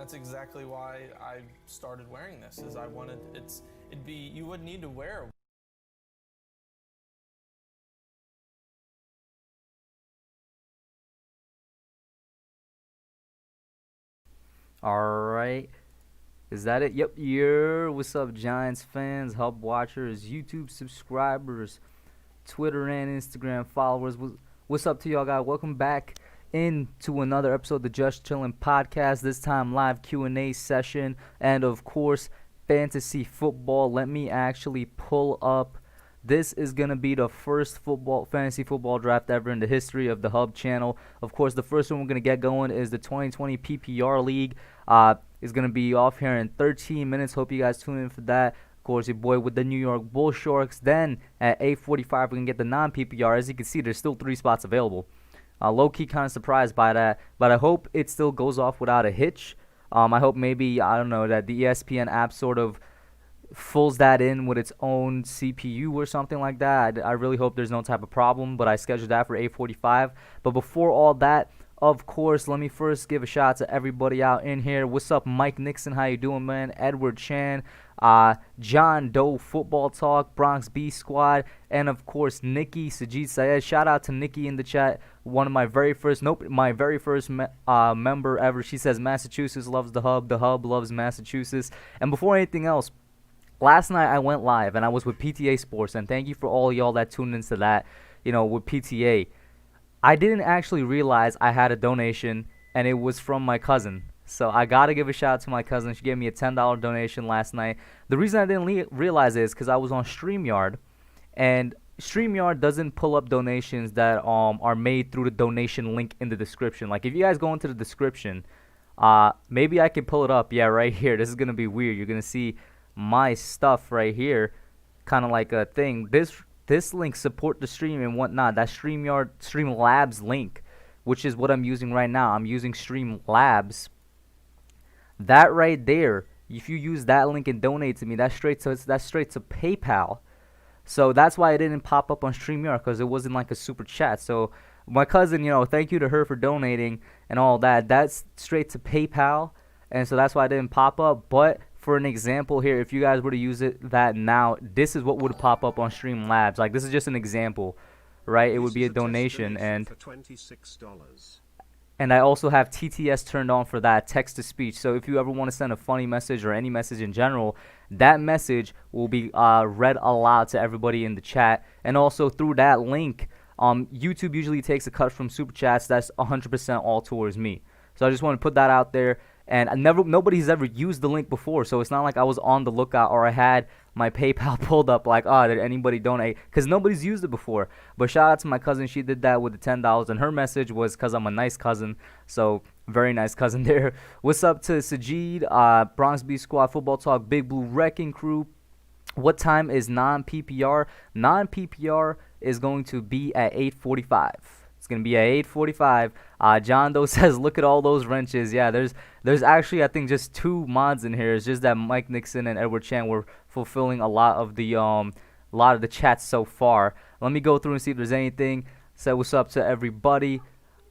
that's exactly why I started wearing this. Is I wanted you would need to wear. Alright. Is that it? Yep, yeah. What's up, Giants fans, Hub watchers, YouTube subscribers, Twitter and Instagram followers? What's up to y'all guys? Welcome back into another episode of the Just Chillin' podcast. This time live Q&A session and of course fantasy football. Let me actually pull up. This is going to be the first fantasy football draft ever in the history of the Hub channel. Of course, the first one we're going to get going is the 2020 PPR League. Is going to be off here in 13 minutes. Hope you guys tune in for that. Of course, your boy with the New York Bull Sharks. Then at 8:45, we can get the non-PPR. As you can see, there's still 3 spots available. Low-key kind of surprised by that, but I hope it still goes off without a hitch. I hope maybe, I don't know, that the ESPN app sort of fills that in with its own CPU or something like that. I really hope there's no type of problem, but I scheduled that for 8:45. But before all that, of course, let me first give a shout out to everybody out in here. What's up, Mike Nixon? How you doing, man? Edward Chan, John Doe Football Talk, Bronx B Squad, and of course Nikki Sajid Sayed. Shout out to Nikki in the chat. One of my very first member ever. She says Massachusetts loves the Hub loves Massachusetts. And before anything else, last night I went live and I was with PTA Sports, and thank you for all y'all that tuned into that, with PTA. I didn't actually realize I had a donation, and it was from my cousin. So I got to give a shout out to my cousin. She gave me a $10 donation last night. The reason I didn't realize it is because I was on StreamYard, and StreamYard doesn't pull up donations that are made through the donation link in the description. Like, if you guys go into the description, maybe I can pull it up. Yeah, right here. This is going to be weird. You're going to see my stuff right here, kind of like a thing. This link support the stream and whatnot. That Streamlabs link, which is what I'm using right now. I'm using Streamlabs. That right there, if you use that link and donate to me, that's straight to PayPal. So that's why it didn't pop up on StreamYard, because it wasn't like a super chat. So my cousin, thank you to her for donating and all that. That's straight to PayPal, and so that's why it didn't pop up. But for an example here, if you guys were to use that now, this is what would pop up on Streamlabs. Like, this is just an example, right? It would be a donation, and for $26. And I also have TTS turned on for that, text to speech. So if you ever want to send a funny message or any message in general, that message will be read aloud to everybody in the chat. And also through that link, YouTube usually takes a cut from super chats. That's 100% all towards me. So I just want to put that out there. And nobody's ever used the link before, so it's not like I was on the lookout or I had my PayPal pulled up like, did anybody donate? Because nobody's used it before. But shout out to my cousin. She did that with the $10, and her message was because I'm a nice cousin. So very nice cousin there. What's up to Sajid, Bronx B Squad, Football Talk, Big Blue Wrecking Crew? What time is non-PPR? Non-PPR is going to be at 8:45. It's going to be at 8:45. John Doe says, look at all those wrenches. Yeah, there's actually, I think, just 2 mods in here. It's just that Mike Nixon and Edward Chan were fulfilling a lot of the chats so far. Let me go through and see if there's anything. Say what's up to everybody.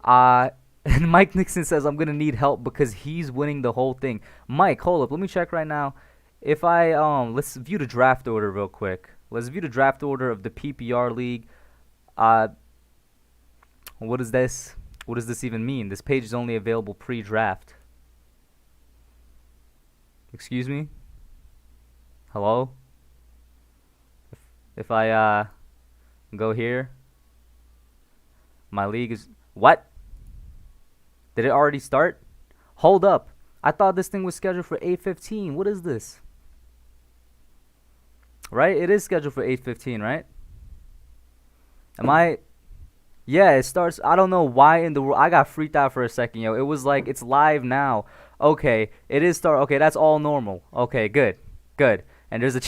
And Mike Nixon says, I'm going to need help because he's winning the whole thing. Mike, hold up. Let me check right now. If let's view the draft order real quick. Let's view the draft order of the PPR League. What is this? What does this even mean? This page is only available pre-draft. Excuse me? Hello? If I go here, my league is... What? Did it already start? Hold up. I thought this thing was scheduled for 8:15. What is this? Right? It is scheduled for 8:15, right? Am I... Yeah, it starts. I don't know why in the world. I got freaked out for a second, yo. It was like, it's live now. Okay, it is start. Okay, that's all normal. Okay, good. And there's a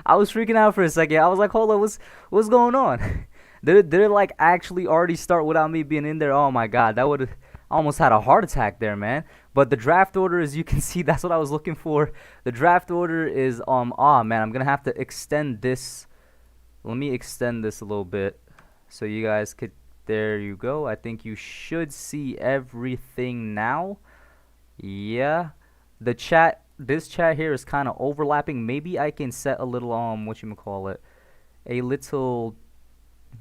I was freaking out for a second. I was like, hold on, what's going on? Did it like actually already start without me being in there? Oh my god, that would have almost had a heart attack there, man. But the draft order, as you can see, that's what I was looking for. The draft order is man, I'm gonna have to extend this. Let me extend this a little bit. So you guys could, there you go. I think you should see everything now. Yeah. This chat here is kind of overlapping. Maybe I can set a little a little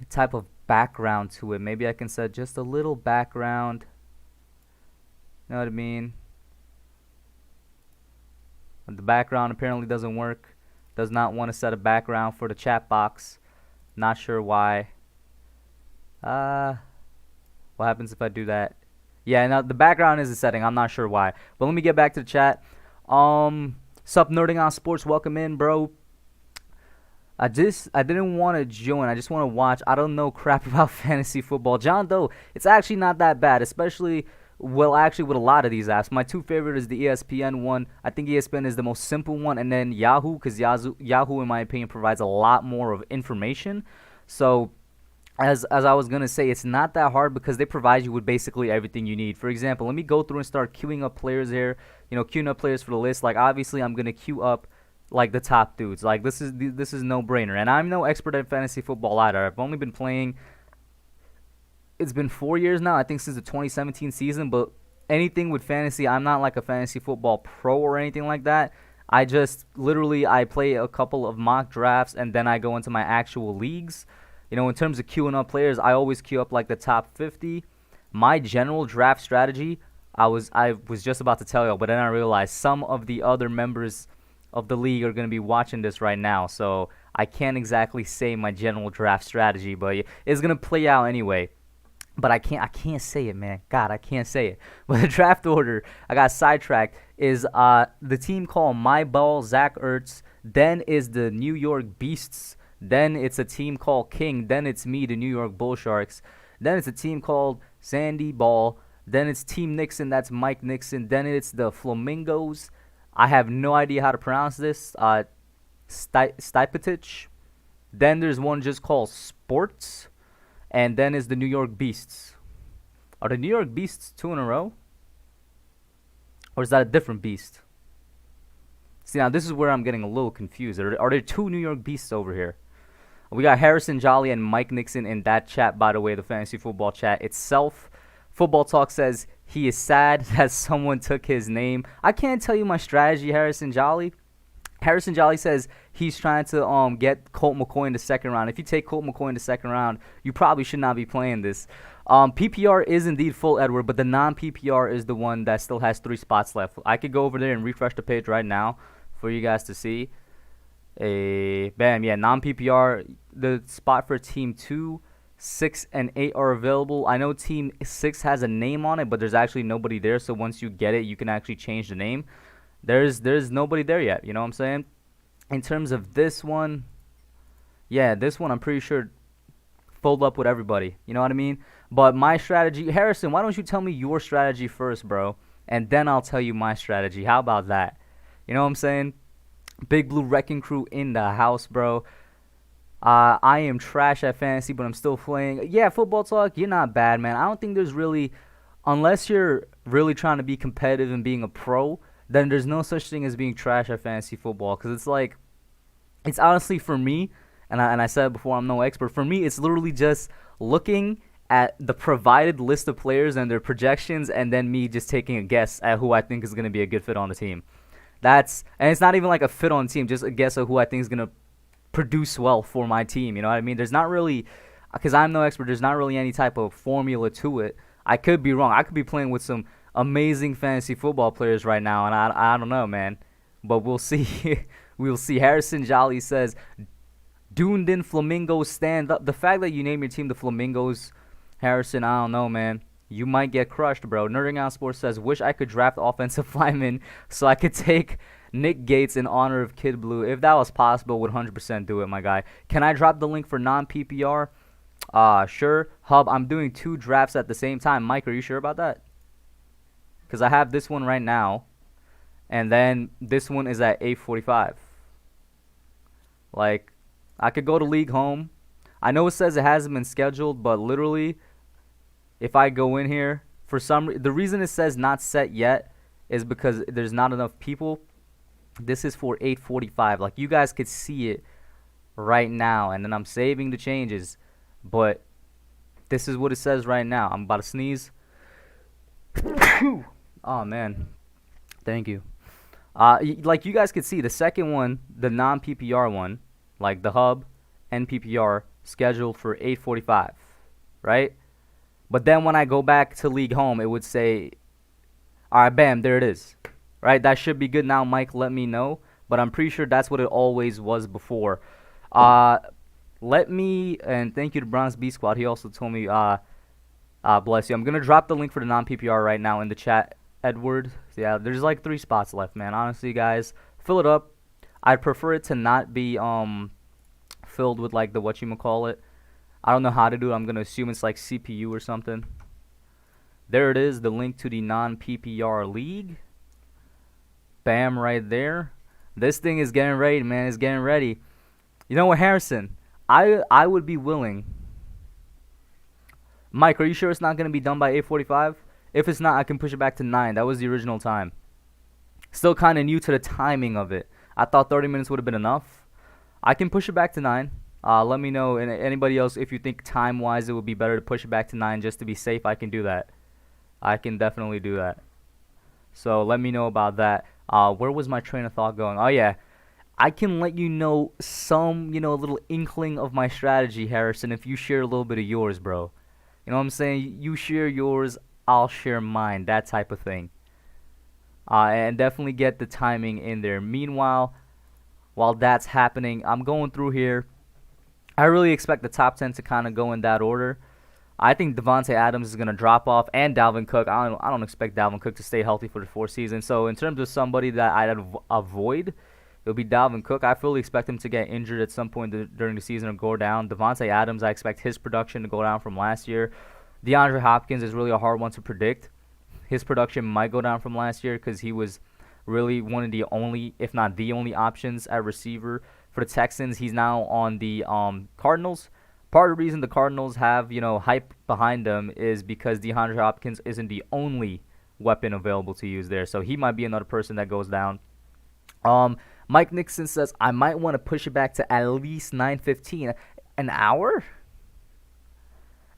type of background to it. Maybe I can set just a little background. You know what I mean? The background apparently doesn't work. Does not want to set a background for the chat box. Not sure why. What happens if I do that? Yeah, now the background is a setting. I'm not sure why. But let me get back to the chat. Sup Nerding on Sports, welcome in, bro. I didn't want to join. I just want to watch. I don't know crap about fantasy football. John Doe, it's actually not that bad, especially with a lot of these apps. My two favorite is the ESPN one. I think ESPN is the most simple one, and then Yahoo, because Yahoo, in my opinion, provides a lot more of information. So, as I was going to say, it's not that hard because they provide you with basically everything you need. For example, let me go through and start queuing up players here. Queuing up players for the list. Like, obviously, I'm going to queue up like the top dudes. Like, this is no brainer. And I'm no expert at fantasy football either. I've only been playing, it's been 4 years now, I think, since the 2017 season. But anything with fantasy, I'm not like a fantasy football pro or anything like that. I just literally I play a couple of mock drafts and then I go into my actual leagues. In terms of queuing up players, I always queue up like the top 50. My general draft strategy, I was just about to tell y'all, but then I realized some of the other members of the league are going to be watching this right now, so I can't exactly say my general draft strategy, but it's going to play out anyway. But I can't say it, man. God, I can't say it. But the draft order, I got sidetracked, is the team called My Ball, Zach Ertz. Then is the New York Beasts. Then it's a team called King. Then it's me, the New York Bull Sharks. Then it's a team called Sandy Ball. Then it's Team Nixon. That's Mike Nixon. Then it's the Flamingos. I have no idea how to pronounce this. Stipetich. Then there's one just called Sports. And then is the New York Beasts. Are the New York Beasts 2 in a row? Or is that a different beast? See, now this is where I'm getting a little confused. Are there 2 New York Beasts over here? We got Harrison Jolly and Mike Nixon in that chat, by the way, the fantasy football chat itself. Football Talk says he is sad that someone took his name. I can't tell you my strategy, Harrison Jolly. Harrison Jolly says he's trying to get Colt McCoy in the second round. If you take Colt McCoy in the second round, you probably should not be playing this. PPR is indeed full, Edward, but the non-PPR is the one that still has 3 spots left. I could go over there and refresh the page right now for you guys to see. Bam, yeah, non-PPR, the spot for Team 2, 6, and 8 are available. I know Team 6 has a name on it, but there's actually nobody there, so once you get it, you can actually change the name. There's nobody there yet, you know what I'm saying? In terms of this one, yeah, this one I'm pretty sure fold up with everybody, you know what I mean? But my strategy, Harrison, why don't you tell me your strategy first, bro? And then I'll tell you my strategy. How about that? You know what I'm saying? Big Blue Wrecking Crew in the house, bro. I am trash at fantasy, but I'm still playing. Yeah, Football Talk, you're not bad, man. I don't think there's really, unless you're really trying to be competitive and being a pro, then there's no such thing as being trash at fantasy football. Because it's like, it's honestly for me, and I said it before, I'm no expert. For me, it's literally just looking at the provided list of players and their projections, and then me just taking a guess at who I think is going to be a good fit on the team. And it's not even like a fit on the team, just a guess of who I think is going to produce well for my team. You know what I mean? There's not really, because I'm no expert, there's not really any type of formula to it. I could be wrong. I could be playing with some amazing fantasy football players right now, and I don't know, man. But we'll see. We'll see. Harrison Jolly says, Dunedin Flamingos stand up. The fact that you name your team the Flamingos, Harrison, I don't know, man. You might get crushed, bro. Nerding Out Sports says, wish I could draft offensive linemen so I could take Nick Gates in honor of Kid Blue. If that was possible, would 100% do it, my guy. Can I drop the link for non-PPR? Sure. Hub, I'm doing 2 drafts at the same time. Mike, are you sure about that? Because I have this one right now, and then this one is at 8:45. Like, I could go to League Home. I know it says it hasn't been scheduled, but literally, if I go in here, the reason it says not set yet is because there's not enough people. This is for 8:45. Like, you guys could see it right now, and then I'm saving the changes, but this is what it says right now. I'm about to sneeze. Oh, man. Thank you. Like you guys could see, the second one, the non-PPR one, like the hub and PPR, scheduled for 8:45, right? But then when I go back to League Home, it would say, all right, bam, there it is, right? That should be good now. Mike, let me know. But I'm pretty sure that's what it always was before. Let me, and thank you to Bronze B Squad. He also told me, bless you. I'm going to drop the link for the non-PPR right now in the chat, Edward. Yeah, there's like 3 spots left, man. Honestly, guys, fill it up. I'd prefer it to not be filled with like the whatchamacallit. I don't know how to do it. I'm going to assume it's like CPU or something. There it is, the link to the non-PPR league. Bam, right there. This thing is getting ready, man. It's getting ready. You know what, Harrison? I would be willing. Mike, are you sure it's not going to be done by 8:45? If it's not, I can push it back to 9. That was the original time. Still kind of new to the timing of it. I thought 30 minutes would have been enough. I can push it back to 9. Let me know, and anybody else, if you think time-wise it would be better to push it back to 9 just to be safe, I can do that. I can definitely do that. So let me know about that. Where was my train of thought going? Oh, yeah. I can let you know some, little inkling of my strategy, Harrison, if you share a little bit of yours, bro. You know what I'm saying? You share yours, I'll share mine. That type of thing. And definitely get the timing in there. Meanwhile, while that's happening, I'm going through here. I really expect the top 10 to kind of go in that order. I think Devontae Adams is going to drop off, and Dalvin Cook. I don't expect Dalvin Cook to stay healthy for the 4th season. So in terms of somebody that I'd avoid, it'll be Dalvin Cook. I fully expect him to get injured at some point during the season or go down. Devontae Adams, I expect his production to go down from last year. DeAndre Hopkins is really a hard one to predict. His production might go down from last year because he was really one of the only, if not the only, options at receiver for the Texans. He's now on the Cardinals. Part of the reason the Cardinals have, hype behind them is because DeAndre Hopkins isn't the only weapon available to use there. So he might be another person that goes down. Mike Nixon says, I might want to push it back to at least 9:15. An hour?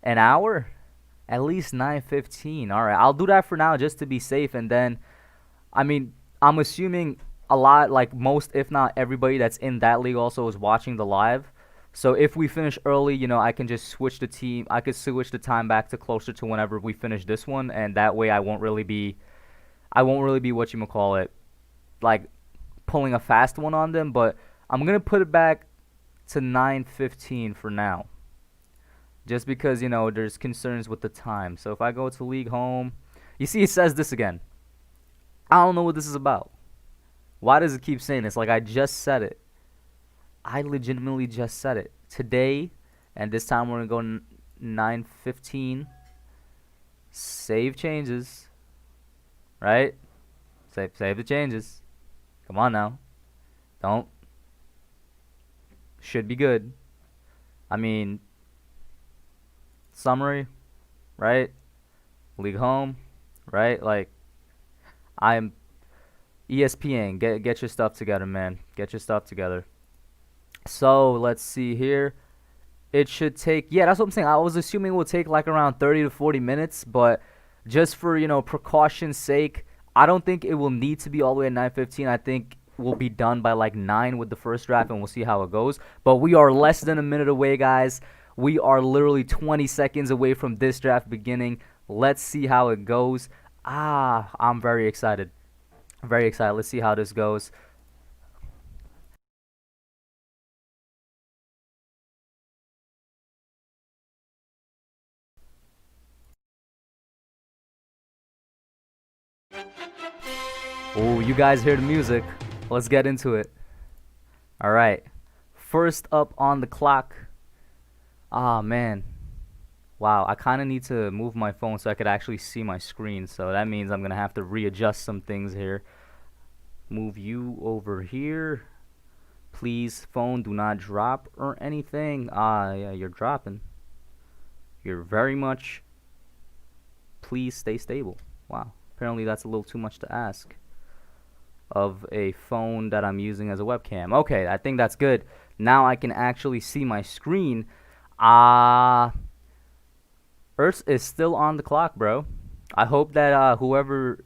An hour? At least 9:15. All right, I'll do that for now just to be safe. And then, I'm assuming a lot, like most, if not everybody that's in that league also is watching the live. So if we finish early, I can just switch the team. I could switch the time back to closer to whenever we finish this one, and that way I won't really be whatchamacallit, like pulling a fast one on them. But I'm gonna put it back to 9:15 for now, just because there's concerns with the time. So if I go to League Home, you see it says this again. I don't know what this is about. Why does it keep saying this? Like I just said it. I legitimately just said it. Today, and this time we're going to go 9:15. Save changes. Right? Save the changes. Come on now. Don't. Should be good. Summary. Right? League Home. Right? Like, I'm ESPN. Get your stuff together, man. Get your stuff together. So let's see here. It should take, yeah, that's what I'm saying. I was assuming it would take like around 30 to 40 minutes, but just for precaution's sake, I don't think it will need to be all the way at 9:15. I think we'll be done by like 9 with the first draft, and we'll see how it goes. But we are less than a minute away, guys. We are literally 20 seconds away from this draft beginning. Let's see how it goes. I'm very excited. Very excited. Let's see how this goes. Oh, you guys hear the music. Let's get into it. All right. First up on the clock. Man. Wow, I kind of need to move my phone so I could actually see my screen. So that means I'm going to have to readjust some things here. Move you over here. Please, phone, do not drop or anything. Yeah, you're dropping. You're very much. Please stay stable. Wow. Apparently that's a little too much to ask of a phone that I'm using as a webcam. Okay, I think that's good. Now I can actually see my screen. Earth is still on the clock, bro. I hope that whoever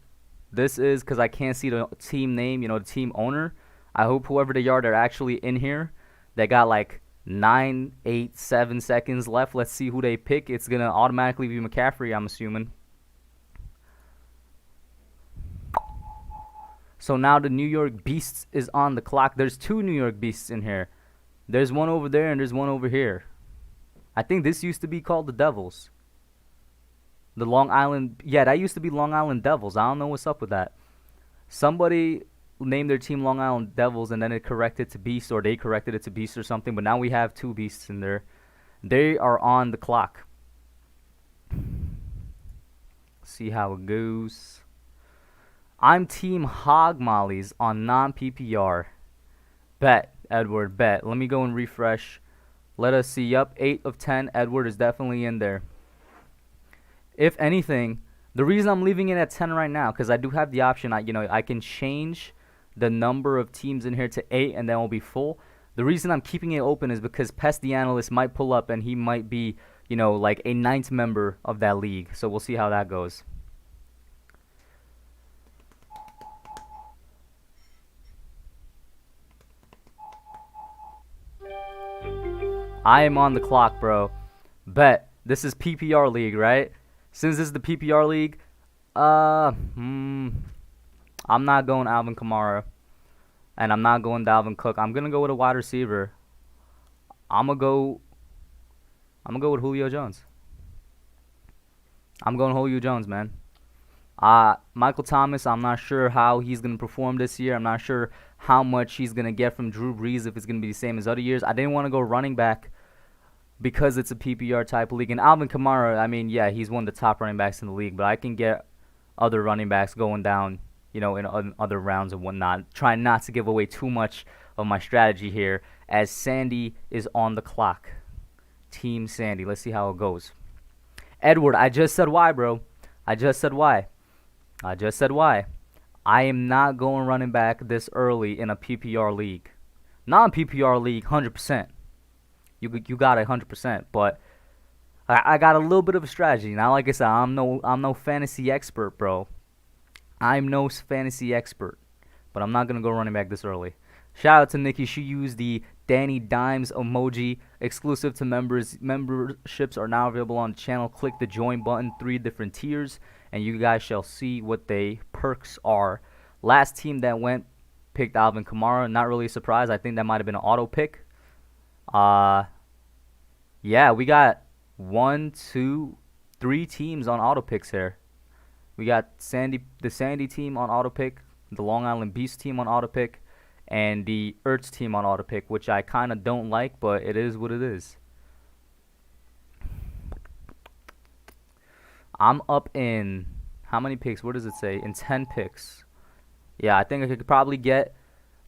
This is because I can't see the team name, the team owner. I hope whoever they are, they're actually in here. They got like 9, 8, 7 seconds left. Let's see who they pick. It's going to automatically be McCaffrey, I'm assuming. So now the New York Beasts is on the clock. There's 2 New York Beasts in here. There's one over there and there's one over here. I think this used to be called the Devils. The Long Island, yeah, that used to be Long Island Devils. I don't know what's up with that. Somebody named their team Long Island Devils and then it corrected to Beast, or they corrected it to Beast or something. But now we have 2 Beasts in there. They are on the clock. See how it goes. I'm Team Hog Mollies on non-PPR. Bet, Edward, bet. Let me go and refresh. Let us see. Yup, 8 of 10. Edward is definitely in there. If anything, the reason I'm leaving it at 10 right now, because I do have the option. I can change the number of teams in here to 8, and then it'll be full. The reason I'm keeping it open is because Pest the Analyst might pull up, and he might be, like a 9th member of that league. So we'll see how that goes. I am on the clock, bro. Bet. This is PPR league, right? Since this is the PPR league, I'm not going Alvin Kamara. And I'm not going Dalvin Cook. I'm going to go with a wide receiver. I'm going to go with Julio Jones. I'm going Julio Jones, man. Michael Thomas, I'm not sure how he's going to perform this year. I'm not sure how much he's going to get from Drew Brees, if it's going to be the same as other years. I didn't want to go running back because it's a PPR type league. And Alvin Kamara, I mean, yeah, he's one of the top running backs in the league, but I can get other running backs going down, in other rounds and whatnot. Trying not to give away too much of my strategy here, as Sandy is on the clock. Team Sandy. Let's see how it goes. Edward, I just said why, bro. I just said why. I am not going running back this early in a PPR league. Non-PPR league, 100%. You got it 100%, but I got a little bit of a strategy. Now, like I said, I'm no fantasy expert, bro. I'm no fantasy expert, but I'm not gonna go running back this early. Shout out to Nikki. She used the Danny Dimes emoji, exclusive to members. Memberships are now available on the channel. Click the join button, 3 different tiers, and you guys shall see what they perks are. Last team that went picked Alvin Kamara. Not really surprised. I think that might have been an auto pick. Yeah, we got 1, 2, 3 teams on auto picks here. We got the Sandy team on auto pick, the Long Island Beast team on auto pick, and the Ertz team on auto pick, which I kind of don't like, but it is what it is. I'm up in how many picks? What does it say? In 10 picks. Yeah, I think I could probably get,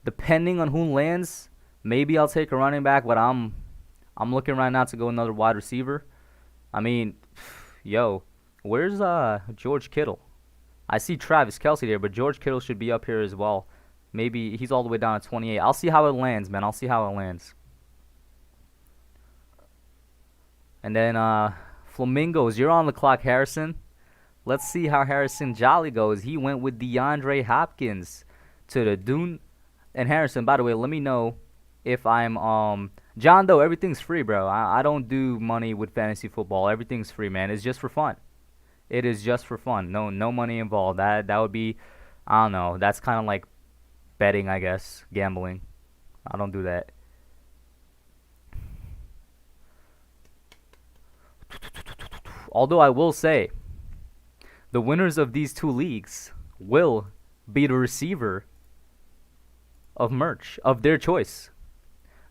depending on who lands, maybe I'll take a running back, but I'm looking right now to go another wide receiver. I mean, yo, where's George Kittle? I see Travis Kelce there, but George Kittle should be up here as well. Maybe he's all the way down at 28. I'll see how it lands, man. I'll see how it lands. And then Flamingos, you're on the clock, Harrison. Let's see how Harrison Jolly goes. He went with DeAndre Hopkins to the Dune. And Harrison, by the way, let me know if I'm John Doe. Everything's free, bro. I don't do money with fantasy football. Everything's free, man. It's just for fun. It is just for fun. No money involved. That would be, I don't know. That's kind of like betting, I guess. Gambling. I don't do that. Although I will say, the winners of these 2 leagues will be the receiver of merch of their choice.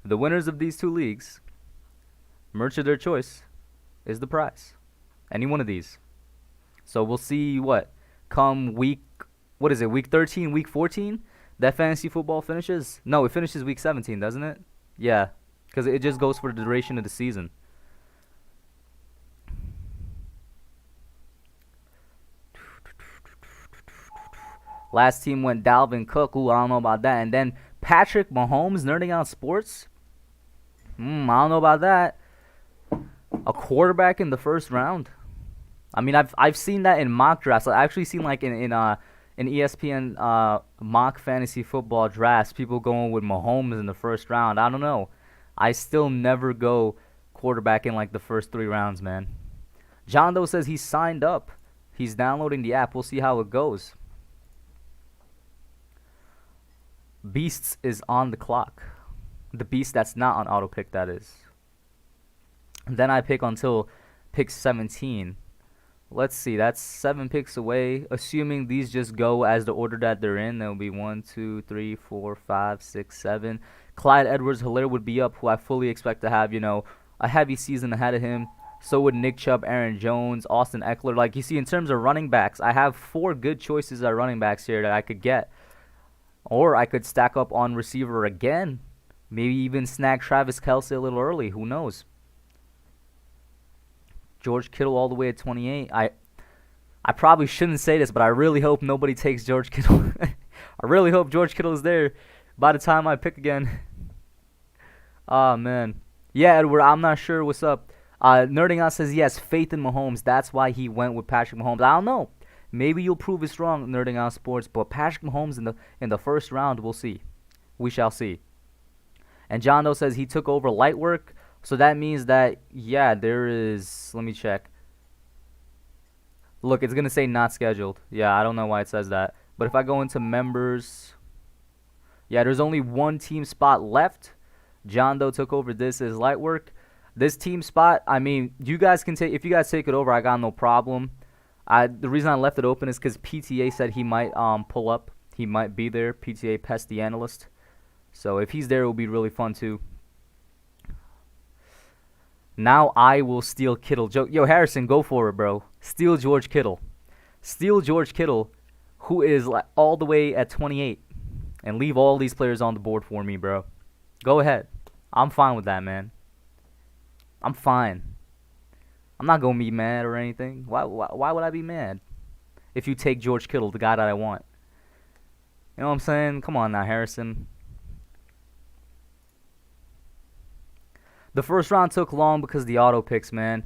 The winners of these 2 leagues, merch of their choice, is the prize. Any one of these. So we'll see what come week, what is it, week 13, week 14, that fantasy football finishes? No, it finishes week 17, doesn't it? Yeah, because it just goes for the duration of the season. Last team went Dalvin Cook. Ooh, I don't know about that. And then Patrick Mahomes, Nerding Out Sports. I don't know about that. A quarterback in the first round. I mean, I've seen that in mock drafts. I've actually seen like in in ESPN mock fantasy football drafts, people going with Mahomes in the first round. I don't know. I still never go quarterback in like the first 3 rounds, man. John Doe says he's signed up. He's downloading the app. We'll see how it goes. Beasts is on the clock. The beast that's not on auto pick, that is. And then I pick until pick 17. Let's see, that's 7 picks away. Assuming these just go as the order that they're in, there'll be 1, 2, 3, 4, 5, 6, 7. Clyde Edwards-Helaire would be up, who I fully expect to have, a heavy season ahead of him. So would Nick Chubb, Aaron Jones, Austin Eckler. Like, you see, in terms of running backs, I have 4 good choices at running backs here that I could get. Or I could stack up on receiver again. Maybe even snag Travis Kelce a little early. Who knows? George Kittle all the way at 28. I probably shouldn't say this, but I really hope nobody takes George Kittle. I really hope George Kittle is there by the time I pick again. Oh, man. Yeah, Edward, I'm not sure what's up. Nerding Out says he has faith in Mahomes. That's why he went with Patrick Mahomes. I don't know. Maybe you'll prove us wrong, Nerding Out Sports, but Patrick Mahomes in the first round, we'll see. We shall see. And John Doe says he took over light work, so that means that, yeah, there is, let me check. Look, it's going to say not scheduled. Yeah, I don't know why it says that. But if I go into members, yeah, there's only 1 team spot left. John Doe took over this as light work. This team spot, I mean, you guys can take, if you guys take it over, I got no problem. The reason I left it open is because PTA said he might pull up. He might be there. PTA Pest, the analyst. So if he's there, it will be really fun too. Now I will steal Kittle. Yo, Harrison, go for it, bro. Steal George Kittle. Steal George Kittle, who is like all the way at 28. And leave all these players on the board for me, bro. Go ahead. I'm fine with that, man. I'm fine. I'm not going to be mad or anything. Why would I be mad if you take George Kittle, the guy that I want? You know what I'm saying? Come on now, Harrison. The first round took long because of the auto picks, man.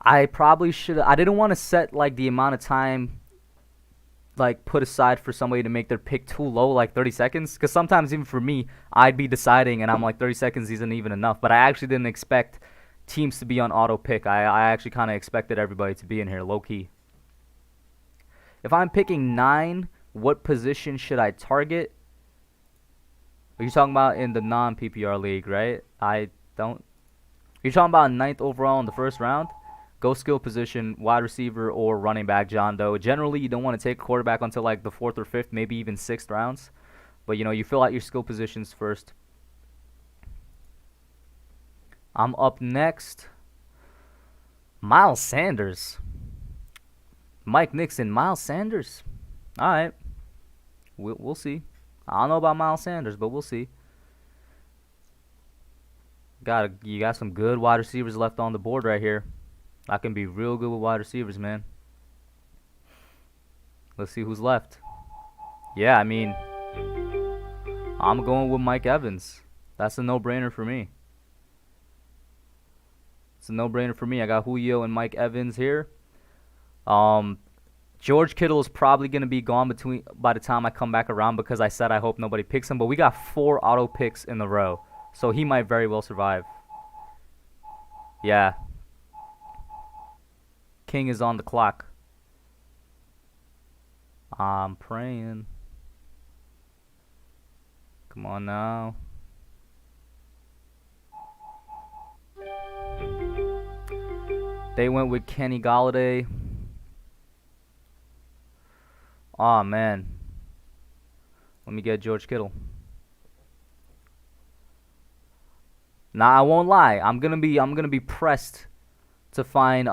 I probably should. I didn't want to set like the amount of time like put aside for somebody to make their pick too low, like 30 seconds. Because sometimes even for me, I'd be deciding and I'm like 30 seconds isn't even enough. But I actually didn't expect teams to be on auto pick. I actually kind of expected everybody to be in here low key. If I'm picking 9, what position should I target? Are you talking about in the non-PPR league, right? I don't. You're talking about 9th overall in the first round? Go skill position, wide receiver or running back, John Doe. Generally, you don't want to take a quarterback until like the 4th or 5th, maybe even 6th rounds. But, you fill out your skill positions first. I'm up next. Miles Sanders. Mike Nixon, Miles Sanders. All right. We'll see. I don't know about Miles Sanders, but we'll see. You got some good wide receivers left on the board right here. I can be real good with wide receivers, man. Let's see who's left. Yeah, I mean, I'm going with Mike Evans. That's a no-brainer for me. It's a no-brainer for me. I got Julio and Mike Evans here. George Kittle is probably going to be gone by the time I come back around because I said I hope nobody picks him. But we got 4 auto picks in a row. So he might very well survive. Yeah. King is on the clock. I'm praying. Come on now. They went with Kenny Golladay. Aw, man. Let me get George Kittle. Nah, I won't lie. I'm gonna be pressed to find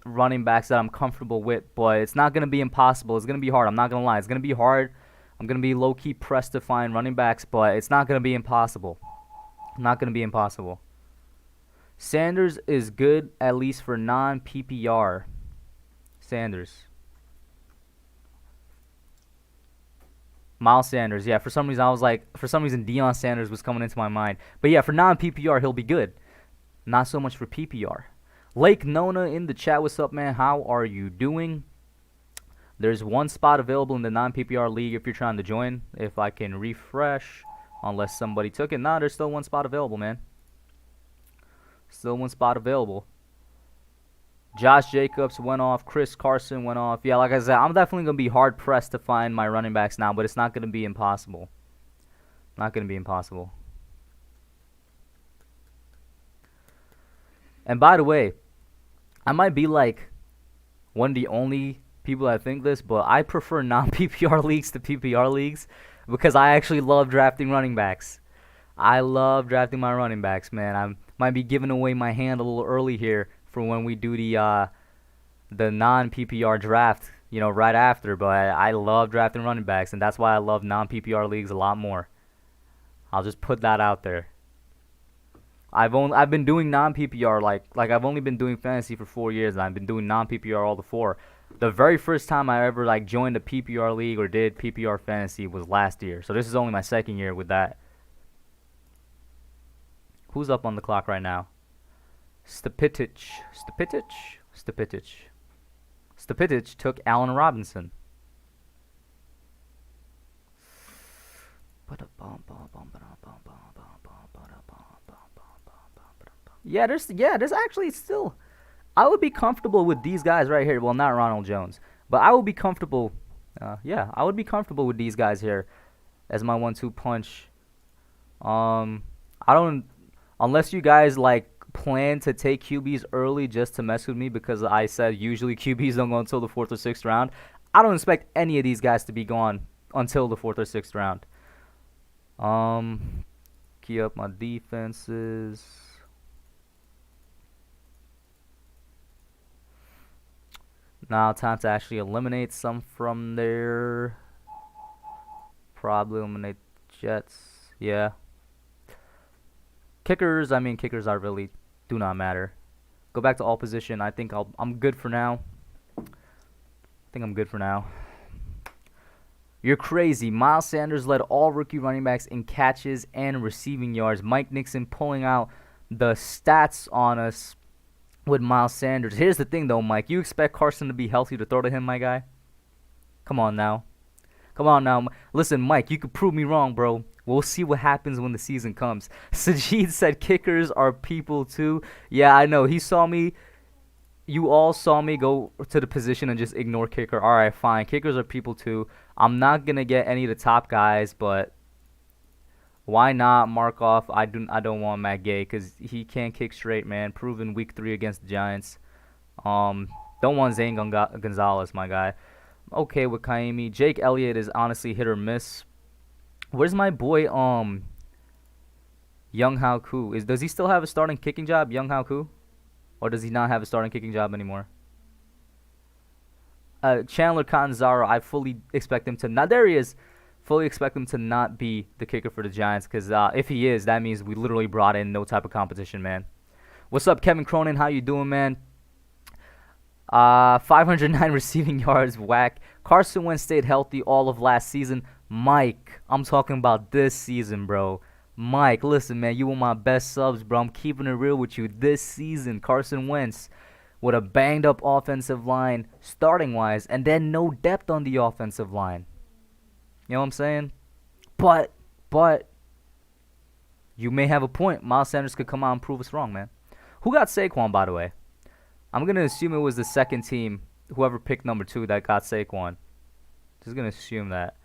running backs that I'm comfortable with, but it's not gonna be impossible. It's gonna be hard. I'm not gonna lie. It's gonna be hard. I'm gonna be low key pressed to find running backs, but it's not gonna be impossible. Not gonna be impossible. Sanders is good at least for non-PPR. Sanders. Miles Sanders, yeah. For some reason, Deion Sanders was coming into my mind. But yeah, for non-PPR, he'll be good. Not so much for PPR. Lake Nona in the chat. What's up, man? How are you doing? There's one spot available in the non-PPR league if you're trying to join. If I can refresh, unless somebody took it. Nah, there's still one spot available, man. Still one spot available. Josh Jacobs went off. Chris Carson went off. Yeah, like I said, I'm definitely going to be hard-pressed to find my running backs now, but it's not going to be impossible. Not going to be impossible. And by the way, I might be like one of the only people that think this, but I prefer non-PPR leagues to PPR leagues because I actually love drafting running backs. I love drafting my running backs, man. I might be giving away my hand a little early here for when we do the non-PPR draft, you know, right after. But I love drafting running backs, and that's why I love non-PPR leagues a lot more. I'll just put that out there. I've been doing non-PPR like I've only been doing fantasy for 4 years, and I've been doing non-PPR all the 4. The very first time I ever like joined a PPR league or did PPR fantasy was last year. So this is only my second year with that. Who's up on the clock right now? Stepitic took Allen Robinson. Yeah, there's actually still. I would be comfortable with these guys right here. Well, not Ronald Jones, but I would be comfortable. Yeah, I would be comfortable with these guys here as my 1-2 punch. I don't, unless you guys like plan to take QBs early just to mess with me, because I said usually QBs don't go until the 4th or 6th round. I don't expect any of these guys to be gone until the 4th or 6th round. Key up my defenses. Now time to actually eliminate some from there. Probably eliminate Jets. Yeah. Kickers, I mean kickers are really do not matter. Go back to all position. I think I'm good for now. You're crazy. Miles Sanders led all rookie running backs in catches and receiving yards. Mike Nixon pulling out the stats on us with Miles Sanders. Here's the thing, though, Mike. You expect Carson to be healthy to throw to him, my guy? Come on now. Listen, Mike, you could prove me wrong, bro. We'll see what happens when the season comes. Sajid said kickers are people, too. Yeah, I know. He saw me. You all saw me go to the position and just ignore kicker. All right, fine. Kickers are people, too. I'm not going to get any of the top guys, but why not mark off? I don't want Matt Gay because he can't kick straight, man. Proven week 3 against the Giants. Don't want Zane Gonzalez, my guy. Okay with Kaimi. Jake Elliott is honestly hit or miss. Where's my boy Young Hao Koo? Does he still have a starting kicking job, Young Hao Koo? Or does he not have a starting kicking job anymore? Chandler Catanzaro, I fully expect him to not. There he is. Fully expect him to not be the kicker for the Giants, because if he is, that means we literally brought in no type of competition, man. What's up, Kevin Cronin? How you doing, man? 509 receiving yards, whack. Carson Wentz stayed healthy all of last season. Mike, I'm talking about this season, bro. Mike, listen, man, you were my best subs, bro. I'm keeping it real with you. This season, Carson Wentz with a banged-up offensive line, starting-wise, and then no depth on the offensive line. You know what I'm saying? But you may have a point. Miles Sanders could come out and prove us wrong, man. Who got Saquon, by the way? I'm going to assume it was the second team, whoever picked number 2 that got Saquon. Just going to assume that.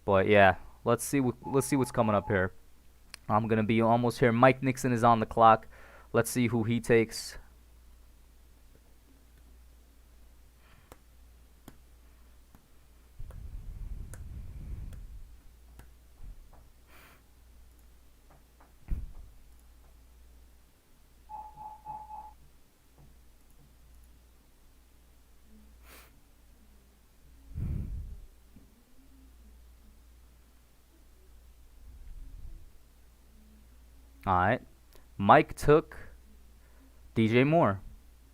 But yeah, let's see what's coming up here. I'm going to be almost here. Mike Nixon is on the clock. Let's see who he takes. Alright. Mike took DJ Moore.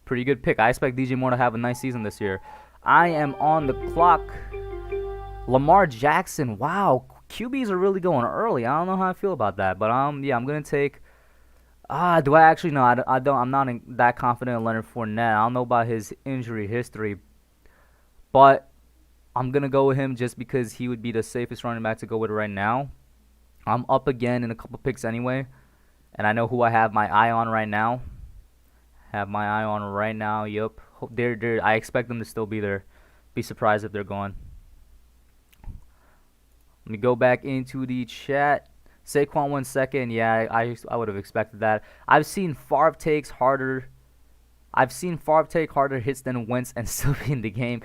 Pretty good pick. I expect DJ Moore to have a nice season this year. I am on the clock. Lamar Jackson. Wow. QBs are really going early. I don't know how I feel about that. But yeah, I'm going to take... do I actually? No, I don't. I'm not that confident in Leonard Fournette. I don't know about his injury history. But I'm going to go with him just because he would be the safest running back to go with right now. I'm up again in a couple picks anyway. And I know who I have my eye on right now. Yup. I expect them to still be there. Be surprised if they're gone. Let me go back into the chat. Saquon 1 second. Yeah, I would have expected that. I've seen Favre take harder hits than Wentz and still be in the game.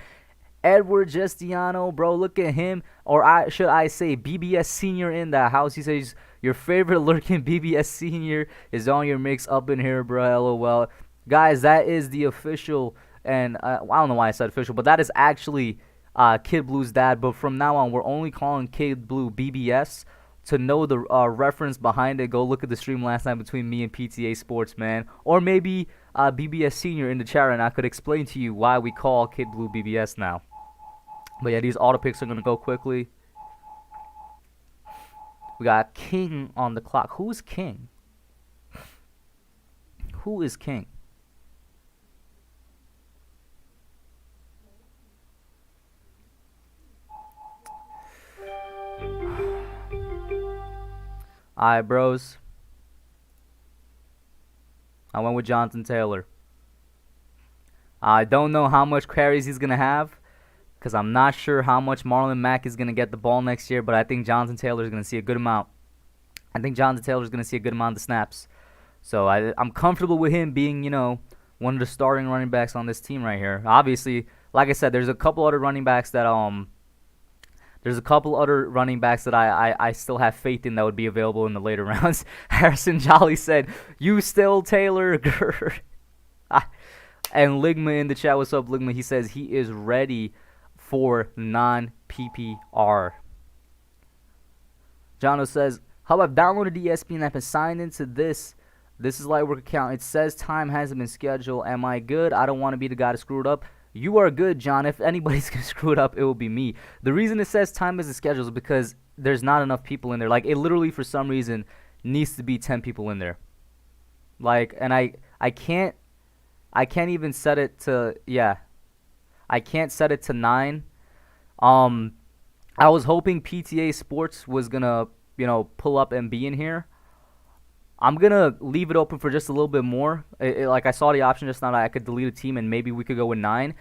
Edward Gestiano, bro, look at him. Or should I say BBS Senior in the house. He says your favorite lurking BBS Senior is on your mix up in here, bro. LOL. Guys, that is the official, and I don't know why I said official, but that is actually Kid Blue's dad. But from now on, we're only calling Kid Blue BBS. To know the reference behind it, go look at the stream last night between me and PTA Sports, man. Or maybe BBS Senior in the chat, and I could explain to you why we call Kid Blue BBS now. But yeah, these auto picks are going to go quickly. We got King on the clock. Who's King? Who is King? Alright, bros. I went with Jonathan Taylor. I don't know how much carries he's going to have, because I'm not sure how much Marlon Mack is going to get the ball next year, but I think Jonathan Taylor is going to see a good amount. I think Jonathan Taylor is going to see a good amount of snaps. So I'm comfortable with him being, one of the starting running backs on this team right here. Obviously, like I said, there's a couple other running backs that I still have faith in that would be available in the later rounds. Harrison Jolly said, "You still Taylor?" And Ligma in the chat, what's up, Ligma? He says he is ready for non-PPR. Jono says, "How I've downloaded the ESPN app and signed into this. This is Lightwork account. It says time hasn't been scheduled. Am I good? I don't want to be the guy to screw it up." You are good, John. If anybody's going to screw it up, it will be me. The reason it says time isn't scheduled is because there's not enough people in there. Like, it literally, for some reason, needs to be 10 people in there. Like, and I can't even set it to, I can't set it to 9. I was hoping PTA Sports was going to, pull up and be in here. I'm going to leave it open for just a little bit more. Like, I saw the option just now that I could delete a team and maybe we could go with 9.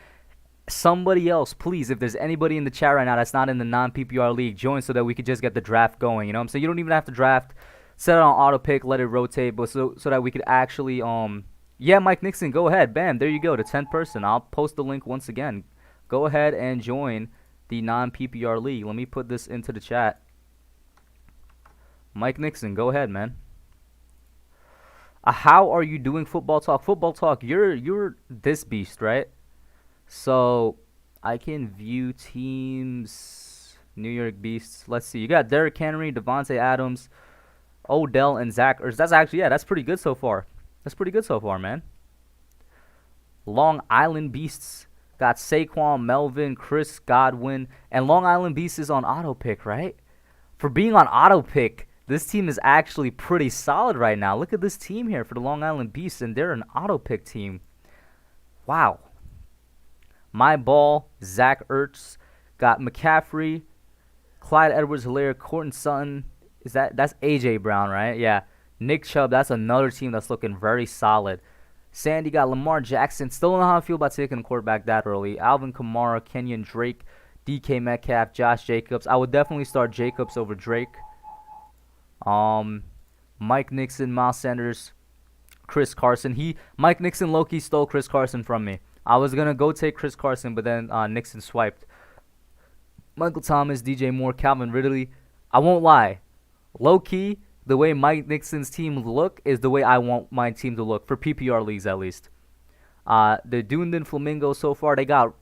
Somebody else, please, if there's anybody in the chat right now that's not in the non-PPR league, join so that we could just get the draft going. You know what I'm saying? You don't even have to draft. Set it on auto pick, let it rotate, but so that we could actually, yeah, Mike Nixon, go ahead. Bam, there you go, the 10th person. I'll post the link once again. Go ahead and join the non-PPR league. Let me put this into the chat. Mike Nixon, go ahead, man. How are you doing, Football Talk? Football Talk, you're this beast, right? So I can view teams. New York Beasts. Let's see. You got Derrick Henry, Devontae Adams, Odell, and Zach Ertz. That's actually, that's pretty good so far. That's pretty good so far, man. Long Island Beasts got Saquon, Melvin, Chris Godwin, and Long Island Beasts is on auto pick, right? For being on auto pick, this team is actually pretty solid right now. Look at this team here for the Long Island Beasts, and they're an auto pick team. Wow. My ball, Zach Ertz, got McCaffrey, Clyde Edwards-Helaire, Courtland Sutton. That's A.J. Brown, right? Yeah. Nick Chubb, that's another team that's looking very solid. Sandy got Lamar Jackson. Still don't know how I feel about taking a quarterback that early. Alvin Kamara, Kenyon Drake, DK Metcalf, Josh Jacobs. I would definitely start Jacobs over Drake. Mike Nixon, Miles Sanders, Chris Carson. Mike Nixon low-key stole Chris Carson from me. I was going to go take Chris Carson, but then Nixon swiped. Michael Thomas, DJ Moore, Calvin Ridley. I won't lie. Low-key, the way Mike Nixon's team look is the way I want my team to look, for PPR leagues at least. The Dunedin Flamingos so far, they got...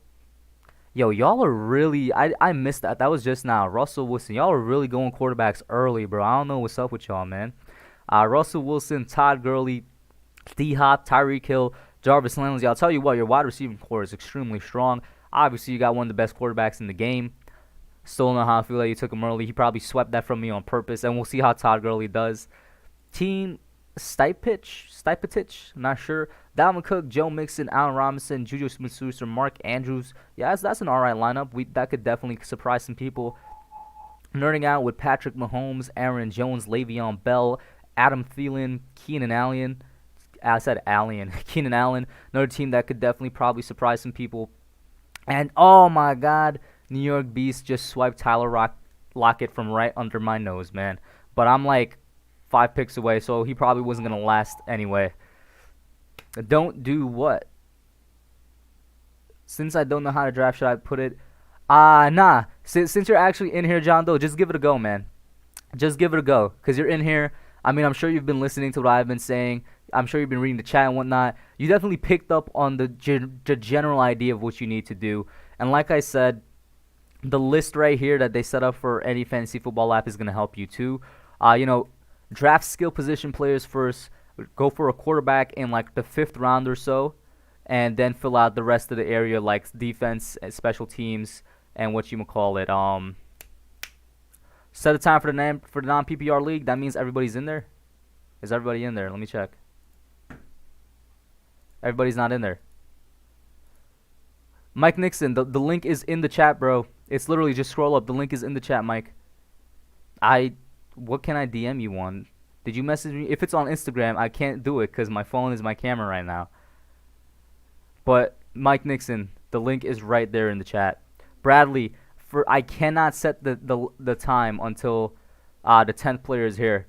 Yo, y'all are really... I missed that. That was just now. Russell Wilson. Y'all are really going quarterbacks early, bro. I don't know what's up with y'all, man. Russell Wilson, Todd Gurley, D-Hop, Tyreek Hill, Jarvis Landry. I'll tell you what, your wide receiving core is extremely strong. Obviously, you got one of the best quarterbacks in the game. Still don't know how I feel that you took him early. He probably swept that from me on purpose, and we'll see how Todd Gurley does. Team Stipetich, I'm not sure. Dalvin Cook, Joe Mixon, Allen Robinson, Juju Smith-Schuster, Mark Andrews. Yeah, that's an alright lineup. That could definitely surprise some people. Nerding out with Patrick Mahomes, Aaron Jones, Le'Veon Bell, Adam Thielen, Keenan Allen. I said Allen. Keenan Allen, another team that could definitely probably surprise some people. And oh my God, New York Beast just swiped Tyler Lockett from right under my nose, man. But I'm like 5 picks away, so he probably wasn't gonna last anyway. Don't do what? Since I don't know how to draft, should I put it? Nah. Since you're actually in here, John Doe, just give it a go, man. Just give it a go, because you're in here. I mean, I'm sure you've been listening to what I've been saying. I'm sure you've been reading the chat and whatnot. You definitely picked up on the general idea of what you need to do. And like I said, the list right here that they set up for any fantasy football app is going to help you too. Draft skill position players first. Go for a quarterback in like the 5th round or so. And then fill out the rest of the area like defense, special teams, and what you call it. Set a time for the non-PPR league. That means everybody's in there. Is everybody in there? Let me check. Everybody's not in there. Mike Nixon, the link is in the chat, bro. It's literally just scroll up. The link is in the chat, Mike. What can I DM you on? Did you message me? If it's on Instagram, I can't do it because my phone is my camera right now. But Mike Nixon, the link is right there in the chat. Bradley, I cannot set the time until the 10th player is here.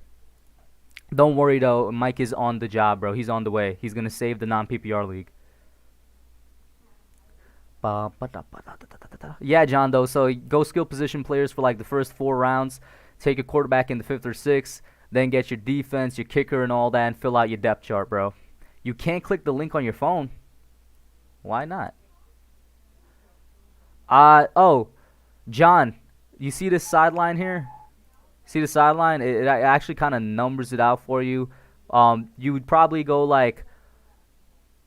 Don't worry though, Mike is on the job, bro. He's on the way. He's gonna save the non-PPR league. Yeah, John though. So go skill position players for like the first 4 rounds. Take a quarterback in the 5th or 6th. Then get your defense, your kicker, and all that, and fill out your depth chart, bro. You can't click the link on your phone. Why not? John, you see this sideline here? See the sideline? It actually kind of numbers it out for you. You would probably go like,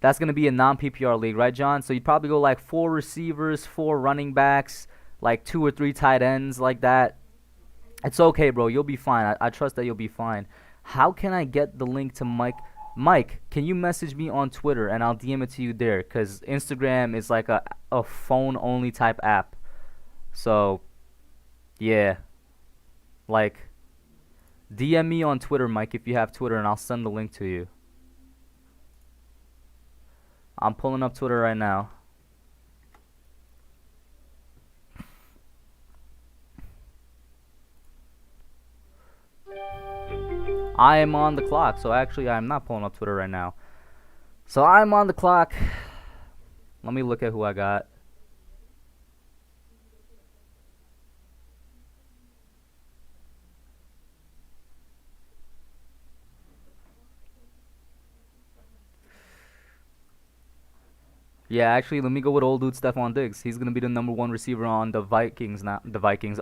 that's going to be a non-PPR league, right, John? So you'd probably go like 4 receivers, 4 running backs, like 2 or 3 tight ends, like that. It's okay, bro. You'll be fine. I trust that you'll be fine. How can I get the link to Mike? Mike, can you message me on Twitter and I'll DM it to you there? Because Instagram is like a phone-only type app. So, yeah. Like, DM me on Twitter, Mike, if you have Twitter, and I'll send the link to you. I'm pulling up Twitter right now. I am on the clock, so actually I'm not pulling up Twitter right now. So I'm on the clock. Let me look at who I got. Yeah, actually, let me go with old dude Stephon Diggs. He's gonna be the #1 receiver on the Vikings now.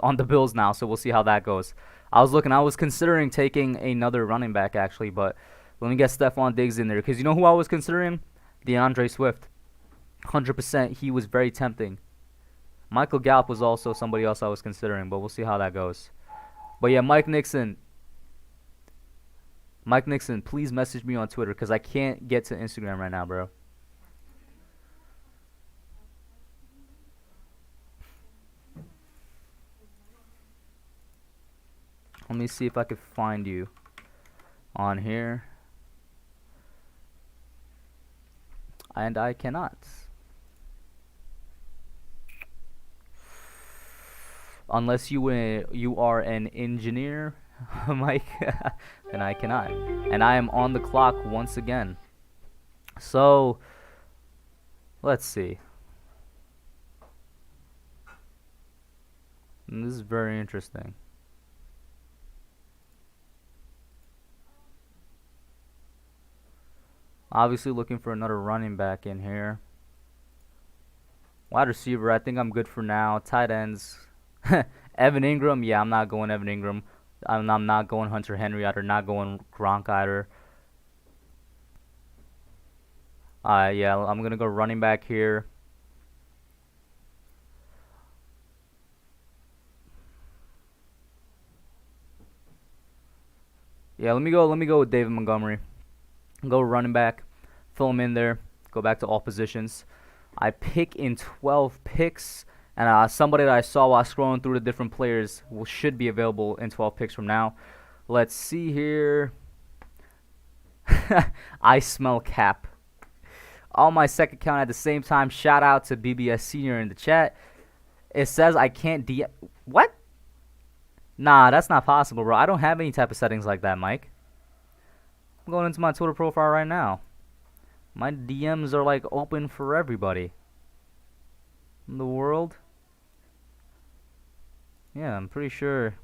On the Bills now. So we'll see how that goes. I was considering taking another running back actually, but let me get Stephon Diggs in there because you know who I was considering? DeAndre Swift. 100%. He was very tempting. Michael Gallup was also somebody else I was considering, but we'll see how that goes. But yeah, Mike Nixon, please message me on Twitter because I can't get to Instagram right now, bro. Let me see if I could find you on here. And I cannot. Unless you are an engineer, Mike, then I cannot. And I am on the clock once again. So, let's see. And this is very interesting. Obviously looking for another running back in here. Wide receiver, I think I'm good for now. Tight ends. Evan Ingram, yeah, I'm not going Evan Ingram. I'm not going Hunter Henry either. Not going Gronk either. Yeah, I'm going to go running back here. Yeah, let me go with David Montgomery. Go running back, fill him in there, go back to all positions. I pick in 12 picks, and somebody that I saw while scrolling through the different players should be available in 12 picks from now. Let's see here. I smell cap. On my second account at the same time. Shout out to BBS Senior in the chat. It says I can't DM. What? Nah, that's not possible, bro. I don't have any type of settings like that, Mike. I'm going into my Twitter profile right now. My DMs are like open for everybody in the world. Yeah, I'm pretty sure.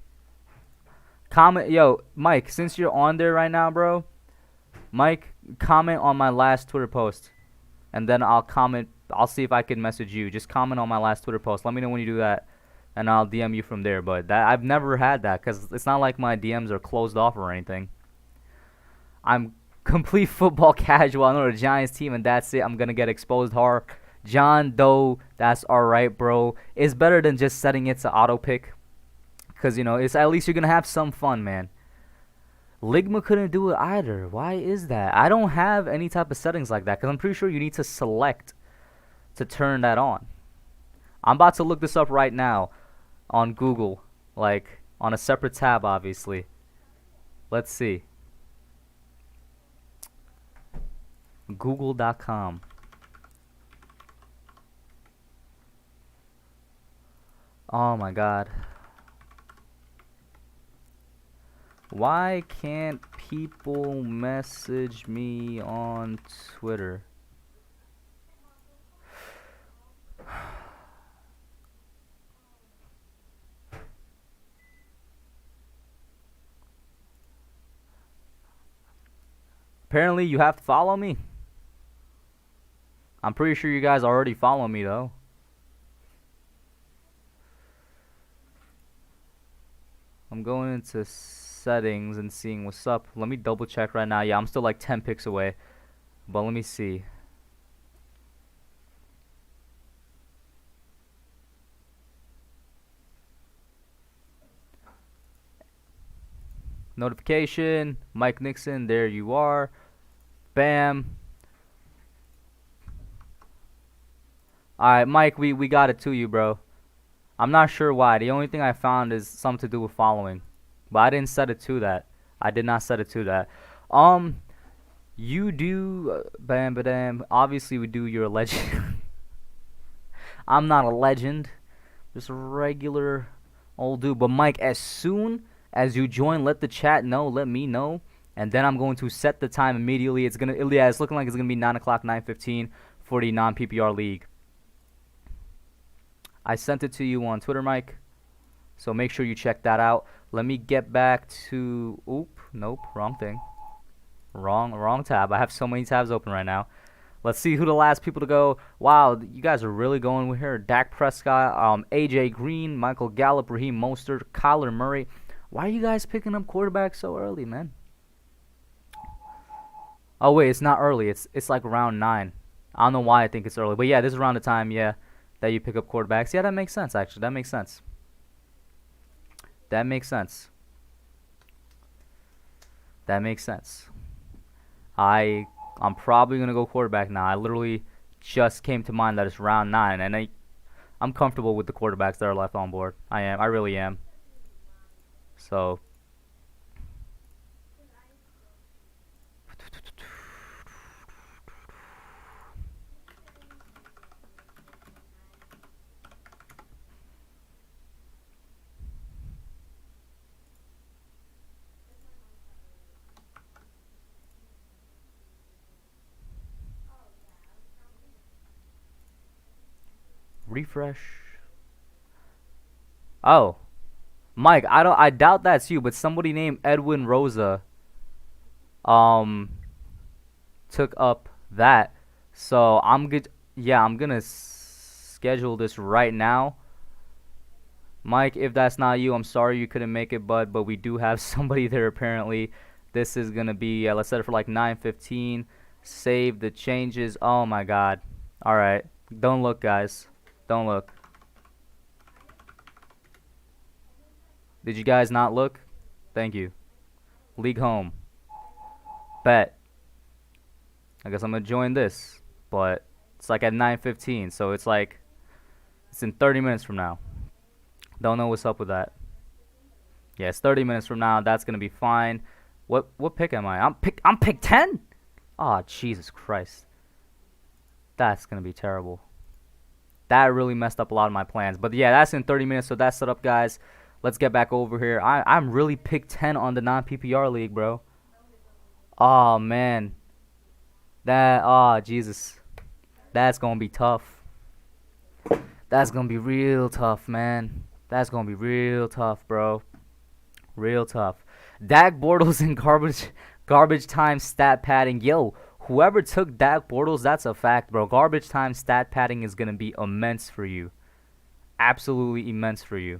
Comment, yo, Mike, since you're on there right now, bro, Mike, comment on my last Twitter post, and then I'll comment. I'll see if I can message you. Just comment on my last Twitter post. Let me know when you do that, and I'll DM you from there. But that I've never had that because it's not like my DMs are closed off or anything. I'm complete football casual. I know the Giants team, and that's it. I'm gonna get exposed hard. John Doe, that's alright, bro. It's better than just setting it to auto pick, because you know it's at least you're gonna have some fun, man. Ligma couldn't do it either. Why is that? I don't have any type of settings like that because I'm pretty sure you need to select to turn that on. I'm about to look this up right now on Google, like on a separate tab, obviously. Let's see. Google.com. Oh my god. Why can't people message me on Twitter? Apparently you have to follow me. I'm pretty sure you guys already follow me though. I'm going into settings and seeing what's up. Let me double check right now. Yeah, I'm still like 10 picks away. But let me see. Notification. Mike Nixon. There you are. Bam. Alright, Mike, we got it to you, bro. I'm not sure why. The only thing I found is something to do with following. But I didn't set it to that. I did not set it to that. You do, bam, badam. Obviously, we do. You're a legend. I'm not a legend. Just a regular old dude. But Mike, as soon as you join, let the chat know. Let me know. And then I'm going to set the time immediately. It's looking like it's gonna be 9 o'clock, 9:15 for the non-PPR league. I sent it to you on Twitter, Mike. So make sure you check that out. Let me get back to... Oop. Nope. Wrong thing. Wrong tab. I have so many tabs open right now. Let's see who the last people to go. Wow, you guys are really going with here. Dak Prescott, AJ Green, Michael Gallup, Raheem Mostert, Kyler Murray. Why are you guys picking up quarterbacks so early, man? Oh, wait. It's not early. It's like round 9. I don't know why I think it's early. But yeah, this is around the time, yeah, that you pick up quarterbacks. Yeah, that makes sense, actually. That makes sense. That makes sense. That makes sense. I'm probably going to go quarterback now. I literally just came to mind that it's round 9, and I'm comfortable with the quarterbacks that are left on board. I am. I really am. So... refresh. Oh, Mike, I doubt that's you, but somebody named Edwin Rosa took up that. So I'm good. Yeah, I'm gonna schedule this right now. Mike, if that's not you, I'm sorry you couldn't make it, bud, but we do have somebody there apparently. This is gonna be let's set it for like 9:15. Save the changes. Oh my god. All right. Don't look, guys. Don't look. Did you guys not look? Thank you. League home. Bet. I guess I'm gonna join this, but it's like at 9:15, so it's like it's in 30 minutes from now. Don't know what's up with that. Yeah, it's 30 minutes from now. That's gonna be fine. What pick am I? I'm pick 10. Oh, Jesus Christ. That's gonna be terrible. That really messed up a lot of my plans. But yeah, that's in 30 minutes, so that's set up, guys. Let's get back over here. I'm really pick 10 on the non-PPR league, bro. Oh man. Jesus. That's gonna be tough. That's gonna be real tough, man. That's gonna be real tough, bro. Real tough. Dak Bortles and garbage time stat padding. Yo, whoever took Dak Bortles, that's a fact, bro. Garbage time stat padding is gonna be immense for you. Absolutely immense for you.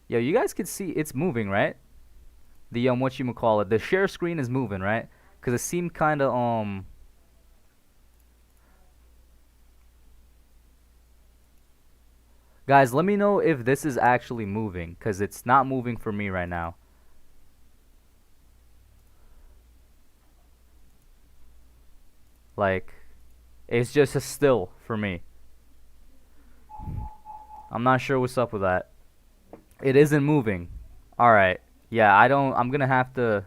Yo, you guys can see it's moving, right? The whatchamacallit, the share screen is moving, right? Cause it seemed kind of Guys, let me know if this is actually moving, cause it's not moving for me right now. Like, it's just a still for me. I'm not sure what's up with that. It isn't moving. Alright. Yeah, I'm gonna have to.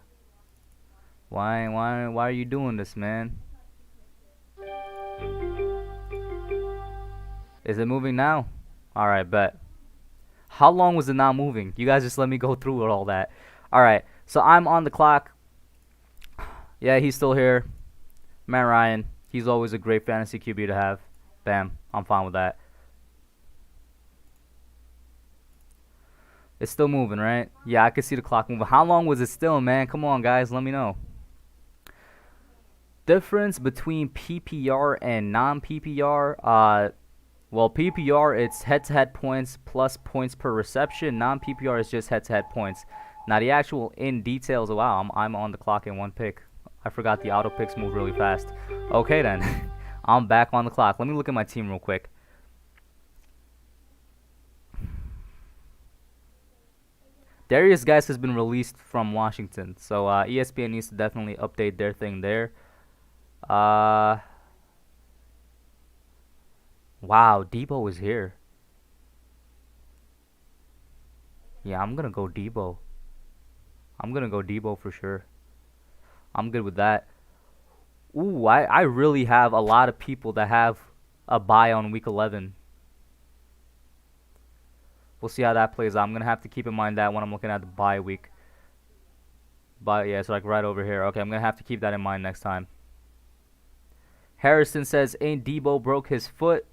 Why are you doing this, man? Is it moving now? Alright, bet. How long was it not moving? You guys just let me go through all that. Alright, so I'm on the clock. Yeah, he's still here. Matt Ryan. He's always a great fantasy QB to have. Bam. I'm fine with that. It's still moving, right? Yeah, I can see the clock moving. How long was it still, man? Come on, guys. Let me know. Difference between PPR and non-PPR. Well, PPR, it's head-to-head points plus points per reception. Non-PPR is just head-to-head points. Now, the actual in details, wow, I'm on the clock in one pick. I forgot the auto picks move really fast. Okay, then. I'm back on the clock. Let me look at my team real quick. Darius Geis has been released from Washington, so ESPN needs to definitely update their thing there. Wow, Debo is here. Yeah, I'm gonna go Debo. I'm gonna go Debo for sure. I'm good with that. Ooh, I really have a lot of people that have a bye on week 11. We'll see how that plays out. I'm going to have to keep in mind that when I'm looking at the bye week. But yeah, it's like right over here. Okay, I'm going to have to keep that in mind next time. Harrison says, ain't Debo broke his foot?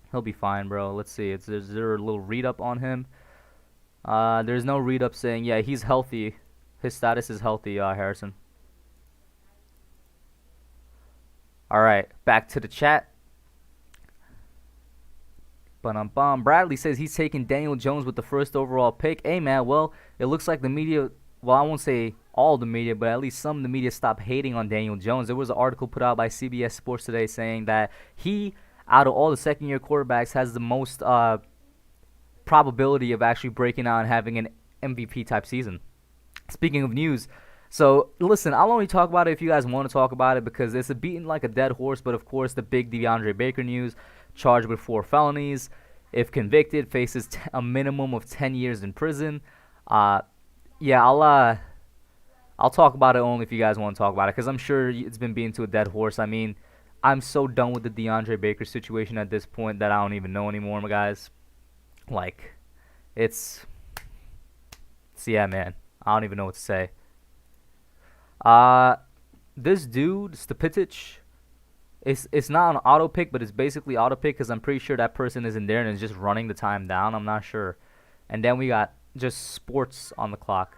He'll be fine, bro. Let's see. Is there a little read-up on him? There's no read-up saying, yeah, he's healthy. His status is healthy, Harrison. Alright, back to the chat. Bradley says he's taking Daniel Jones with the first overall pick. Hey, man, well, it looks like the media, well, I won't say all the media, but at least some of the media stopped hating on Daniel Jones. There was an article put out by CBS Sports today saying that he, out of all the second-year quarterbacks, has the most probability of actually breaking out and having an MVP-type season. Speaking of news, so listen, I'll only talk about it if you guys want to talk about it because it's a beaten like a dead horse, but of course the big DeAndre Baker news. Charged with 4 felonies. If convicted, faces a minimum of 10 years in prison. Yeah, I'll talk about it only if you guys want to talk about it, because I'm sure it's been beaten to a dead horse. I mean, I'm so done with the DeAndre Baker situation at this point that I don't even know anymore, my guys. Like, it's yeah, man. I don't even know what to say. This dude, Stapitic, it's not an auto pick, but it's basically auto pick because I'm pretty sure that person isn't there and is just running the time down. I'm not sure. And then we got just sports on the clock.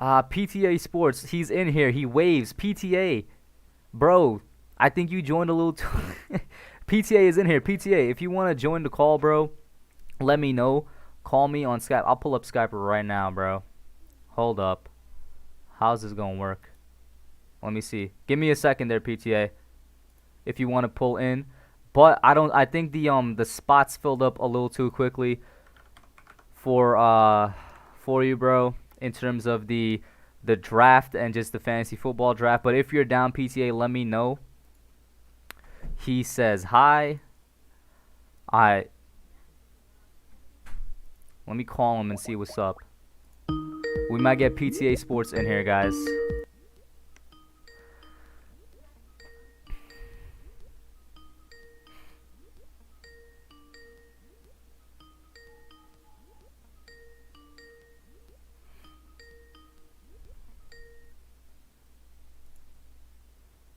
PTA Sports, he's in here. He waves. PTA. Bro, I think you joined a little PTA is in here. PTA, if you want to join the call, bro, let me know. Call me on Skype. I'll pull up Skype right now, bro. Hold up. How's this gonna work? Let me see. Give me a second there, PTA. If you want to pull in, but I think the spots filled up a little too quickly for you, bro, in terms of the draft and just the fantasy football draft. But if you're down, PTA, let me know. He says hi. Let me call him and see what's up. We might get PTA Sports in here, guys.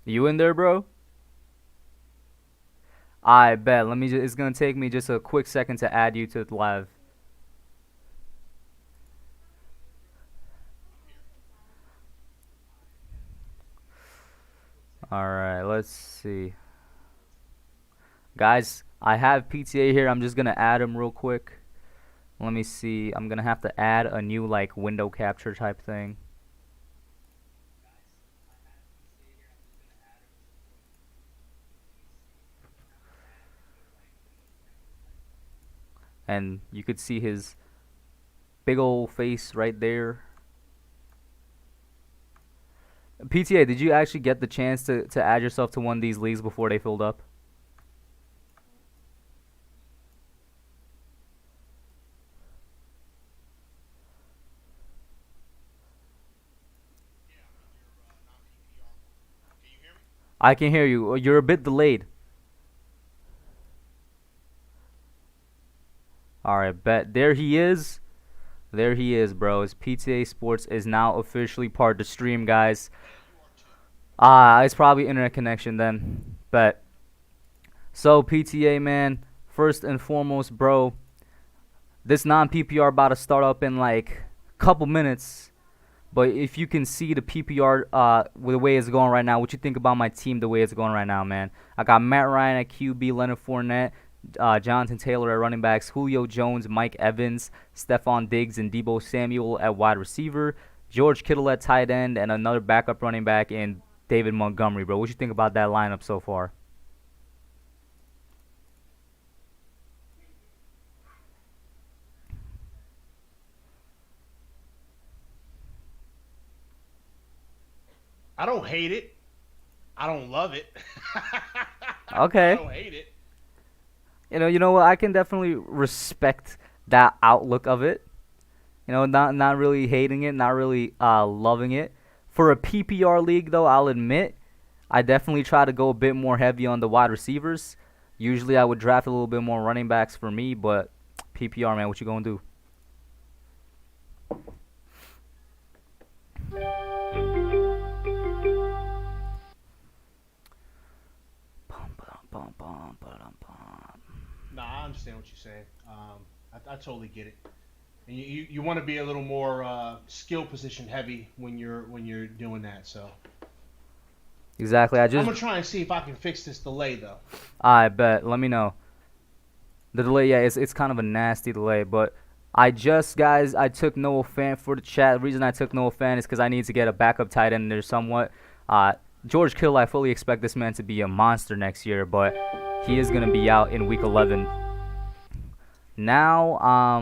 You in there, bro? I bet. It's gonna take me just a quick second to add you to the live. Alright, let's see. Guys, I have PTA here. I'm just gonna add him real quick. Let me see. I'm gonna have to add a new like window capture type thing. And you could see his big old face right there. PTA, did you actually get the chance to add yourself to one of these leagues before they filled up? I can hear you. You're a bit delayed. Alright, bet. There he is. There he is, bro. His PTA Sports is now officially part of the stream, guys. It's probably internet connection then. Bet. So, PTA, man, first and foremost, bro, this non-PPR about to start up in like a couple minutes. But if you can see the PPR with the way it's going right now, what you think about my team the way it's going right now, man? I got Matt Ryan at QB, Leonard Fournette, Jonathan Taylor at running backs, Julio Jones, Mike Evans, Stephon Diggs, and Deebo Samuel at wide receiver, George Kittle at tight end, and another backup running back in David Montgomery, bro. What you think about that lineup so far? I don't hate it. I don't love it. Okay. I don't hate it. You know what? I can definitely respect that outlook of it. Not really hating it, not really loving it. For a PPR league, though, I'll admit, I definitely try to go a bit more heavy on the wide receivers. Usually, I would draft a little bit more running backs for me, but PPR, man, what you gonna do? Nah, I understand what you're saying. I totally get it. And you want to be a little more skill position heavy when you're doing that. So Exactly. I'm gonna try and see if I can fix this delay though. I bet. Let me know. The delay, yeah, it's kind of a nasty delay, but guys, I took Noah Fant for the chat. The reason I took Noah Fant is because I need to get a backup tight end there somewhat. George Kittle, I fully expect this man to be a monster next year, but he is going to be out in week 11. Now,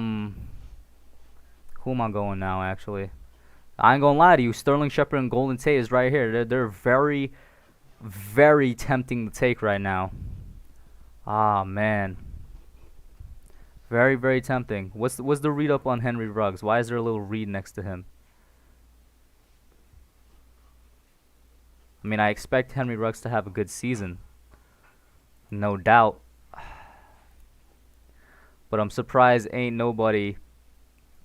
who am I going now, actually? I ain't going to lie to you. Sterling Shepard and Golden Tate is right here. They're very, very tempting to take right now. Man. Very, very tempting. What's the read up on Henry Ruggs? Why is there a little read next to him? I mean, I expect Henry Ruggs to have a good season. No doubt. But I'm surprised ain't nobody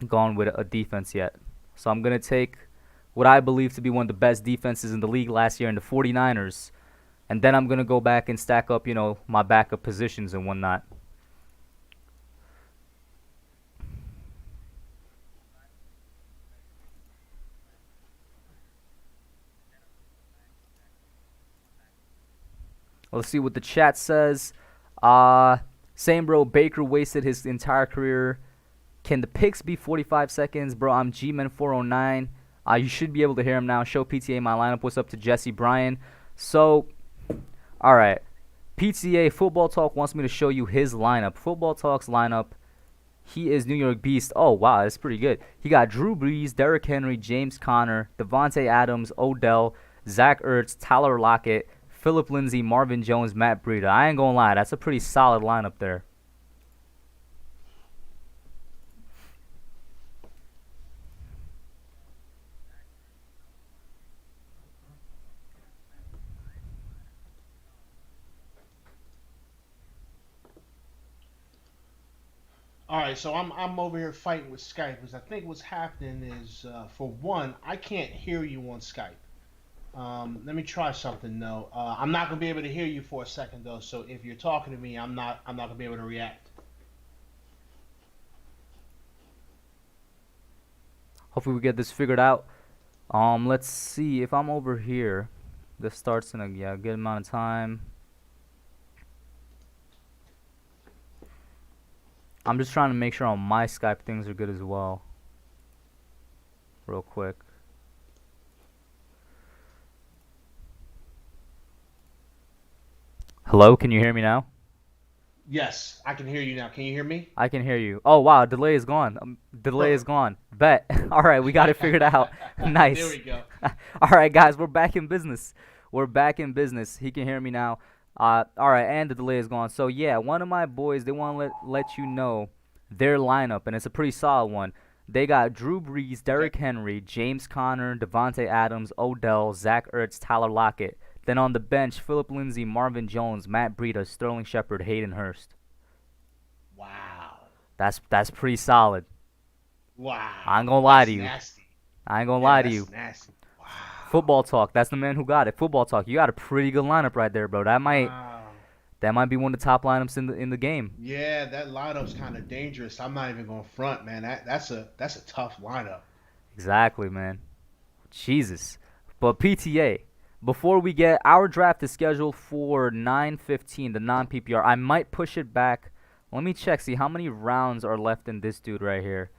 gone with a defense yet. So I'm going to take what I believe to be one of the best defenses in the league last year in the 49ers. And then I'm going to go back and stack up, my backup positions and whatnot. Let's see what the chat says. Same bro, Baker wasted his entire career Can the picks be 45 seconds? Bro, I'm Gman409. You should be able to hear him now. Show PTA my lineup. What's up to Jesse Bryan? So, all right. PTA Football Talk wants me to show you his lineup. Football Talk's lineup. He is New York Beast. Oh, wow, that's pretty good. He got Drew Brees, Derrick Henry, James Conner, Devontae Adams, Odell, Zach Ertz, Tyler Lockett, Phillip Lindsay, Marvin Jones, Matt Breida. I ain't gonna lie, that's a pretty solid lineup there. All right, so I'm over here fighting with Skype because I think what's happening is, for one, I can't hear you on Skype. Let me try something though. I'm not gonna be able to hear you for a second though. So if you're talking to me, I'm not gonna be able to react. Hopefully we get this figured out. Let's see if I'm over here. This starts in a good amount of time. I'm just trying to make sure on my Skype things are good as well. Real quick. Hello, can you hear me now? Yes, I can hear you now. Can you hear me? I can hear you. Oh wow, delay is gone. Delay is gone. Bet. All right, we got it figured out. Nice. There we go. All right, guys, we're back in business. We're back in business. He can hear me now. All right, and the delay is gone. So yeah, one of my boys, they want to let you know their lineup, and it's a pretty solid one. They got Drew Brees, Derrick Henry, James Conner, Devontae Adams, Odell, Zach Ertz, Tyler Lockett. Then on the bench, Phillip Lindsay, Marvin Jones, Matt Breida, Sterling Shepard, Hayden Hurst. Wow. That's pretty solid. Wow. I ain't gonna lie to you. Nasty. I ain't gonna lie to you. Nasty. Wow. Football Talk. That's the man who got it. Football Talk. You got a pretty good lineup right there, bro. That might be one of the top lineups in the game. Yeah, that lineup's kind of dangerous. I'm not even going to front, man. That's a tough lineup. Exactly, man. Jesus. But PTA, before we get our draft is scheduled for 9:15, the non-PPR. I might push it back. Let me check, see how many rounds are left in this dude right here.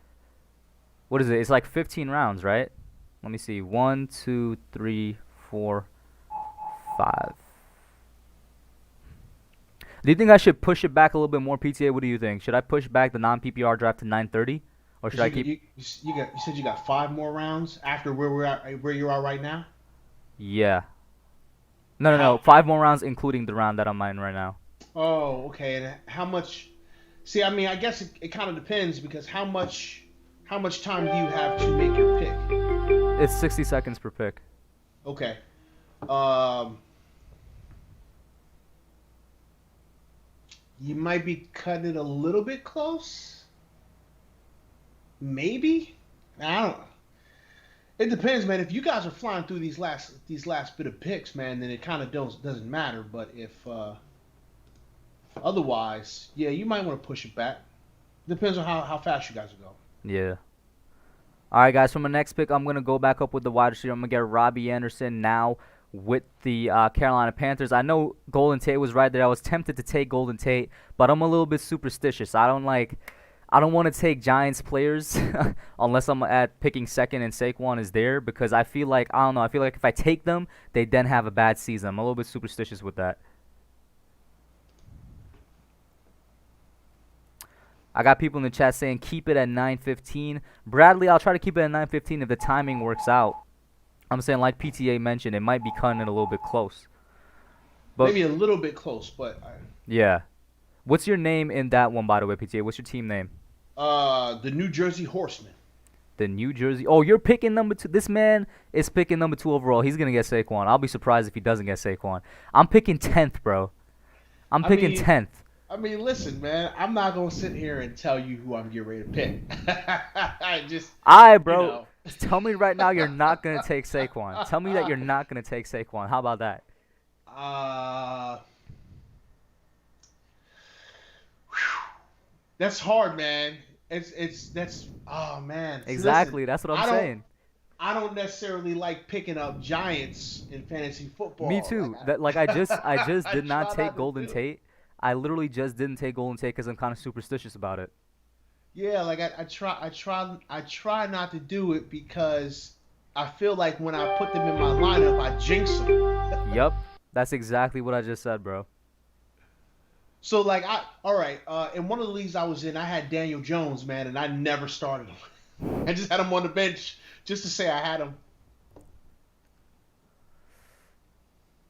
What is it? It's like 15 rounds, right? Let me see. 1, 2, 3, 4, 5. Do you think I should push it back a little bit more, PTA? What do you think? Should I push back the non-PPR draft to 9:30, or should I keep? You said you got 5 more rounds after where you are right now. Yeah. No. 5 more rounds, including the round that I'm in right now. Oh, okay. And how much? See, I mean, I guess it kind of depends because how much time do you have to make your pick? It's 60 seconds per pick. Okay. You might be cutting it a little bit close. Maybe. I don't know. It depends, man. If you guys are flying through these last bit of picks, man, then it kind of doesn't matter. But if otherwise, yeah, you might want to push it back. Depends on how fast you guys are going. Yeah. All right, guys. For my next pick, I'm gonna go back up with the wide receiver. I'm gonna get Robbie Anderson now with the Carolina Panthers. I know Golden Tate was right there. I was tempted to take Golden Tate, but I'm a little bit superstitious. I don't want to take Giants players unless I'm at picking second and Saquon is there because I feel like if I take them, they then have a bad season. I'm a little bit superstitious with that. I got people in the chat saying keep it at 9:15. Bradley, I'll try to keep it at 9:15 if the timing works out. I'm saying, like PTA mentioned, it might be cutting it a little bit close. But maybe a little bit close, but yeah. What's your name in that one, by the way, PTA? What's your team name? The New Jersey Horsemen. The New Jersey. Oh, you're picking number 2. This man is picking number 2 overall. He's gonna get Saquon. I'll be surprised if he doesn't get Saquon. I'm picking 10th, bro. I'm picking 10th. I mean, listen, man. I'm not gonna sit here and tell you who I'm getting ready to pick. Bro. You know. Tell me right now you're not gonna take Saquon. Tell me that you're not gonna take Saquon. How about that? That's hard, man. Oh man. Exactly. Listen, that's what I'm saying. I don't necessarily like picking up Giants in fantasy football. Me too. I just did not take Golden Tate. I literally just didn't take Golden Tate because I'm kind of superstitious about it. Yeah, like I try not to do it because I feel like when I put them in my lineup, I jinx them. Yup. That's exactly what I just said, bro. So like all right, in one of the leagues I was in, I had Daniel Jones, man, and I never started him. I just had him on the bench just to say I had him.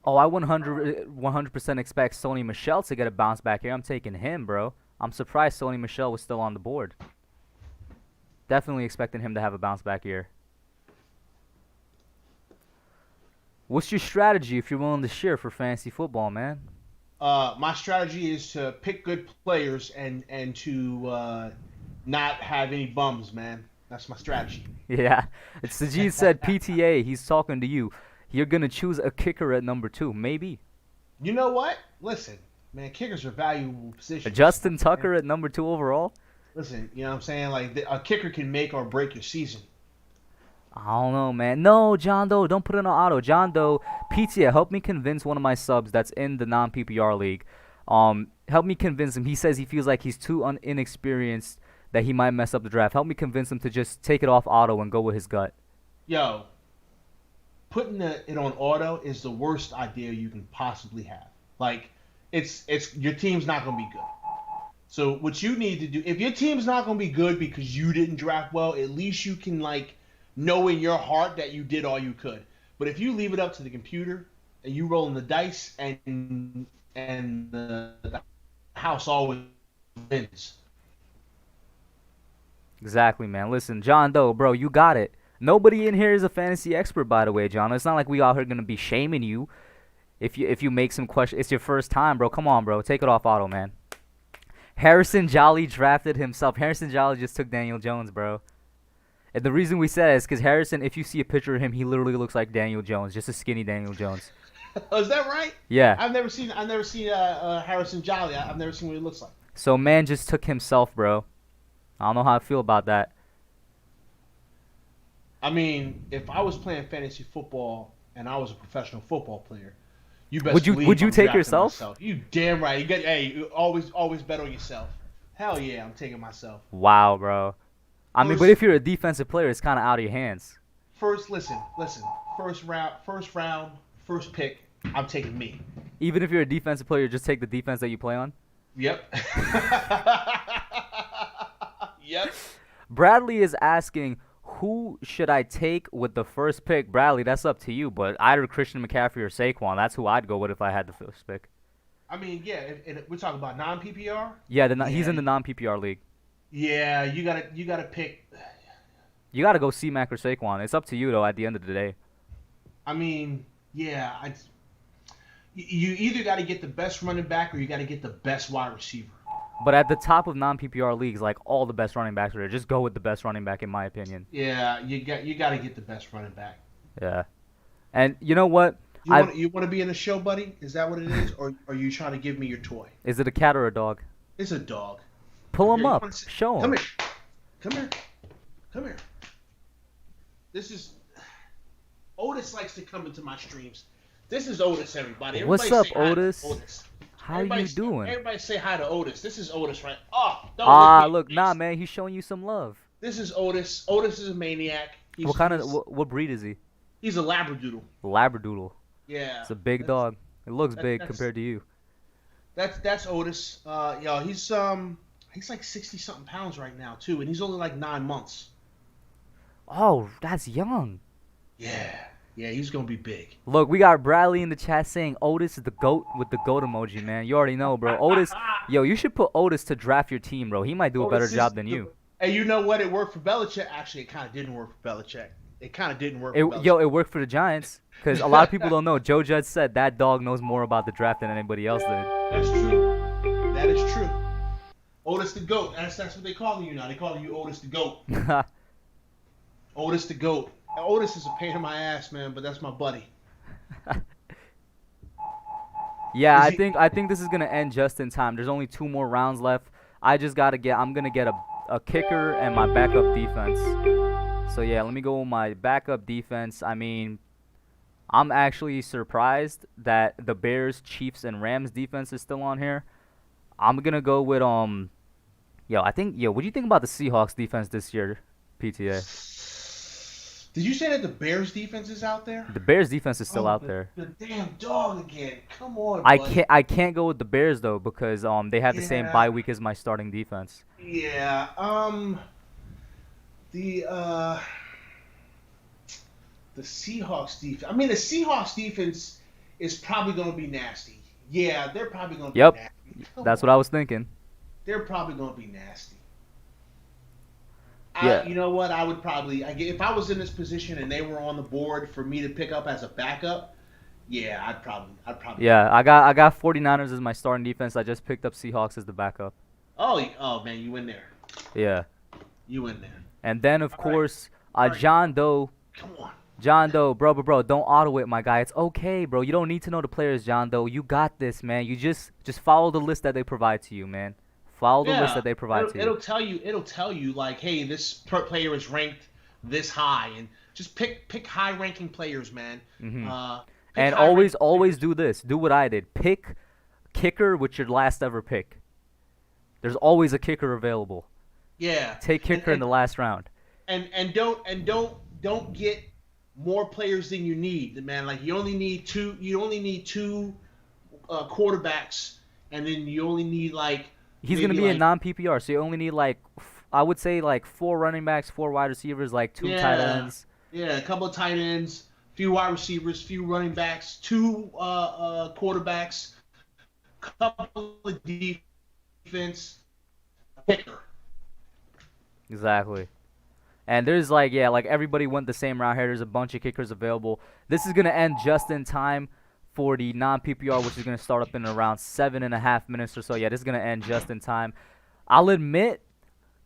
Oh, I 100% expect Sony Michel to get a bounce back here. I'm taking him, bro. I'm surprised Sony Michel was still on the board. Definitely expecting him to have a bounce back here. What's your strategy if you're willing to share for fantasy football, man? My strategy is to pick good players and to not have any bums, man. That's my strategy. Yeah. It's Sajid said PTA. He's talking to you. You're going to choose a kicker at number 2. Maybe. You know what? Listen, man, kickers are valuable positions. Justin Tucker at number 2 overall? Listen, you know what I'm saying? Like, a kicker can make or break your season. I don't know, man. No, John Doe, don't put it on auto. John Doe, PTA, help me convince one of my subs that's in the non-PPR league. Help me convince him. He says he feels like he's too inexperienced that he might mess up the draft. Help me convince him to just take it off auto and go with his gut. Yo, putting it on auto is the worst idea you can possibly have. Like, it's your team's not gonna be good. So what you need to do, if your team's not gonna be good because you didn't draft well, at least you can like know in your heart that you did all you could. But if you leave it up to the computer and you rolling the dice and the house always wins. Exactly, man. Listen, John Doe, bro, you got it. Nobody in here is a fantasy expert, by the way, John. It's not like we out here gonna be shaming you if you make some question. It's your first time, bro. Come on, bro. Take it off auto, man. Harrison Jolly drafted himself. Harrison Jolly just took Daniel Jones, bro. And the reason we said it is because Harrison, if you see a picture of him, he literally looks like Daniel Jones, just a skinny Daniel Jones. Is that right? Yeah. I've never seen Harrison Jolly. I've never seen what he looks like. So man just took himself, bro. I don't know how I feel about that. I mean, if I was playing fantasy football and I was a professional football player, you best Would you believe I'm take drafting yourself? myself. You damn right. You always bet on yourself. Hell yeah, I'm taking myself. Wow, bro. I mean, but if you're a defensive player, it's kind of out of your hands. Listen. First round, first pick. I'm taking me. Even if you're a defensive player, just take the defense that you play on. Yep. Yep. Bradley is asking, who should I take with the first pick? Bradley, that's up to you, but either Christian McCaffrey or Saquon. That's who I'd go with if I had the first pick. I mean, yeah, we're talking about non-PPR. Yeah, he's in the non-PPR league. Yeah, you gotta pick. You got to go C-Mac or Saquon. It's up to you, though, at the end of the day. I mean, yeah, you either got to get the best running back or you got to get the best wide receiver. But at the top of non-PPR leagues, like, all the best running backs are there. Just go with the best running back, in my opinion. Yeah, you got to get the best running back. Yeah. And you know what? You want to be in the show, buddy? Is that what it is? Or are you trying to give me your toy? Is it a cat or a dog? It's a dog. Pull him Here, up. Show him. Come here. This is... Otis likes to come into my streams. This is Otis, everybody. What's Everybody up, say hi to Otis? Otis. How you doing? Everybody say hi to Otis. This is Otis, right? Oh, don't Look, please. nah, man, he's showing you some love. This is Otis. Otis is a maniac. What breed is he? He's a Labradoodle. Labradoodle. Yeah. It's a big dog. It looks big compared to you. That's Otis. He's like 60-something pounds right now too, and he's only like 9 months. Oh, that's young. Yeah, he's gonna be big. Look, we got Bradley in the chat saying Otis is the GOAT with the GOAT emoji, man. You already know, bro. Otis, yo, you should put Otis to draft your team, bro. He might do a better job than you. Hey, you know what? It worked for Belichick. Actually, it kind of didn't work for Belichick. It kind of didn't work for Belichick. It worked for the Giants. Because a lot of people don't know. Joe Judge said that dog knows more about the draft than anybody else did. That's true. That is true. Otis the GOAT. That's what they call you now. They call you Otis the GOAT. Otis the GOAT. Otis is a pain in my ass, man, but that's my buddy. Yeah, I think this is gonna end just in time. There's only 2 more rounds left. I'm gonna get a kicker and my backup defense. So yeah, let me go with my backup defense. I mean, I'm actually surprised that the Bears, Chiefs, and Rams defense is still on here. I'm gonna go with What do you think about the Seahawks defense this year, PTA? Did you say that the Bears defense is out there? The Bears defense is still out the, there. the damn dog again. Come on, I buddy. can't go with the Bears though because they have the same Yeah. bye week as my starting defense. Yeah. The the Seahawks defense. I mean, the Seahawks defense is probably going to be nasty. Yeah, they're probably going to be Yep. nasty. Come That's on. what I was thinking. They're probably going to be nasty. Yeah. You know what? I would probably, if I was in this position and they were on the board for me to pick up as a backup, yeah, I'd probably. Yeah, I got 49ers as my starting defense. I just picked up Seahawks as the backup. Oh man, you in there? Yeah. You in there? And then of All right. course, All right. John Doe. Come on. John Doe, bro, don't auto it, my guy. It's okay, bro. You don't need to know the players, John Doe. You got this, man. You just follow the list that they provide to you, man. Follow the list that they provide to you. It'll tell you like, hey, this player is ranked this high, and just pick high ranking players, man. Mhm. Pick And high-ranking always players. do this. Do what I did. Pick kicker with your last ever pick. There's always a kicker available. Yeah. Take kicker in the last round. And don't get more players than you need, man. Like you only need two quarterbacks, and then you only need like He's going to maybe be like, in non-PPR, so you only need I would say 4 running backs, 4 wide receivers, 2 tight ends. Yeah, a couple of tight ends, few wide receivers, few running backs, 2 quarterbacks, couple of defense, kicker. Exactly. And there's everybody went the same route here. There's a bunch of kickers available. This is going to end just in time for the non-PPR, which is going to start up in around 7.5 minutes or so. Yeah, this is going to end just in time. I'll admit,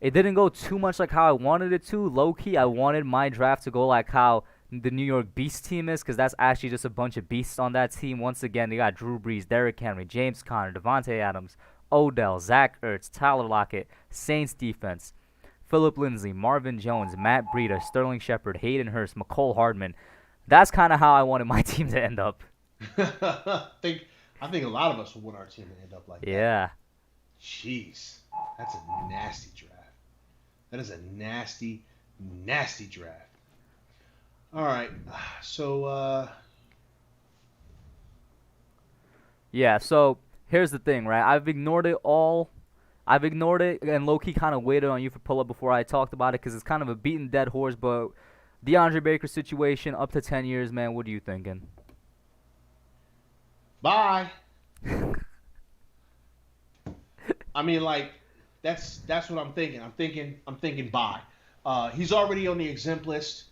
it didn't go too much like how I wanted it to. Low-key, I wanted my draft to go like how the New York Beast team is, because that's actually just a bunch of beasts on that team. Once again, they got Drew Brees, Derrick Henry, James Conner, Devontae Adams, Odell, Zach Ertz, Tyler Lockett, Saints defense, Phillip Lindsay, Marvin Jones, Matt Breida, Sterling Shepard, Hayden Hurst, McCole Hardman. That's kind of how I wanted my team to end up. I think a lot of us would want our team to end up like that. Yeah. Jeez, that's a nasty draft. That is a nasty, nasty draft. All right, so Yeah, so here's the thing, right? I've ignored it all. I've ignored it and low-key kind of waited on you for pull-up before I talked about it because it's kind of a beaten dead horse, but DeAndre Baker situation, up to 10 years, man, what are you thinking? bye. I mean, that's what I'm thinking. I'm thinking bye. He's already on the exempt list.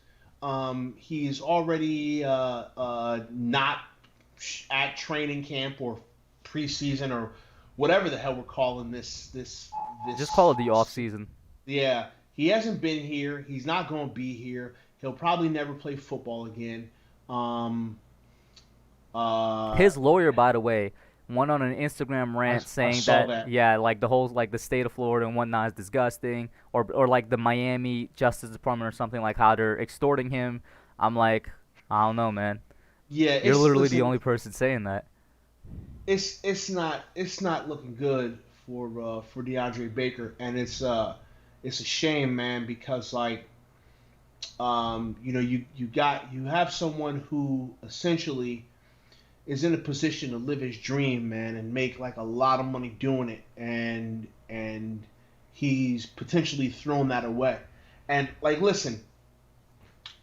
He's already not at training camp or preseason or whatever the hell we're calling this. Just call it the off-season. Yeah, he hasn't been here. He's not going to be here. He'll probably never play football again. His lawyer, by the way, went on an Instagram rant saying that the whole the state of Florida and whatnot is disgusting, or the Miami Justice Department or something, like how they're extorting him. I'm like, I don't know, man. Yeah, you're literally the only person saying that. It's not looking good for DeAndre Baker, and it's a shame, man, because you have someone who essentially is in a position to live his dream, man, and make a lot of money doing it, and he's potentially thrown that away. And listen,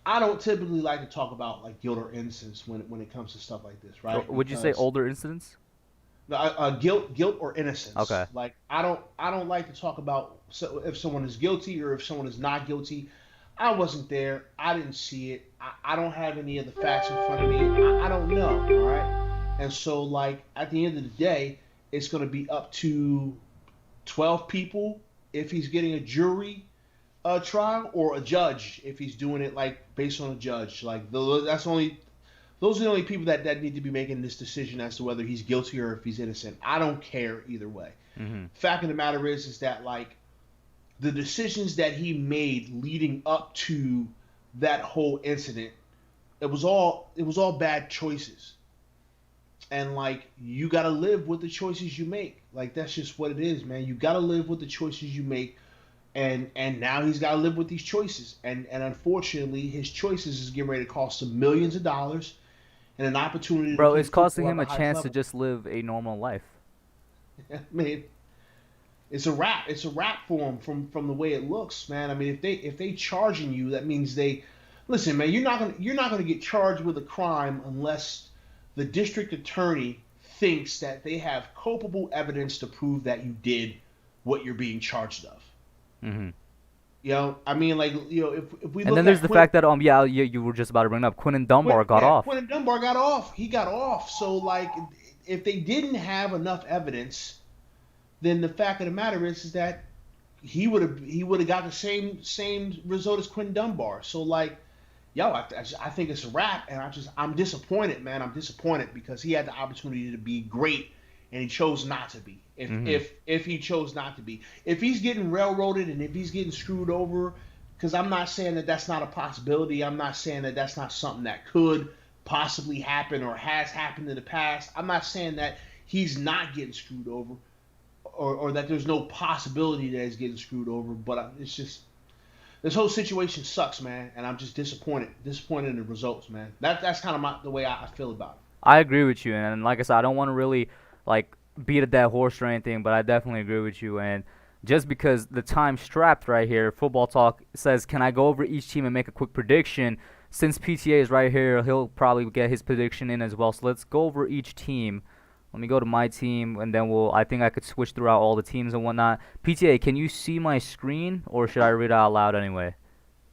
I don't typically like to talk about guilt or innocence when it comes to stuff like this, right? Would you say older incidents? Guilt or innocence. Okay. I don't like to talk about if someone is guilty or if someone is not guilty. I wasn't there. I didn't see it. I don't have any of the facts in front of me. I don't know. All right. And so at the end of the day, it's going to be up to 12 people if he's getting a jury trial, or a judge if he's doing it based on a judge. Those are the only people that need to be making this decision as to whether he's guilty or if he's innocent. I don't care either way. Mm-hmm. Fact of the matter is that the decisions that he made leading up to that whole incident, it was all bad choices. And like you got to live with the choices you make. Like that's just what it is, man. You got to live with the choices you make. And now he's got to live with these choices. And unfortunately, his choices is getting ready to cost him millions of dollars and an opportunity to Bro, play it's costing football him at a the highest chance to level. just live a normal life. I mean, it's a wrap. It's a wrap for him from the way it looks, man. I mean, if they charging you, that means they listen, man. You're not gonna get charged with a crime unless the district attorney thinks that they have culpable evidence to prove that you did what you're being charged of. Hmm. You know, I mean, like if we And look then there's at the fact that yeah, you were just about to bring up Quinn and Dunbar got off. Quentin Dunbar got off. He got off. So like, if they didn't have enough evidence, then the fact of the matter is that he would have got the same result as Quentin Dunbar. So like, yo, I think it's a wrap, and I'm disappointed, man. I'm disappointed because he had the opportunity to be great, and he chose not to be. If he chose not to be, if he's getting railroaded and if he's getting screwed over, because I'm not saying that that's not a possibility. I'm not saying that that's not something that could possibly happen or has happened in the past. I'm not saying that he's not getting screwed over, or that there's no possibility that he's getting screwed over. But it's just this whole situation sucks, man, and I'm just disappointed in the results, man. That's kind of the way I feel about it. I agree with you, and like I said, I don't want to really like beat a dead horse or anything, but I definitely agree with you. And just because the time's strapped right here, Football Talk says, "Can I go over each team and make a quick prediction?" Since PTA is right here, he'll probably get his prediction in as well. So let's go over each team. Let me go to my team, and then I think I could switch throughout all the teams and whatnot. PTA, can you see my screen, or should I read it out loud anyway?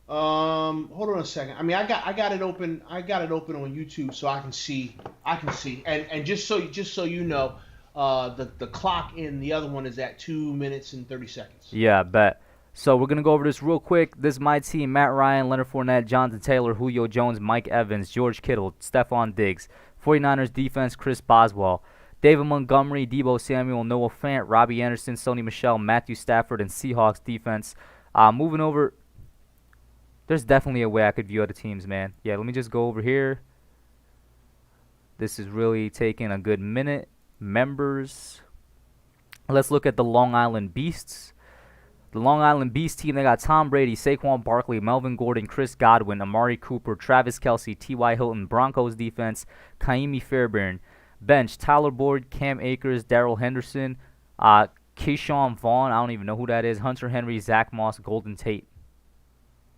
Hold on a second. I mean, I got it open. I got it open on YouTube so I can see. And just so you know, the clock in the other one is at 2 minutes and 30 seconds. Yeah, bet. So we're going to go over this real quick. This is my team: Matt Ryan, Leonard Fournette, Jonathan Taylor, Julio Jones, Mike Evans, George Kittle, Stephon Diggs. 49ers defense: Chris Boswell. David Montgomery, Deebo Samuel, Noah Fant, Robbie Anderson, Sony Michel, Matthew Stafford, and Seahawks defense. Moving over, there's definitely a way I could view other teams, man. Yeah, let me just go over here. This is really taking a good minute. Members. Let's look at the Long Island Beasts. The Long Island Beast team, they got Tom Brady, Saquon Barkley, Melvin Gordon, Chris Godwin, Amari Cooper, Travis Kelce, T.Y. Hilton. Broncos defense, Kaimi Fairbairn. Bench, Tyler Boyd, Cam Akers, Darrell Henderson, Keyshawn Vaughn, I don't even know who that is, Hunter Henry, Zach Moss, Golden Tate.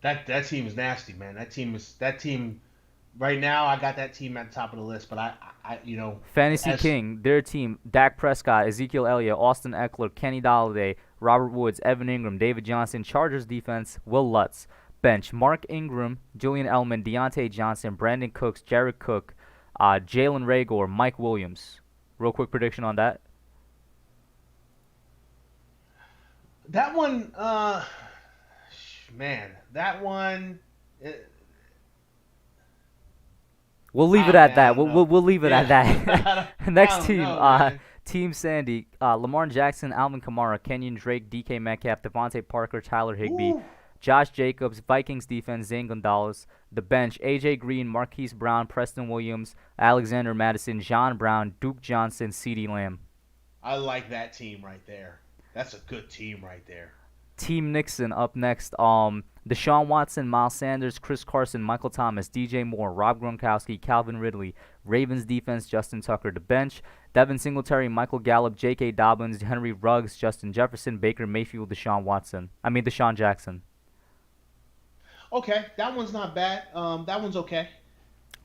That team is nasty, man. That team right now. I got that team at the top of the list, but I Fantasy King, their team, Dak Prescott, Ezekiel Elliott, Austin Eckler, Kenny Golladay, Robert Woods, Evan Ingram, David Johnson. Chargers defense, Will Lutz. Bench, Mark Ingram, Julian Edelman, Deontay Johnson, Brandon Cooks, Jared Cook, Jalen Reagor, Mike Williams. Real quick prediction on that. That one, man, that one. We'll leave it at that. Man, We'll leave it at that. Next team, know, Team Sandy, Lamar Jackson, Alvin Kamara, Kenyon Drake, DK Metcalf, Devontae Parker, Tyler Higbee, Josh Jacobs, Vikings defense, Zane Gonzalez. The bench, AJ Green, Marquise Brown, Preston Williams, Alexander Madison, John Brown, Duke Johnson, CeeDee Lamb. I like that team right there. That's a good team right there. Team Nixon up next. Deshaun Watson, Miles Sanders, Chris Carson, Michael Thomas, DJ Moore, Rob Gronkowski, Calvin Ridley. Ravens defense, Justin Tucker. The bench, Devin Singletary, Michael Gallup, J.K. Dobbins, Henry Ruggs, Justin Jefferson, Baker Mayfield, Deshaun Jackson. Okay, that one's not bad. That one's okay.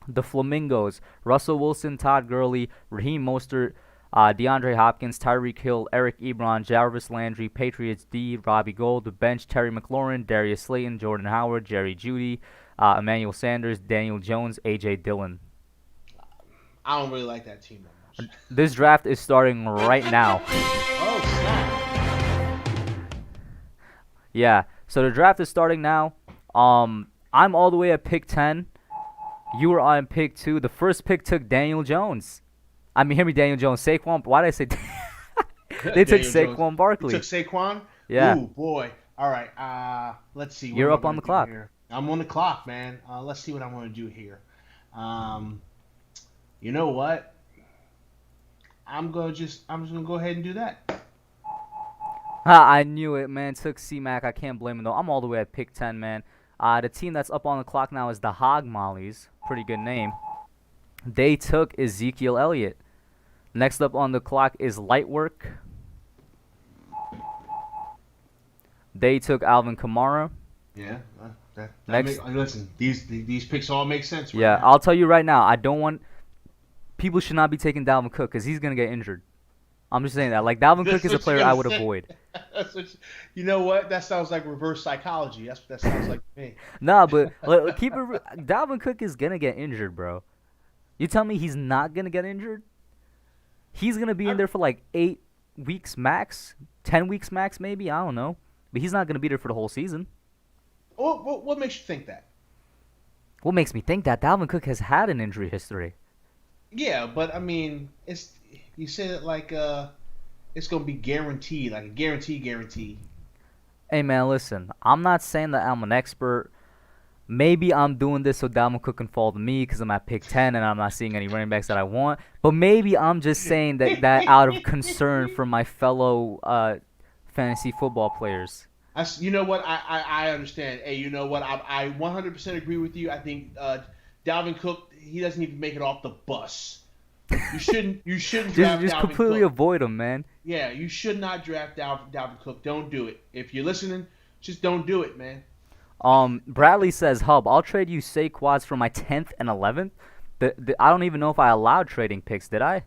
The Flamingos, Russell Wilson, Todd Gurley, Raheem Mostert, DeAndre Hopkins, Tyreek Hill, Eric Ebron, Jarvis Landry, Patriots D, Robbie Gould. The bench, Terry McLaurin, Darius Slayton, Jordan Howard, Jerry Jeudy, Emmanuel Sanders, Daniel Jones, A.J. Dillon. I don't really like that team that much. This draft is starting right now. Oh, snap. Yeah, so the draft is starting now. I'm all the way at pick 10. You were on pick 2. The first pick took Daniel Jones. Daniel Jones. Saquon. Why did I say? They took Saquon Barkley. You took Saquon? Yeah. Ooh, boy. All right. Let's see. You're up on the clock. Here? I'm on the clock, man. Let's see what I'm going to do here. You know what? I'm just gonna go ahead and do that. I knew it, man. Took C-Mac. I can't blame him, though. I'm all the way at pick 10, man. The team that's up on the clock now is the Hog Mollies. Pretty good name. They took Ezekiel Elliott. Next up on the clock is Lightwork. They took Alvin Kamara. Yeah. Next, Listen, these picks all make sense. Right yeah, now. I'll tell you right now. I don't want people should not be taking Dalvin Cook because he's gonna get injured. I'm just saying that. Like Dalvin Cook is a player I would avoid. You know what? That sounds like reverse psychology. That's what that sounds like to me. Nah, but keep it. Dalvin Cook is gonna get injured, bro. You tell me he's not gonna get injured? He's gonna be in there for like 8 weeks max, 10 weeks max, maybe. I don't know, but he's not gonna be there for the whole season. What makes you think that? What makes me think that Dalvin Cook has had an injury history? Yeah, but I mean, you said it like it's gonna be guaranteed, like a guarantee. Hey man, listen. I'm not saying that I'm an expert. Maybe I'm doing this so Dalvin Cook can fall to me because I'm at pick 10 and I'm not seeing any running backs that I want. But maybe I'm just saying that out of concern for my fellow fantasy football players. You know what? I understand. Hey, you know what? I 100% agree with you. I think Dalvin Cook, he doesn't even make it off the bus. You shouldn't draft just Dalvin completely Cook. avoid him, man. Yeah, you should not draft Dalvin Cook. Don't do it. If you're listening, just don't do it, man. Bradley says, Hub, I'll trade you Saquads for my 10th and 11th. I don't even know if I allowed trading picks, did I?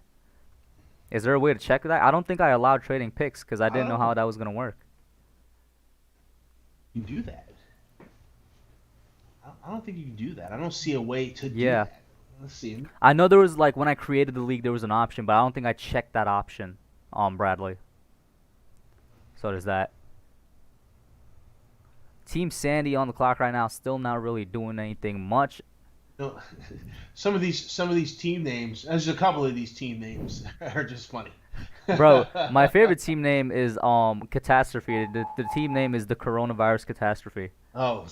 Is there a way to check that? I don't think I allowed trading picks because I didn't know how that was going to work. You do that. I don't think you can do that. I don't see a way to do Yeah. that. Let's see. I know there was, like, when I created the league, there was an option, but I don't think I checked that option, Bradley. So there's that. Team Sandy on the clock right now, still not really doing anything much. No, some of these team names, there's a couple of these team names are just funny. Bro, my favorite team name is Catastrophe. The team name is the Coronavirus Catastrophe. Oh.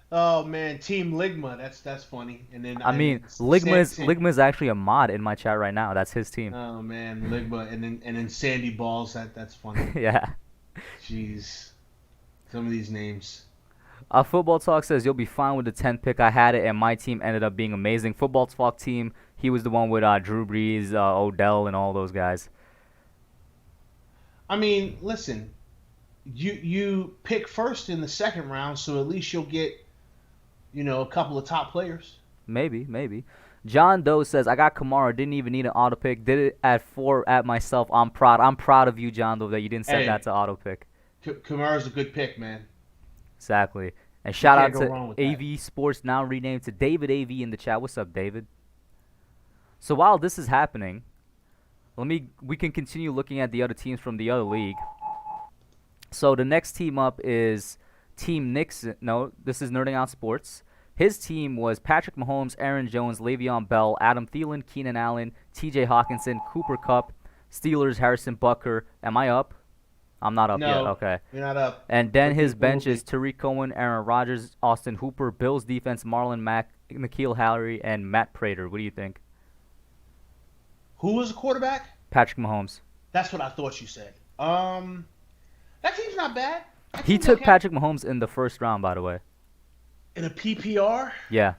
Oh man, Team Ligma. That's funny. And then Ligma is actually a mod in my chat right now. That's his team. Oh man, Ligma, and then Sandy Balls. That's funny. Yeah. Jeez, some of these names. Football Talk says you'll be fine with the 10th pick. I had it, and my team ended up being amazing. Football Talk team. He was the one with Drew Brees, Odell, and all those guys. I mean, listen, you pick first in the second round, so at least you'll get, a couple of top players. Maybe. John Doe says, I got Kamara, didn't even need an auto pick. Did it at 4 at myself. I'm proud. I'm proud of you, John Doe, that you didn't set that to auto pick. Kamara's a good pick, man. Exactly. And shout out to AV AV Sports, now renamed to David AV in the chat. What's up, David? So while this is happening, we can continue looking at the other teams from the other league. So the next team up is Team Nixon. No, this is Nerding Out Sports. His team was Patrick Mahomes, Aaron Jones, Le'Veon Bell, Adam Thielen, Keenan Allen, T.J. Hawkinson, Cooper Kupp, Steelers, Harrison Butker. Am I up? I'm not up yet. Okay. You're not up. And then his bench is Tariq Cohen, Aaron Rodgers, Austin Hooper, Bills defense, Marlon Mack, N'Keal Harry, and Matt Prater. What do you think? Who was the quarterback? Patrick Mahomes. That's what I thought you said. That team's not bad. He took Patrick Mahomes in the first round, by the way. In a PPR? Yeah.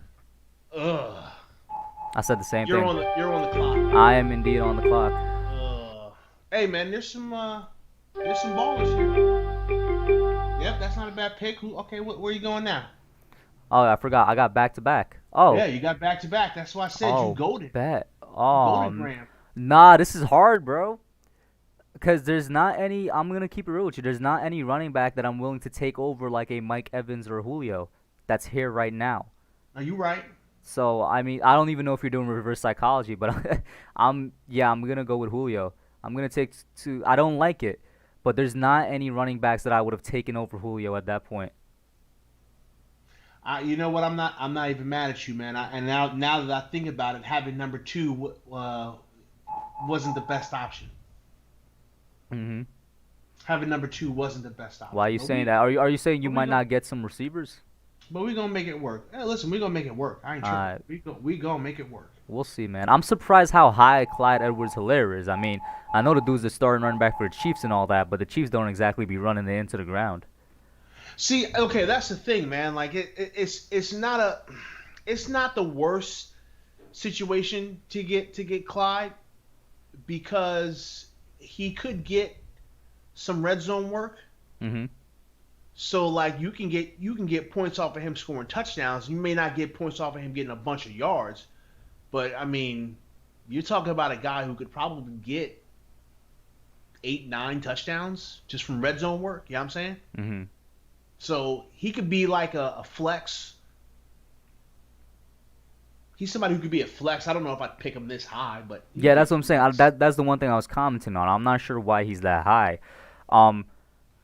Ugh. I said the same You're thing. You're on the clock. I am indeed on the clock. Hey man, there's some ballers here. Yep, that's not a bad pick. Okay, where are you going now? Oh, I forgot. I got back to back. Oh. Yeah, you got back to back. That's why I said you goaded. Nah, this is hard, bro. Because there's not any. I'm gonna keep it real with you. There's not any running back that I'm willing to take over like a Mike Evans or Julio. That's here right now. Are you right? So I mean, I don't even know if you're doing reverse psychology, but I'm gonna go with Julio. I'm gonna take two. I don't like it, but there's not any running backs that I would have taken over Julio at that point. You know what? I'm not even mad at you, man. And now that I think about it, having number 2 wasn't the best option. Mm-hmm. Having number 2 wasn't the best option. Why are you saying that? Are you saying you might not get some receivers? But we're gonna make it work. Hey, listen, we're gonna make it work. I ain't tripping. We gonna make it work. We'll see, man. I'm surprised how high Clyde Edwards-Helaire is. I mean, I know the dude's the starting running back for the Chiefs and all that, but the Chiefs don't exactly be running it into the ground. See, okay, that's the thing, man. Like it's not the worst situation to get Clyde, because he could get some red zone work. Mm-hmm. So like you can get points off of him scoring touchdowns. You may not get points off of him getting a bunch of yards, but I mean, you're talking about a guy who could probably get 8-9 touchdowns just from red zone work. You know what I'm saying? Mm-hmm. So he could be like a flex. He's somebody who could be a flex. I don't know if I'd pick him this high, but Yeah, that's what I'm saying. That's the one thing I was commenting on. I'm not sure why he's that high.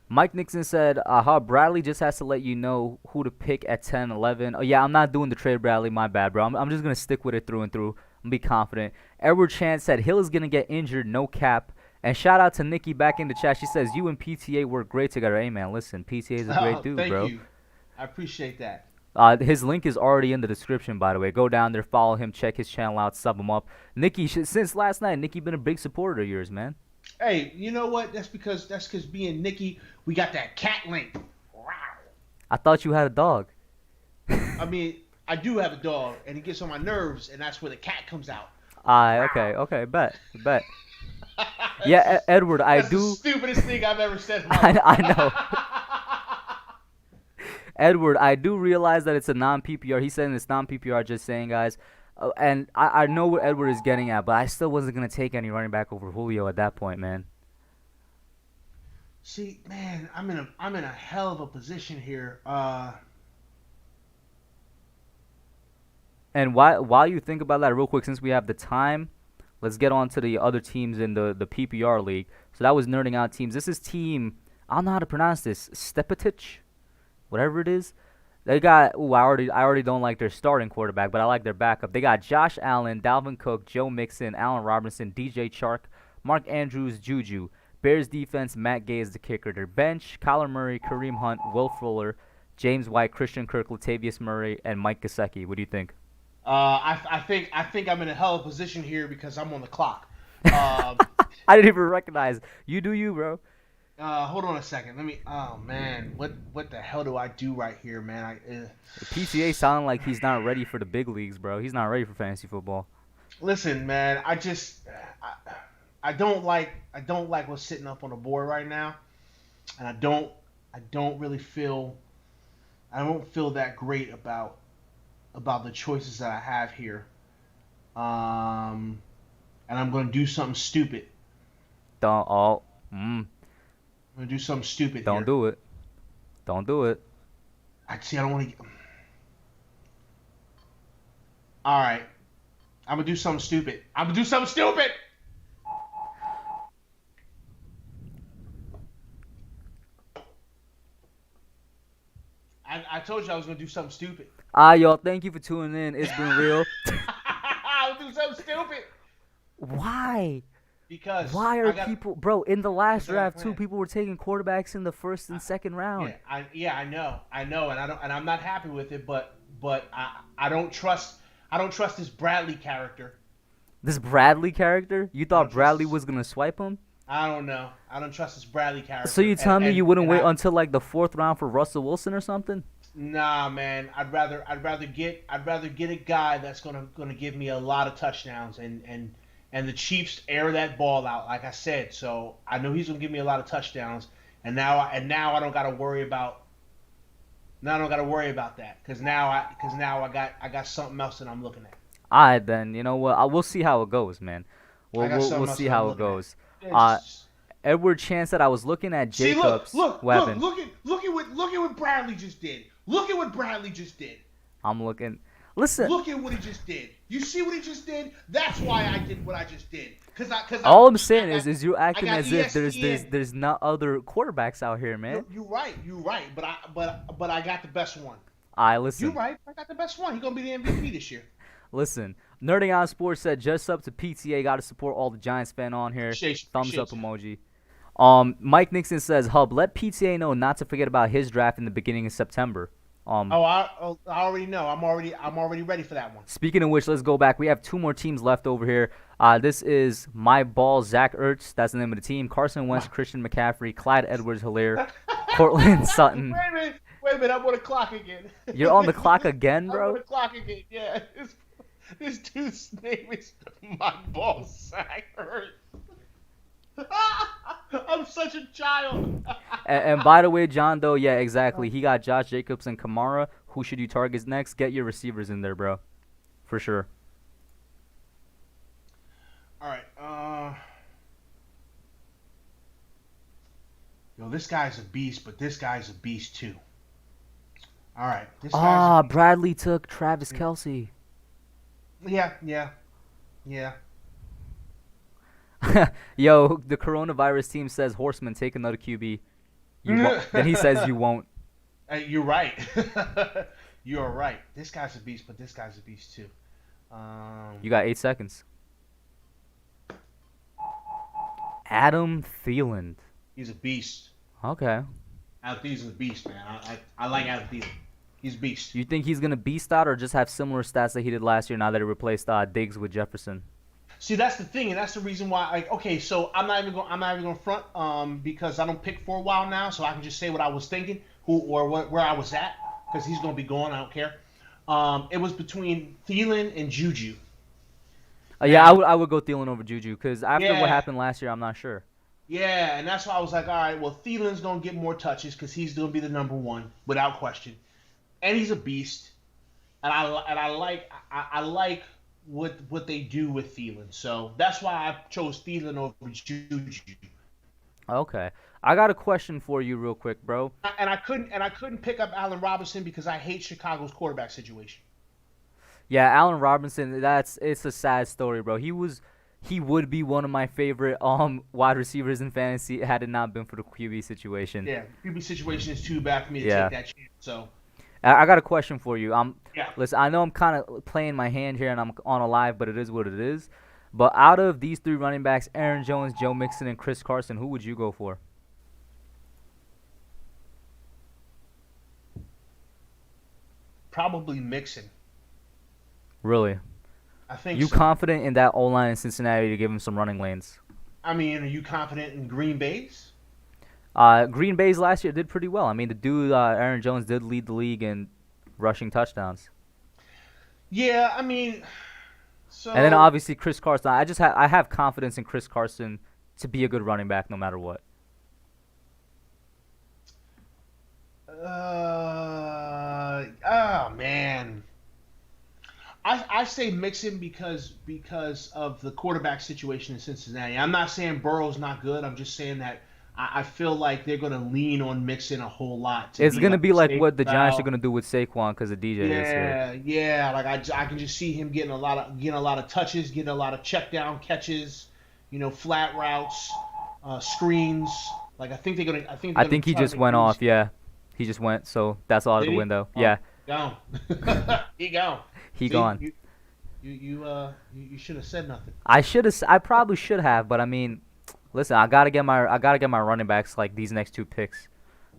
Mike Nixon said, Bradley just has to let you know who to pick at 10, 11. Oh, yeah, I'm not doing the trade, Bradley. My bad, bro. I'm just going to stick with it through and through and be confident. Edward Chan said, Hill is going to get injured, no cap. And shout out to Nikki back in the chat. She says, you and PTA work great together. Hey, man, listen, PTA is a great dude, bro. Thank you. I appreciate that. His link is already in the description, by the way. Go down there, follow him, check his channel out, sub him up. Nikki, since last night, Nikki been a big supporter of yours, man. Hey, you know what? That's because being Nikki, we got that cat link. Wow. I thought you had a dog. I mean, I do have a dog, and he gets on my nerves, and that's where the cat comes out. Okay, bet. Yeah, Edward, that's the stupidest thing I've ever said in my life. I know. Edward, I do realize that it's a non-PPR. He said it's non-PPR, just saying, guys. And I know what Edward is getting at, but I still wasn't going to take any running back over Julio at that point, man. See, man, I'm in a hell of a position here. And while you think about that real quick, since we have the time, let's get on to the other teams in the PPR league. So that was Nerding Out teams. This is team, I don't know how to pronounce this, Stepetich, whatever it is. They got, I already don't like their starting quarterback, but I like their backup. They got Josh Allen, Dalvin Cook, Joe Mixon, Allen Robinson, DJ Chark, Mark Andrews, Juju. Bears defense, Matt Gay is the kicker. Their bench, Kyler Murray, Kareem Hunt, Will Fuller, James White, Christian Kirk, Latavius Murray, and Mike Gesicki. What do you think? I think I'm in a hell of a position here because I'm on the clock. I didn't even recognize. You do you, bro. Hold on a second. Let me. Oh man, what the hell do I do right here, man? The PTA sounding like he's not ready for the big leagues, bro. He's not ready for fantasy football. Listen, man. I don't like what's sitting up on the board right now, and I don't really feel. I don't feel that great about the choices that I have here. And I'm going to do something stupid. I'm going to do something stupid. Don't do it. Don't do it. I don't want to. All right. I'm going to do something stupid. I told you I was going to do something stupid. Y'all, thank you for tuning in. It's been real. I'll do something stupid. Why? Because why are people, bro? In the last draft too, people were taking quarterbacks in the first and second round. Yeah, I know, and I'm not happy with it. But I don't trust this Bradley character. This Bradley character? You thought Bradley was gonna swipe him? I don't know. I don't trust this Bradley character. So you telling me you wouldn't wait until like the fourth round for Russell Wilson or something? Nah, man. I'd rather get a guy that's gonna give me a lot of touchdowns and the Chiefs air that ball out, like I said. So I know he's gonna give me a lot of touchdowns, and now I don't gotta worry about. Now I don't gotta worry about that because now I got something else that I'm looking at. All right, then. You know what? We'll see how it goes, man. We'll see how it goes. Edward Chan said I was looking at Jacobs' weapon. Look at what Bradley just did. Look at what Bradley just did. I'm looking. Listen. Look at what he just did. You see what he just did? That's why I did what I just did. All I'm saying is you're acting as if there's not other quarterbacks out here, man. You're right. But I got the best one. Listen. You're right. I got the best one. He's gonna be the MVP this year. Listen, Nerding On Sports said just up to PTA. Got to support all the Giants fan on here. Thumbs up emoji. Mike Nixon says, Hub, let PTA know not to forget about his draft in the beginning of September. I already know. I'm already ready for that one. Speaking of which, let's go back. We have 2 more teams left over here. This is My Ball, Zach Ertz. That's the name of the team. Carson Wentz, Christian McCaffrey, Clyde Edwards-Helaire, Cortland Sutton. Wait a minute. I'm on the clock again. You're on the clock again, I'm on bro? the clock again. Yeah. This dude's name is My Ball Sack Hurt. I'm such a child. And by the way, John Doe, yeah, exactly. He got Josh Jacobs and Kamara. Who should you target next? Get your receivers in there, bro. For sure. All right. Yo, this guy's a beast, but this guy's a beast too. All right. Bradley took Travis Kelce. Yeah. Yo, the coronavirus team says Horseman, take another QB. Then he says you won't. You're right. You're right. This guy's a beast, but this guy's a beast too. You got 8 seconds. Adam Thielen. He's a beast. Okay. Adam Thielen's a beast, man. I like Adam Thielen. He's a beast. You think he's gonna beast out or just have similar stats that he did last year now that he replaced Diggs with Jefferson? See, that's the thing, and that's the reason why. Like, okay, so I'm not even going to front, because I don't pick for a while now, so I can just say what I was thinking, where I was at, because he's going to be gone. I don't care. It was between Thielen and Juju. Yeah, I would go Thielen over Juju because after what happened last year, I'm not sure. Yeah, and that's why I was like, all right, well, Thielen's going to get more touches because he's going to be the number one without question, and he's a beast, and I like what they do with Thielen. So that's why I chose Thielen over Juju. Okay. I got a question for you real quick, bro. And I couldn't pick up Allen Robinson because I hate Chicago's quarterback situation. Yeah, Allen Robinson, it's a sad story, bro. He would be one of my favorite wide receivers in fantasy had it not been for the QB situation. Yeah, QB situation is too bad for me to take that chance. So I got a question for you. Yeah. Listen, I know I'm kind of playing my hand here and I'm on a live, but it is what it is. But out of these 3 running backs, Aaron Jones, Joe Mixon, and Chris Carson, who would you go for? Probably Mixon. Really? I think you so. Confident in that O-line in Cincinnati to give him some running lanes? I mean, are you confident in Green Bay's? Green Bay's last year did pretty well. I mean, the dude, Aaron Jones, did lead the league in rushing touchdowns. Yeah, I mean, so. And then obviously Chris Carson. I have confidence in Chris Carson to be a good running back no matter what. Oh man. I say Mixon because of the quarterback situation in Cincinnati. I'm not saying Burrow's not good. I'm just saying that I feel like they're going to lean on Mixon a whole lot. It's going to be like what the Giants are going to do with Saquon because of DJ this year. Yeah. Like I can just see him getting a lot of touches, getting a lot of check down catches, flat routes, screens. Like I think he just went off. Yeah, he just went. So that's all out of the window. Oh, yeah. Gone. He gone. He gone. You should have said nothing. I probably should have, but I mean. Listen, I gotta get my running backs like these next 2 picks,